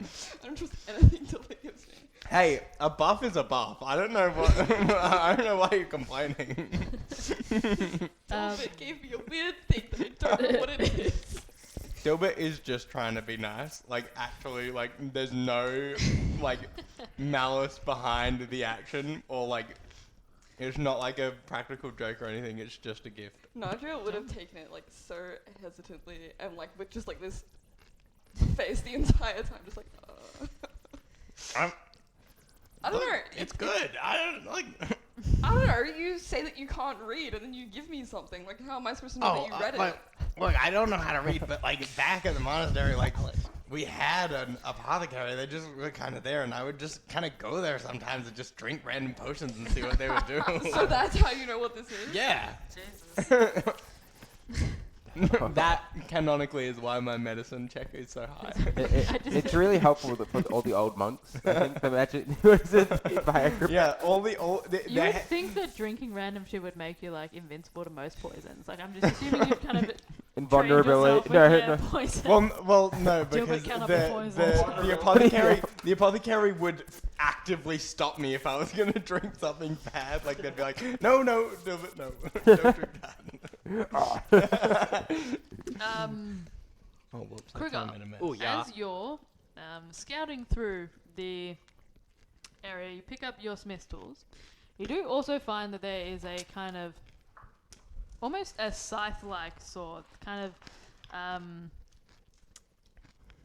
don't trust anything Dilbert gives me. Hey, a buff is a buff. I don't know what. I don't know why you're complaining. Dilbert gave me a weird thing that I don't know what it is. Dilbert is just trying to be nice. Like, actually, like, there's no, like, malice behind the action, or, like, it's not like a practical joke or anything. It's just a gift. Nadra would have taken it like so hesitantly and like with just like this face the entire time, just like. I don't know. It's good. I don't like. I don't know. You say that you can't read, and then you give me something. Like, how am I supposed to know that you read it? Look, I don't know how to read, but like back at the monastery, like we had an apothecary. They just were kind of there, and I would just kind of go there sometimes and just drink random potions and see what they would do. So that's how you know what this is? Yeah. Jesus. That canonically is why my medicine check is so high. It's really helpful for all the old monks. I think the magic was it biography. Yeah, all the You would think that drinking random shit would make you like invincible to most poisons. Like, I'm just assuming you've kind of Invulnerability. trained yourself No, with, no. poison. well, no, Dilbert because cannot be poisoned. the apothecary would actively stop me if I was gonna drink something bad. Like they'd be like, no, Dilbert, no, don't drink that. Oh, whoops! Kruger. I'm in a mess. Ooh, yeah. As you're scouting through the area, you pick up your smith's tools. You do also find that there is a kind of almost a scythe-like sword, kind of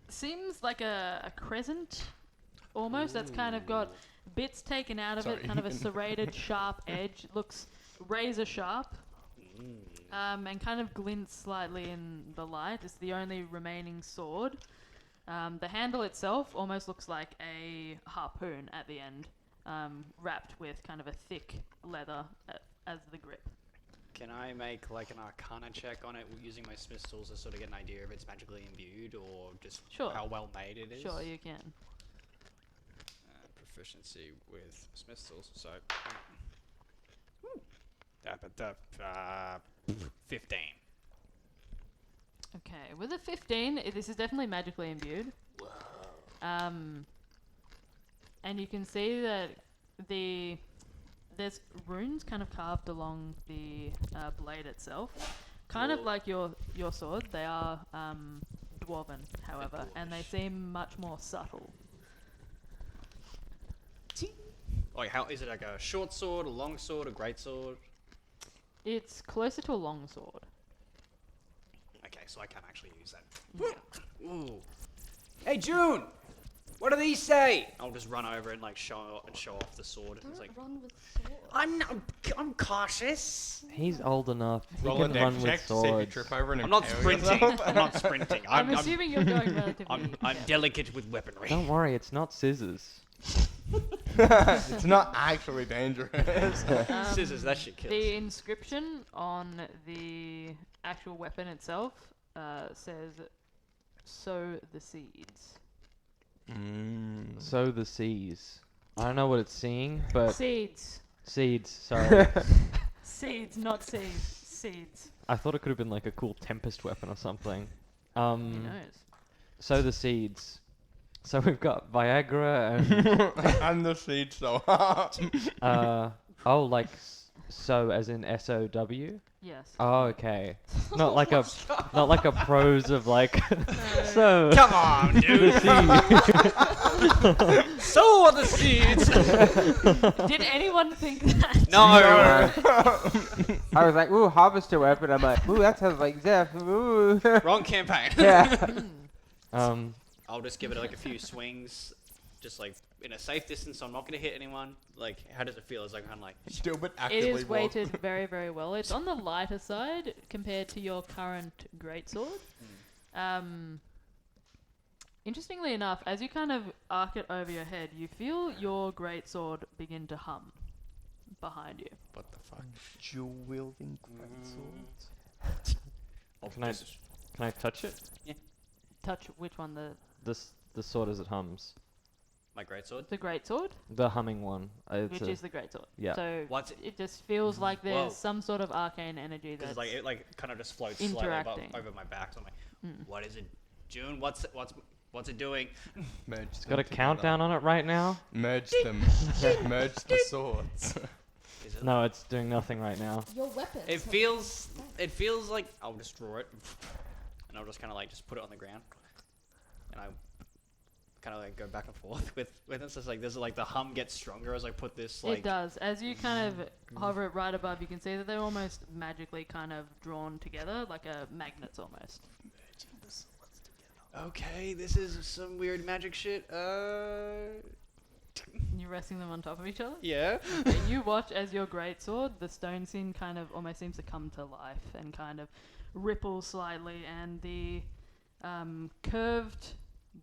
seems like a crescent, almost. That's kind of got bits taken out of it, Sorry. kind of a serrated, sharp edge. It looks razor sharp. And kind of glints slightly in the light. It's the only remaining sword. The handle itself almost looks like a harpoon at the end, wrapped with kind of a thick leather as the grip. Can I make like an Arcana check on it using my Smith's tools to sort of get an idea if it's magically imbued or just Sure. how well made it is? Sure, you can. Proficiency with Smith's tools. So. 15. Okay, with a 15, this is definitely magically imbued. Whoa. And you can see that there's runes kind of carved along the blade itself, kind of Cool. like your sword. They are dwarven, however, and they seem much more subtle. Like, how is it like a short sword, a long sword, a great sword? It's closer to a long sword. Okay, so I can actually use that. Yeah. Ooh. Hey, June! What do these say? I'll just run over and like show off the sword. Don't It's like, run with sword. I'm cautious. He's old enough. He Roll a can run dex with check to see if you swords. trip over and I'm not impale sprinting. yourself. I'm not sprinting. I'm assuming you're going relatively. I'm yeah. delicate with weaponry. Don't worry, it's not scissors. It's not actually dangerous. Scissors, that shit kills. The inscription on the actual weapon itself says, "Sow the seeds." Sow the seas. I don't know what it's seeing, but Seeds. seeds. Sorry. Seeds, not seeds. Seeds. I thought it could have been like a cool tempest weapon or something. Who knows? Sow the seeds. So we've got Viagra and And the seed so like so as in SOW. Yes. Oh, okay. Not like a prose of like so. Come on, dude. So are the seeds. Did anyone think that? No. I was like, ooh, harvester weapon. I'm like, ooh, that sounds like Zeph. Ooh. Wrong campaign. Yeah. I'll just give it like a few swings, just like in a safe distance, so I'm not gonna hit anyone. Like, how does it feel? It's like kind of like. Still, but It actively is weighted very, very well. It's on the lighter side compared to your current greatsword. Interestingly enough, as you kind of arc it over your head, you feel your greatsword begin to hum behind you. What the fuck? Dual wielding greatswords. Can I touch it? Touch which one? The sword as it hums. My greatsword. The greatsword, The humming one. which is the greatsword. yeah. So What's it? it just feels like there's Whoa. some sort of arcane energy Because that's like it like kind of just floats slightly interacting. over my back. So I'm like, what is it, June? What's it doing? Merge It's them got a together. countdown on it right now. Merge them. Merge the swords. Is it? No, it's doing nothing right now. Your weapons. It feels like I'll just draw it, and I'll just kind of like just put it on the ground, and I kind of like go back and forth with it. So it's like there's like the hum gets stronger as I put this like. It does. As you kind of hover it right above, you can see that they're almost magically kind of drawn together, like a magnets almost. Okay, this is some weird magic shit. You're resting them on top of each other. Yeah. Okay, you watch as your greatsword, the stone scene kind of almost seems to come to life and kind of ripple slightly, and the curved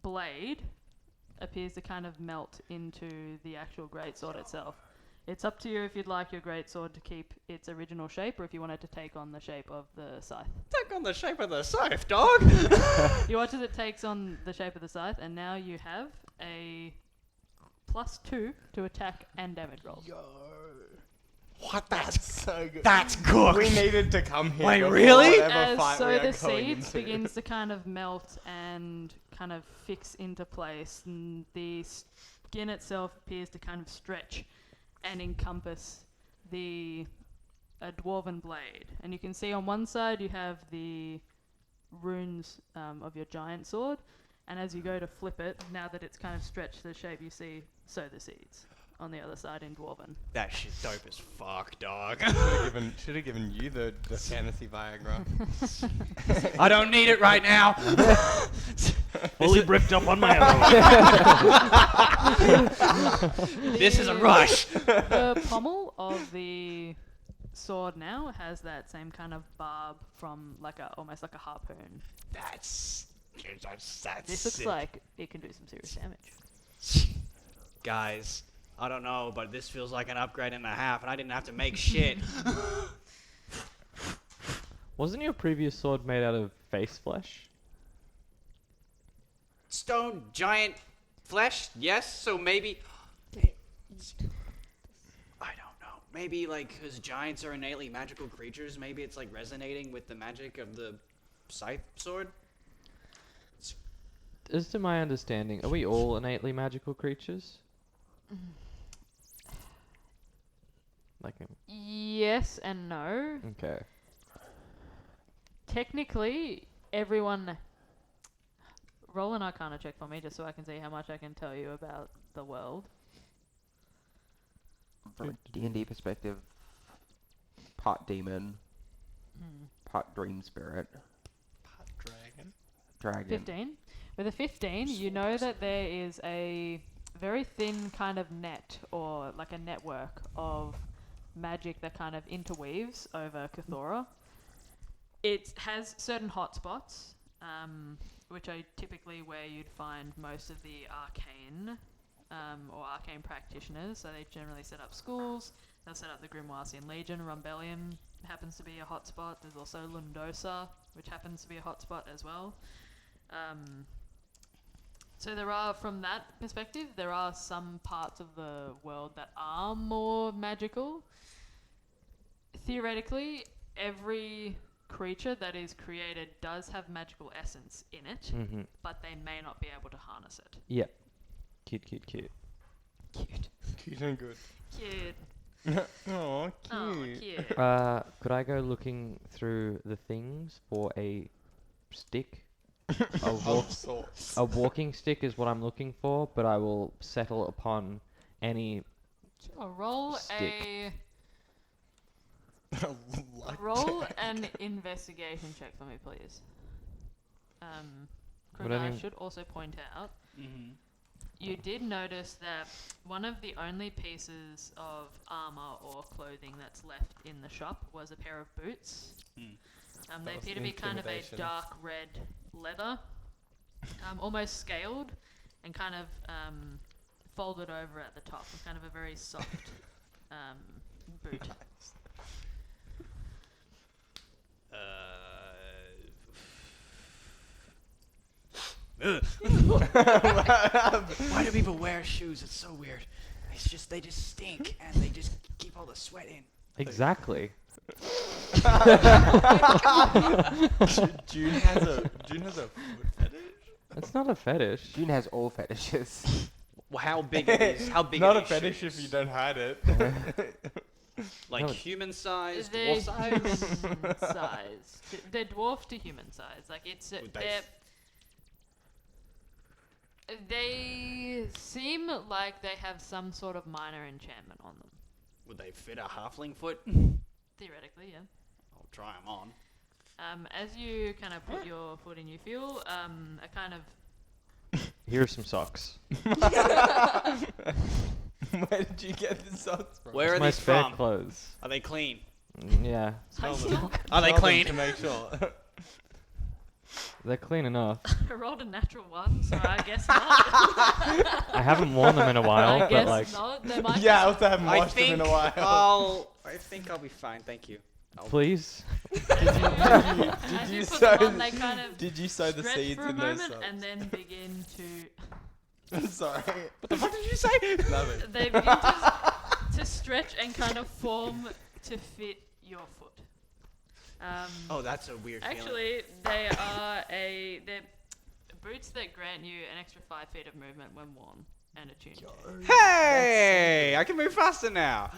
blade appears to kind of melt into the actual greatsword itself. It's up to you if you'd like your greatsword to keep its original shape, or if you want it to take on the shape of the scythe. Take on the shape of the scythe, dog. You watch as it takes on the shape of the scythe, and now you have a +2 to attack and damage rolls. Yo. What? That's so good. That's cooked. We needed to come here. Wait, before really? whatever As fight we so are the going seeds into. begins to kind of melt and kind of fix into place, and the skin itself appears to kind of stretch and encompass the dwarven blade. And you can see on one side you have the runes of your giant sword, and as you go to flip it, now that it's kind of stretched to the shape, you see sow the seeds on the other side in dwarven. That shit dope as fuck, dog. Should have given you the fantasy Viagra. I don't need it right now. Fully bricked up on my own. This is a rush. The pommel of the sword now has that same kind of barb from almost like a harpoon. That's This looks sick. like it can do some serious damage. Guys, I don't know, but this feels like an upgrade and a half, and I didn't have to make shit. Wasn't your previous sword made out of face flesh? Stone giant flesh, yes. So maybe. I don't know. Maybe like because giants are innately magical creatures, maybe it's like resonating with the magic of the scythe sword. As to my understanding, are we all innately magical creatures? Like, Yes and no. okay. Technically, everyone. Roll an Arcana check for me, just so I can see how much I can tell you about the world. From a D&D perspective, part demon, part dream spirit, dragon. 15. With a 15, you know that there is a very thin kind of net, or like a network of magic that kind of interweaves over Cathora. It has certain hotspots, which are typically where you'd find most of the arcane or arcane practitioners. So they generally set up schools. They'll set up the Grimoisian Legion. Rumbellium happens to be a hotspot. There's also Lundosa, which happens to be a hotspot as well. So there are, from that perspective, there are some parts of the world that are more magical. Theoretically, every creature that is created does have magical essence in it, Mm-hmm. but they may not be able to harness it. Yep. Cute, cute, cute. Cute. Cute and good. Cute. Oh, Oh, cute. cute. Could I go looking through the things for a stick? A walking stick is what I'm looking for, but I will settle upon any Roll stick. roll an investigation check for me, please. Would I I mean- should also point out, Mm-hmm. you did notice that one of the only pieces of armor or clothing that's left in the shop was a pair of boots. They That was appear to be kind of a intimidation. dark red leather, almost scaled, and kind of folded over at the top, with kind of a very soft boot. Why do people wear shoes? It's so weird. It's just they just stink and they just keep all the sweat in. Exactly. June has a foot fetish. That's not a fetish. June has all fetishes. Well, how big are these? How big Not are a these fetish shoes? if you don't hide it. Like No. human size, They're dwarf size. human size. They're dwarf to human size. Like it's Would they they seem like they have some sort of minor enchantment on them. Would they fit a halfling foot? Theoretically, yeah. I'll try them on. As you kind of put your foot in, you feel a kind of Here are some socks. Where did you get the socks from? Where are My these spare from? clothes. Are they clean? Yeah, Smell them. still Are they Smell them clean? to make sure. they're clean enough. I rolled a natural one, so I guess not. I haven't worn them in a while, I but guess like, not. They might Yeah, I also haven't I washed them think in a while. I think I'll be fine. Thank you. please. As you put them on, they kind of Did you sow the stretch seeds for a in those moment socks? and then begin to Sorry. What the fuck did you say? Nothing. they begin to stretch and kind of form to fit your foot. Oh, that's a weird feeling. Actually, they're boots that grant you an extra 5 feet of movement when worn and attuned. Hey, I can move faster now.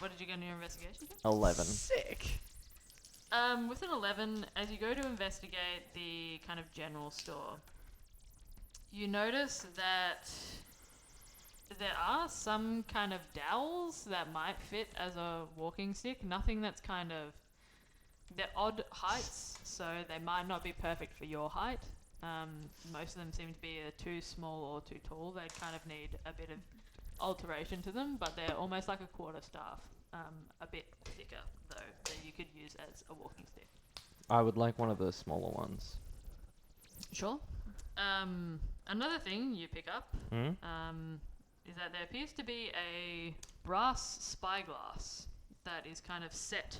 What did you get in your investigation? 11. Sick. With an 11, as you go to investigate the kind of general store, you notice that there are some kind of dowels that might fit as a walking stick. Nothing that's kind of... They're odd heights, so they might not be perfect for your height. Most of them seem to be too small or too tall. They kind of need a bit of alteration to them, but they're almost like a quarter staff. A bit thicker, though, that you could use as a walking stick. I would like one of the smaller ones. Sure. Another thing you pick up Hmm? is that there appears to be a brass spyglass that is kind of set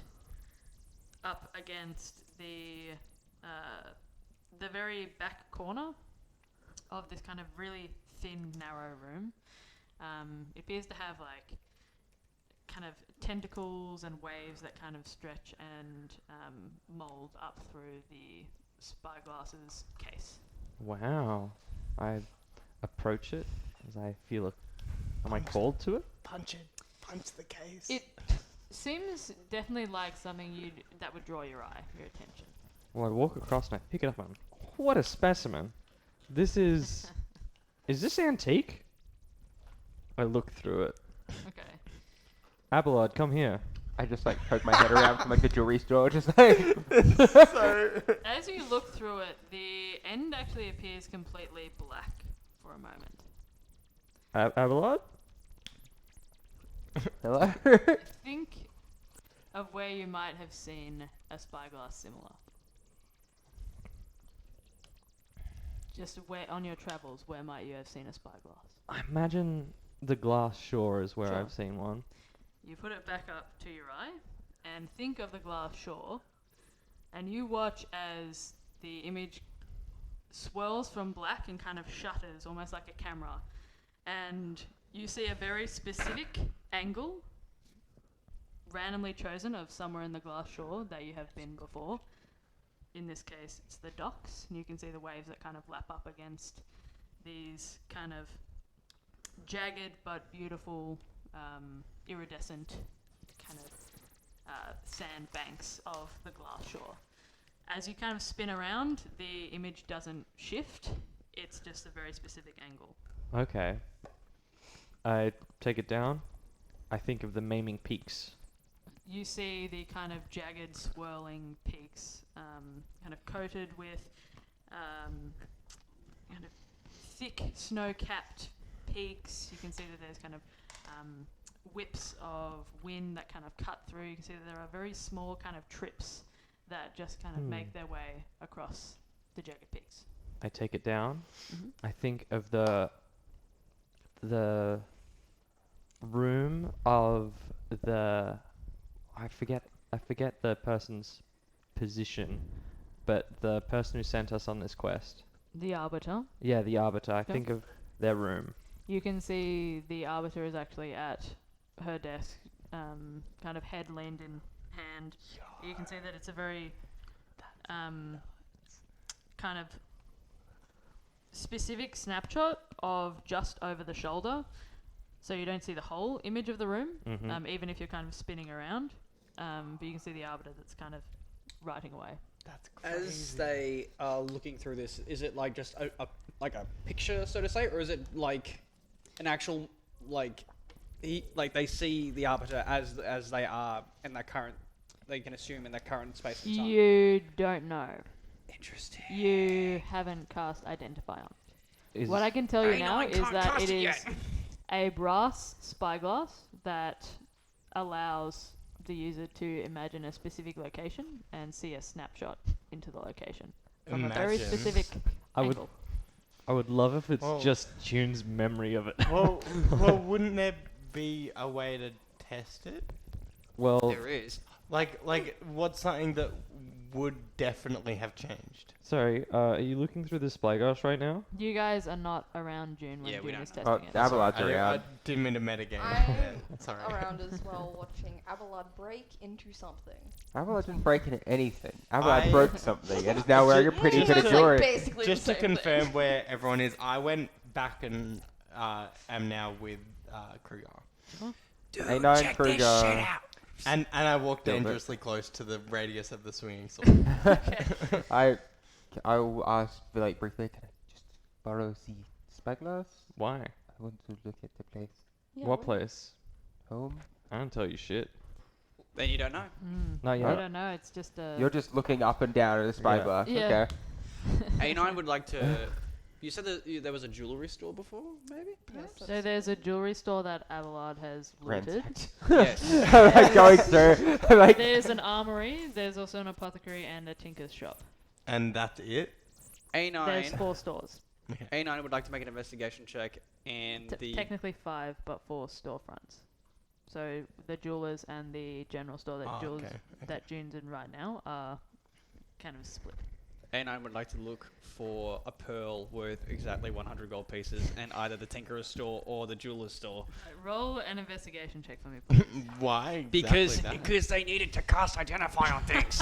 up against the very back corner of this kind of really thin, narrow room. It appears to have like kind of tentacles and waves that kind of stretch and mold up through the spyglass's case. Wow. I approach it as I feel it. Am I called to it? Punch it. Punch the case. It seems definitely like something that would draw your attention. Well, I walk across and I pick it up and what a specimen. This is... Is this antique? I look through it. Okay. Abelard, come here. I just like poke my head around from like the jewelry store, just like. So As you look through it, the end actually appears completely black for a moment. Abelard? Hello. Think of where you might have seen a spyglass similar. Just where on your travels, where might you have seen a spyglass? I imagine the glass shore is where Sure. I've seen one. You put it back up to your eye and think of the glass shore, and you watch as the image swirls from black and kind of shutters almost like a camera, and you see a very specific angle randomly chosen of somewhere in the glass shore that you have been before. In this case, it's the docks, and you can see the waves that kind of lap up against these kind of jagged but beautiful iridescent kind of sand banks of the glass shore. As you kind of spin around, the image doesn't shift, it's just a very specific angle. Okay. I take it down. I think of the maiming peaks. You see the kind of jagged swirling peaks, kind of coated with kind of thick snow-capped peaks. You can see that there's kind of whips of wind that kind of cut through. You can see that there are very small kind of trips that just kind of make their way across the jagged peaks. I take it down. Mm-hmm. I think of the room of the I forget the person's position, but the person who sent us on this quest. The Arbiter. Yeah, the Arbiter. I Yep. think of their room. You can see the Arbiter is actually at her desk, kind of head leaned in hand. You can see that it's a very kind of specific snapshot of just over the shoulder, so you don't see the whole image of the room, Mhm. even if you're kind of spinning around. But you can see the Arbiter that's kind of writing away. that's crazy. As they are looking through this, is it like just a picture, so to say, or is it like an actual like they see the Arbiter as they are in their current, they can assume in their current space and time? You don't know. Interesting. You haven't cast Identify on. Is What I can tell you now is that it is a brass spyglass that allows the user to imagine a specific location and see a snapshot into the location from a very Imagine. specific I would angle. I would love if it's Well- just Tune's memory of it. well, wouldn't there be a way to test it? Well, There is. Like, what's something that would definitely have changed? sorry, are you looking through the spyglass right now? You guys are not around June when Yeah, we June is don't Oh, testing it. Abelard's I around. didn't mean to metagame. I'm Yeah, sorry. around as well, watching Abelard break into something. Abelard didn't break into anything. Abelard I- broke something and is now wearing a pretty Just bit of to- jewelry. basically Just the to same confirm thing. where everyone is, I went back and am now with Kruger. A9 Kruger. And I walked Dilbert. dangerously close to the radius of the swinging sword. I will ask like briefly, can I just borrow the spyglass? Why? I want to look at the place. Yeah, What we- place? Home? I don't tell you shit. Then you don't know. Not I yet. don't know. It's just a. You're just looking up and down at the spyglass. Yeah. Okay. A9 would like to. You said that there was a jewelry store before, maybe? Yes, So there's a jewelry store that Abelard has looted. Yes. Like going through, like There's an armory. There's also an apothecary and a tinker's shop. And that's it? There's A9. 4 stores. A9 would like to make an investigation check and the. Technically 5, but 4 storefronts. So the jewelers and the general store that Oh, okay, that June's in right now are kind of split. And I would like to look for a pearl worth exactly 100 gold pieces in either the tinkerer's store or the jeweler's store. Roll an investigation check for me, please. Why? Because exactly that? because they needed to cast identify on things.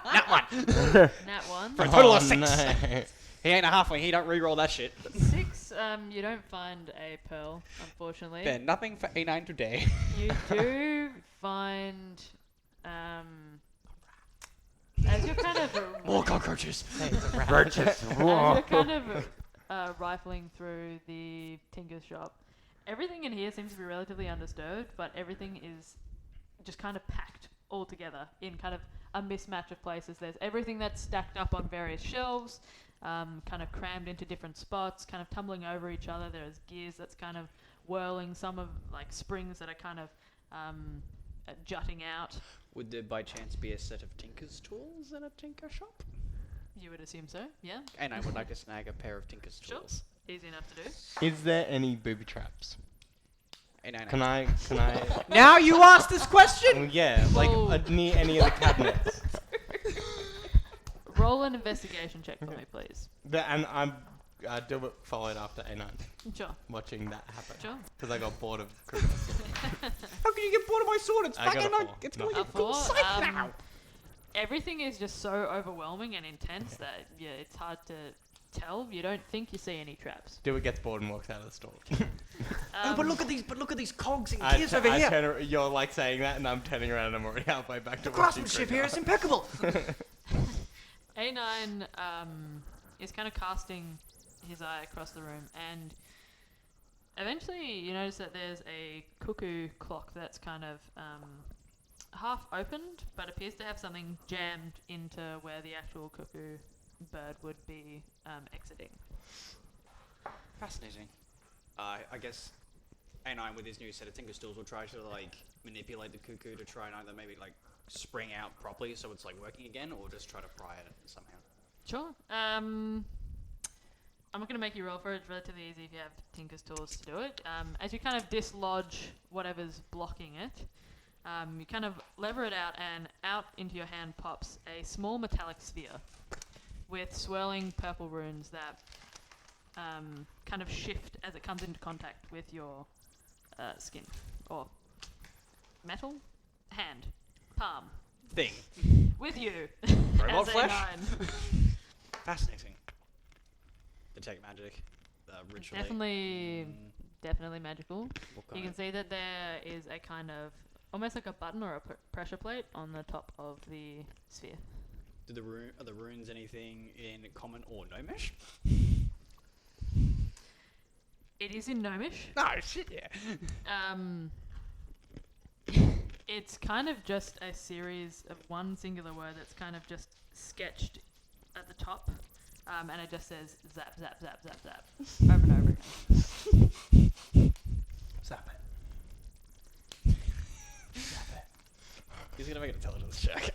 That one. Nat 1. For a total of Oh, 6. no. He ain't a halfway. He don't re-roll that shit. 6, you don't find a pearl, unfortunately. Then nothing for A9 today. You do find, as you're kind of More cockroaches. Roaches. as you're kind of rifling through the tinker's shop, everything in here seems to be relatively undisturbed, but everything is just kind of packed all together in kind of a mismatch of places. There's everything that's stacked up on various shelves, kind of crammed into different spots, kind of tumbling over each other. There's gears that's kind of whirling, some of like springs that are kind of jutting out. Would there by chance be a set of tinker's tools in a tinker shop? You would assume so, yeah? And I would like to snag a pair of tinker's Sure. tools. Easy enough to do. Is there any booby traps? A9. Can I? Now you ask this question. Well, yeah, like Whoa. near any of the cabinets. Roll an investigation check for me, please. And I'm Dilbert followed after A9, Sure. watching that happen. Sure. Because I got bored of Christmas. How can you get bored of my sword? It's I got fucking a like 4. it's No. going A to go 4, sight now. everything is just so overwhelming and intense that yeah, it's hard to tell. You don't think you see any traps. Dilbert gets bored and walks out of the store. Oh, but look at these cogs and I gears t- over I here. you're like saying that, and I'm turning around, and I'm already halfway back to The watching craftsmanship here is Chronicle. impeccable. A9 is kind of casting his eye across the room, and eventually you notice that there's a cuckoo clock that's kind of half opened, but appears to have something jammed into where the actual cuckoo bird would be exiting. Fascinating. I guess A9 with his new set of tinker's tools will try to like manipulate the cuckoo to try and either maybe like spring out properly so it's like working again, or just try to pry it somehow. Sure. I'm not going to make you roll for it. It's relatively easy if you have Tinker's tools to do it. As you kind of dislodge whatever's blocking it, you kind of lever it out, and out into your hand pops a small metallic sphere with swirling purple runes that kind of shift as it comes into contact with your skin. Or metal? Hand. Palm. Thing. With you. Robot as flesh? A9. Fascinating. Detect magic. Ritually. Definitely magical. What You kind can see that there is a kind of almost like a button or a pressure plate on the top of the sphere. are the runes anything in common or gnomish? It is in Gnomish. No shit, yeah. It's kind of just a series of one singular word that's kind of just sketched at the top, and it just says zap, zap, zap, zap, zap, over and over again. Zap it. He's gonna make an intelligence check.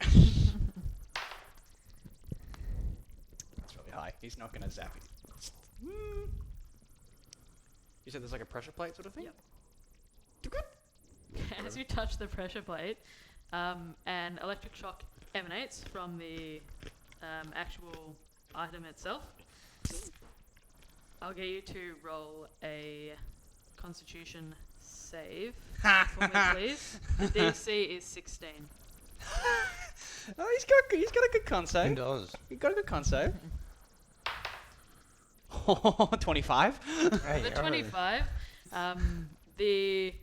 That's really high. He's not gonna zap it. You said there's like a pressure plate sort of thing? Yep. You good? As you touch the pressure plate, an electric shock emanates from the actual item itself. I'll get you to roll a Constitution save for me, please. The DC is 16. Oh, he's got a good con He save. does. He got a good con save. 25. Hey, The 25, the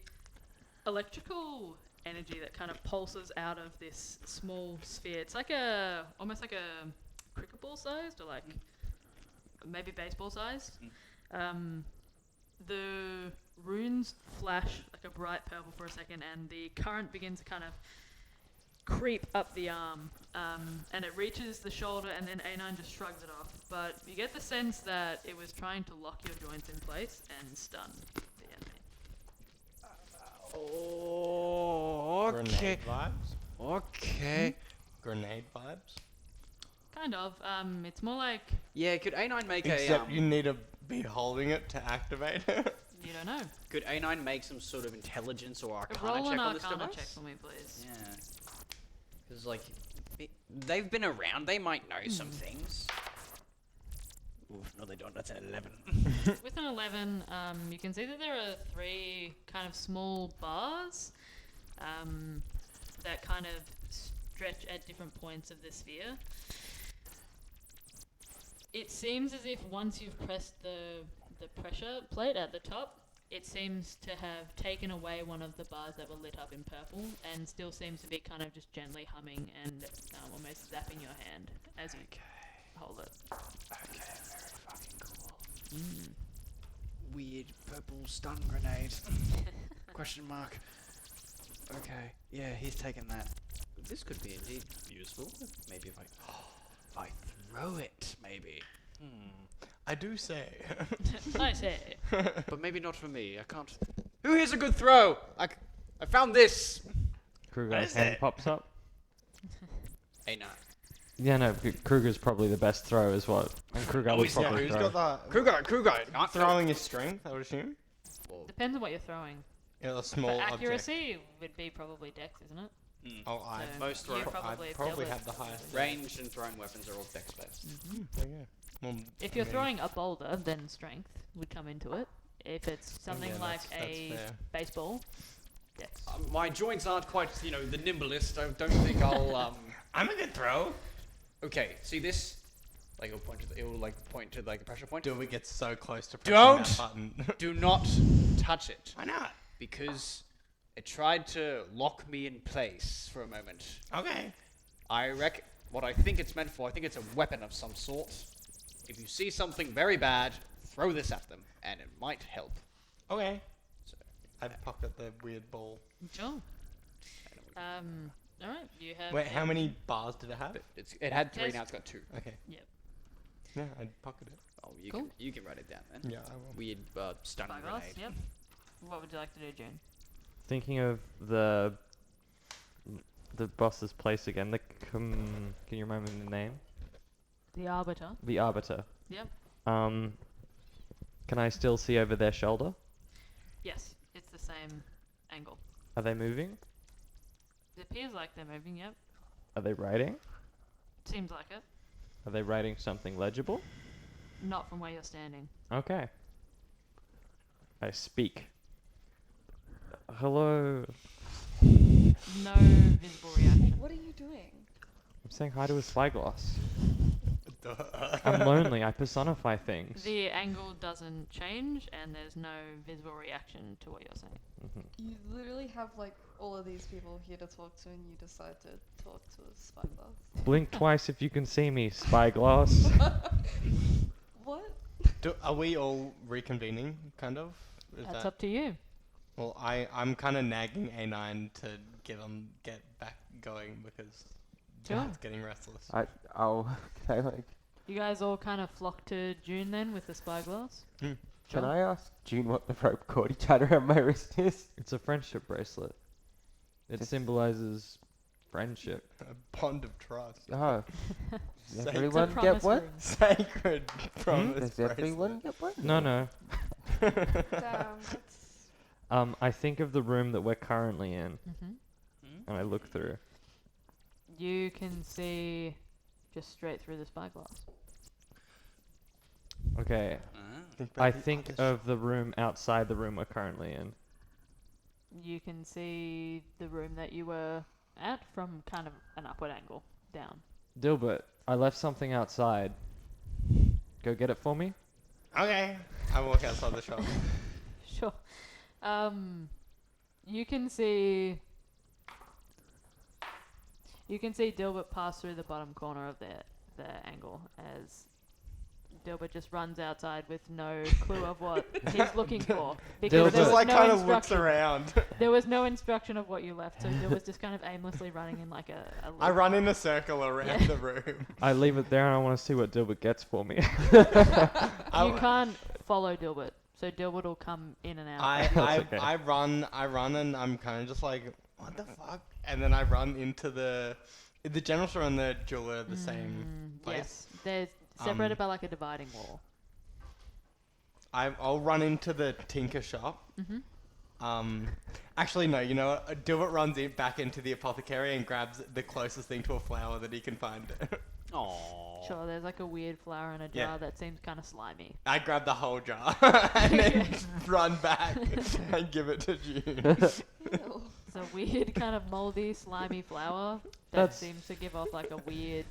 electrical energy that kind of pulses out of this small sphere. It's like almost like a cricket ball sized, or like maybe baseball sized. The runes flash like a bright purple for a second, and the current begins to kind of creep up the arm, and it reaches the shoulder, and then A9 just shrugs it off. But you get the sense that it was trying to lock your joints in place and stun the enemy. Oh, okay. Grenade vibes? Okay. Grenade vibes? Kind of. It's more like Yeah, could A9 make Except you need to be holding it to activate it. You don't know. Could A9 make some sort of intelligence or arcana Roll check an on this arcana device? check for me, please. Yeah. Because, like, they've been around. They might know some things. Oof, no, they don't. That's an 11. With an 11, you can see that there are 3 kind of small bars that kind of stretch at different points of the sphere. It seems as if once you've pressed the pressure plate at the top, it seems to have taken away one of the bars that were lit up in purple and still seems to be kind of just gently humming and almost zapping your hand as you hold it. Okay, very fucking cool. Weird purple stun grenade. Question mark. Okay, yeah, he's taken that. This could be indeed useful. Maybe if I throw it, maybe. I do say. I say. But maybe not for me. I can't. Who here's a good throw? I found this. Kruger's hand pops up. A9. Yeah, no, Kruger's probably the best throw as well. And Kruger would he's not. probably Who's throw. got Kruger, not throwing his strength? I would assume. Depends on what you're throwing. Yeah, a small For object. accuracy would be probably dex, isn't it? Oh, I So most you throw- probably I probably dealt have the highest. Ranged and thrown weapons are all dex based. There you go. Well, If you're I mean, throwing a boulder, then strength would come into it. If it's something yeah, like that's a fair. baseball, dex. My joints aren't quite, the nimblest. I don't think I'll. I'm a good throw. Okay, see this? Like it'll point to like a pressure point. Do we get so close to pressing Don't! that button? Do not touch it Why not? because it tried to lock me in place for a moment. Okay. I reckon what I think it's meant for. I think it's a weapon of some sort. If you see something very bad, throw this at them, and it might help. Okay. So, I pocket the weird ball. Sure. All right. You have. Wait, how many bars did it have? it had 3, Yes. now it's got 2. Okay. Yep. Yeah, I'd pocket it. Oh, Cool. you can write it down then. Yeah, I will. Weird stun Spyglass. grenade. Yep. What would you like to do, June? Thinking of the boss's place again. Can you remember the name? The arbiter. The Arbiter. Yep. Can I still see over their shoulder? Yes, it's the same angle. Are they moving? It appears like they're moving. Yep. Are they writing? Seems like it. Are they writing something legible? Not from where you're standing. Okay. I speak. Hello. No visible reaction. What are you doing? I'm saying hi to a spyglass. Duh. I'm lonely. I personify things. The angle doesn't change, and there's no visible reaction to what you're saying. You literally have like all of these people here to talk to, and you decide to talk to a spyglass. Blink twice if you can see me, spyglass. What? Are we all reconvening, kind of? Is That's that- up to you. Well, I'm kind of nagging A9 to get back going because Sure. it's getting restless. I'll can I like You guys all kind of flock to June then with the spyglass. can Sure. I ask June what the rope cord he tied around my wrist is? It's a friendship bracelet. It Just- symbolizes friendship. A bond of trust. Oh, does Sacred everyone promise get one? ring. Sacred promise. Does everyone get one? No. Damn, that's... I think of the room that we're currently in, Mm-hmm. and I look through. You can see just straight through the spyglass. Okay. I think of the room outside the room we're currently in. You can see the room that you were at from kind of an upward angle down. Dilbert, I left something outside. Go get it for me? Okay. I walk outside the shop. Sure. You can see Dilbert pass through the bottom corner of the angle as Dilbert just runs outside with no clue of what he's looking for. Because Dilbert there was Just like no kind of looks instruction. around. There was no instruction of what you left, so Dilbert's just kind of aimlessly running in like a I loop. run in a circle around Yeah. the room. I leave it there and I want to see what Dilbert gets for me. You can't follow Dilbert, so Dilbert will come in and out. okay. I run and I'm kind of just like, what the fuck? And then I run into the general store and the jeweler the same place. Yes, they're separated by like a dividing wall. I'll run into the tinker shop. Actually, no. You know what? Dilbert runs back into the apothecary and grabs the closest thing to a flower that he can find. Aww. Sure, there's like a weird flower in a jar Yeah. that seems kind of slimy. I grab the whole jar and then run back and give it to June. It's a weird kind of moldy, slimy flower that That's- seems to give off like a weird.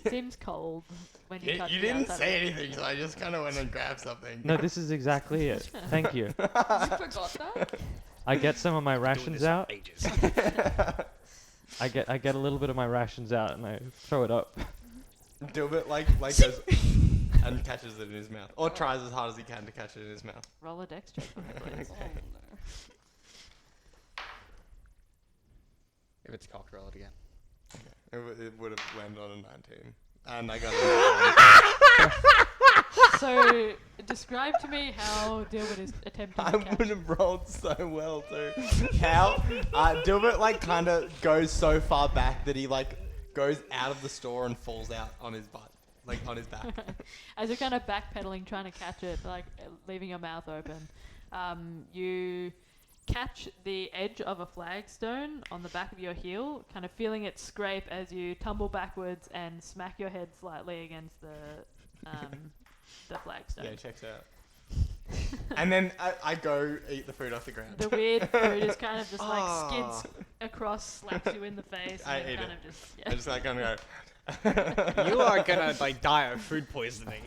Seems cold when you touch You the didn't outside say of it. anything, so I just kind of went and grabbed something. No, this is exactly it. Thank you. You forgot that? I get some of my rations out. Ages. I get a little bit of my rations out and I throw it up. Dilbert like goes and catches it in his mouth, or tries as hard as he can to catch it in his mouth. Roll a dex check for me, please. Oh, no. If it's cocked, roll it again. It would have landed on a 19, and I got a So, describe to me how Dilbert is attempting I to catch. would have rolled so well too. How? Dilbert like kind of goes so far back that he like goes out of the store and falls out on his butt, like on his back. As you're kind of backpedaling, trying to catch it, like leaving your mouth open, you catch the edge of a flagstone on the back of your heel, kind of feeling it scrape as you tumble backwards and smack your head slightly against the flagstone. Yeah, checks out. And then I go eat the food off the ground. The weird food is kind of just like Ah. skids across, slaps you in the face, I and then ate kind it. of just I just like kind of go. You are gonna like die of food poisoning.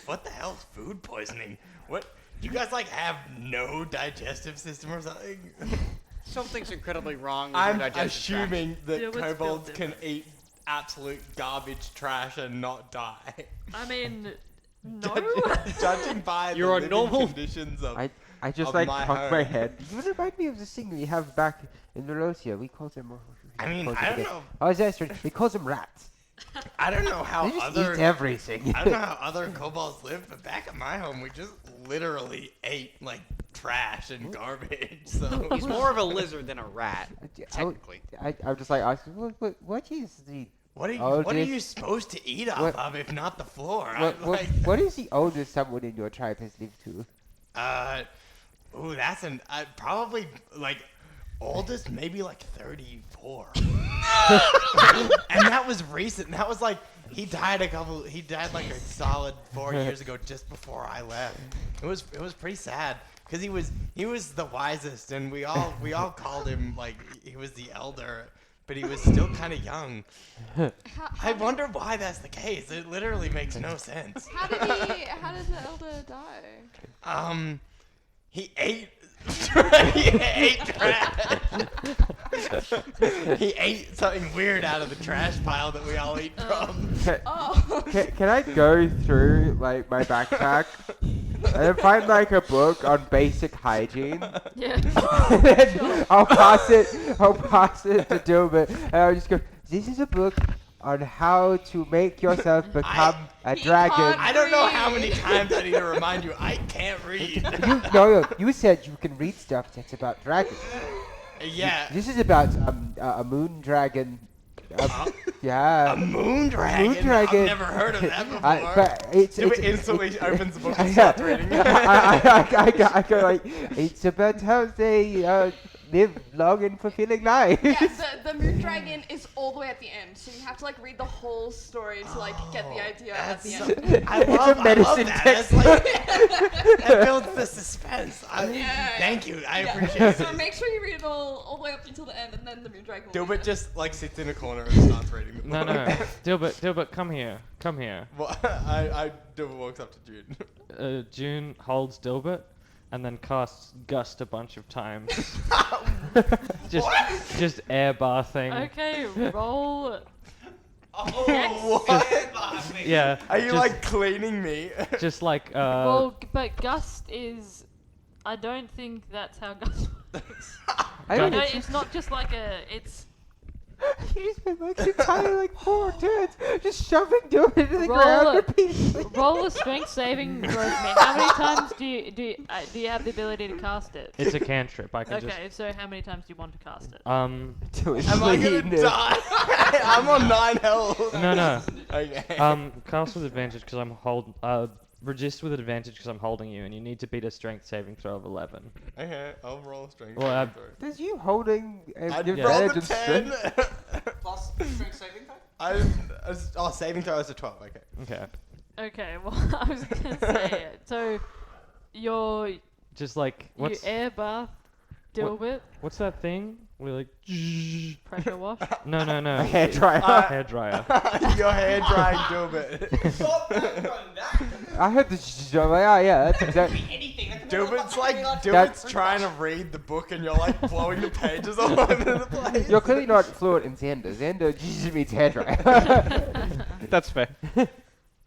What the hell is food poisoning? What? You guys like have no digestive system or something? Something's incredibly wrong with I'm your digestive assuming that Yeah, what's kobolds built can different? eat absolute garbage trash and not die. I mean, no. Judging by You're the a living normal- conditions of I just Of like my cock my home. head. You remind me of this thing we have back in Velocia. We call them. I mean, call them I don't again. know. Oh, is that strange? We call them rats. I don't know how They just other eat everything. I don't know how other kobolds live, but back at my home we just literally ate like trash and garbage. So He's more of a lizard than a rat, technically. I'm just like asking, what is the what are oldest- you supposed to eat off What- of if not the floor? what is the oldest someone in your tribe has lived to? Ooh, that's probably like oldest, maybe like 34. And that was recent. That was like he died like a solid 4 years ago, just before I left. It was pretty sad because he was the wisest, and we all called him like he was the elder, but he was still kind of young. I wonder why that's the case. It literally makes no sense. How did the elder die? He ate. He ate trash. He ate something weird out of the trash pile that we all eat from. Oh. Can I go through like my backpack and then find like a book on basic hygiene? Yeah. And then I'll pass it to Dilbert, and I'll just go, this is a book on how to make yourself become a He dragon. can't I don't know how many read. times I need to remind you. I can't read. No, you said you can read stuff that's about dragons. Yeah. This is about a moon dragon. Yeah. A moon dragon? Moon dragon. I've never heard of that before. But it's It instantly opens the book and yeah. starts reading. I go like, it's about how they live long and fulfilling lives. Yeah, the moon dragon is all the way at the end, so you have to like read the whole story to like get the idea at the That's end. I It's a love medicine that. text. That's like, that builds the suspense. Yeah. Thank you. I Yeah. appreciate So it. make sure you read it all the way up until the end, and then the moon dragon will be Dilbert there. just like sits in a corner and starts reading the No, book. no. Dilbert, come here. Come here. Well, Dilbert walks up to Jude. June holds Dilbert and then casts Gust a bunch of times. just air bathing. Okay, roll. Oh, what? Yeah. Are you just, like cleaning me? just like Well, but Gust is. I don't think that's how Gust works. I Got mean, No, it's it's not just like a. It's. you just spent like the entire like 4 turns just shoving Dilbert into the Roll ground a- repeatedly. Roll a strength saving throw for me. How many times do you have the ability to cast it? it's a cantrip. I can Okay, so how many times do you want to cast it? just To his Am I gonna lean. die? I'm on 9 health. no. Okay. Cast with advantage because I'm resist with advantage because I'm holding you, and you need to beat a strength saving throw of 11. Okay, I'll roll a strength. Well, saving throw. There's you holding I your rolled advantage a and 10. strength. Plus strength saving throw? Saving throw is a 12. Okay. Okay. Okay, well, I was gonna say it. So, you Just like air bath Dilbert, what's that thing? We're like pressure wash. no. A hair dryer. Hair dryer. Your hair drying Dilbert. I heard this. I'm like, oh yeah, that's exactly. Dilbert's trying to read the book and you're like blowing the pages all over the place. You're clearly not fluent in Xander. Xander just means hair dryer. That's fair.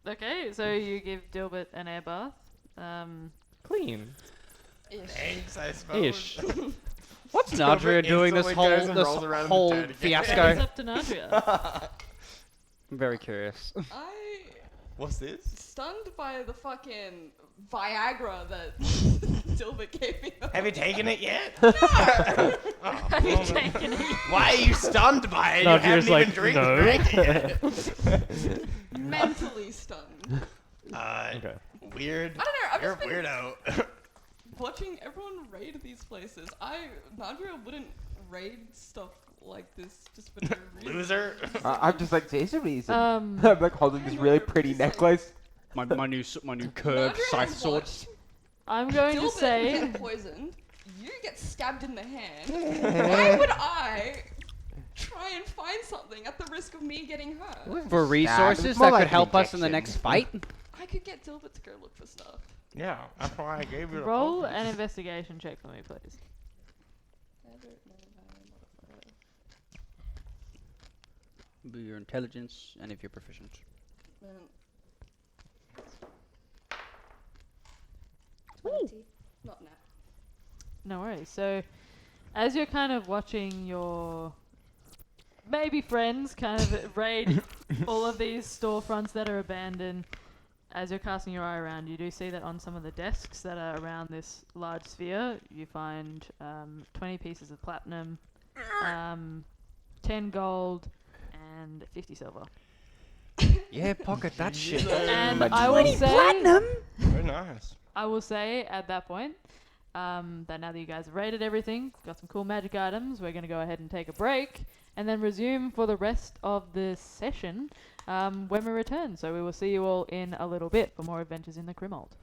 Okay, so you give Dilbert an air bath. Clean. Thanks, I suppose. Ish. What's Nadria doing this instantly goes and rolls around in the whole dirt again. It's fiasco? up to Nadria. I'm very curious. I What's this? stunned by the fucking Viagra that Dilbert gave me. Have you taken it yet? Have you taken it? Why are you stunned by it? No, You haven't Drew's even like, no. drank it yet. Mentally stunned. Okay. Weird. I don't know. I've You're a just been weirdo. watching everyone raid these places. Nadria wouldn't raid stuff like this just for no reason. Loser. I'm just like, there's a reason. Um, I'm like holding this really pretty necklace. My new curved Nadria scythe sword. watched I'm going to Dilbert say get poisoned. You get stabbed in the hand. Why would I try and find something at the risk of me getting hurt? For resources it's more that like could an help us in the injection. next fight. I could get Dilbert to go look for stuff. Yeah, that's why I gave you the roll focus. an investigation check for me, please. Be your intelligence and if you're proficient. Um, 20. Not now. No worries. So, as you're kind of watching your maybe friends kind of raid all of these storefronts that are abandoned, as you're casting your eye around, you do see that on some of the desks that are around this large sphere, you find 20 pieces of platinum, 10 gold, and 50 silver. Yeah, pocket that shit. And But I will say, Very nice. I will say at that point that now that you guys have raided everything, got some cool magic items, we're going to go ahead and take a break and then resume for the rest of the session when we return. So we will see you all in a little bit for more adventures in the Crimmold.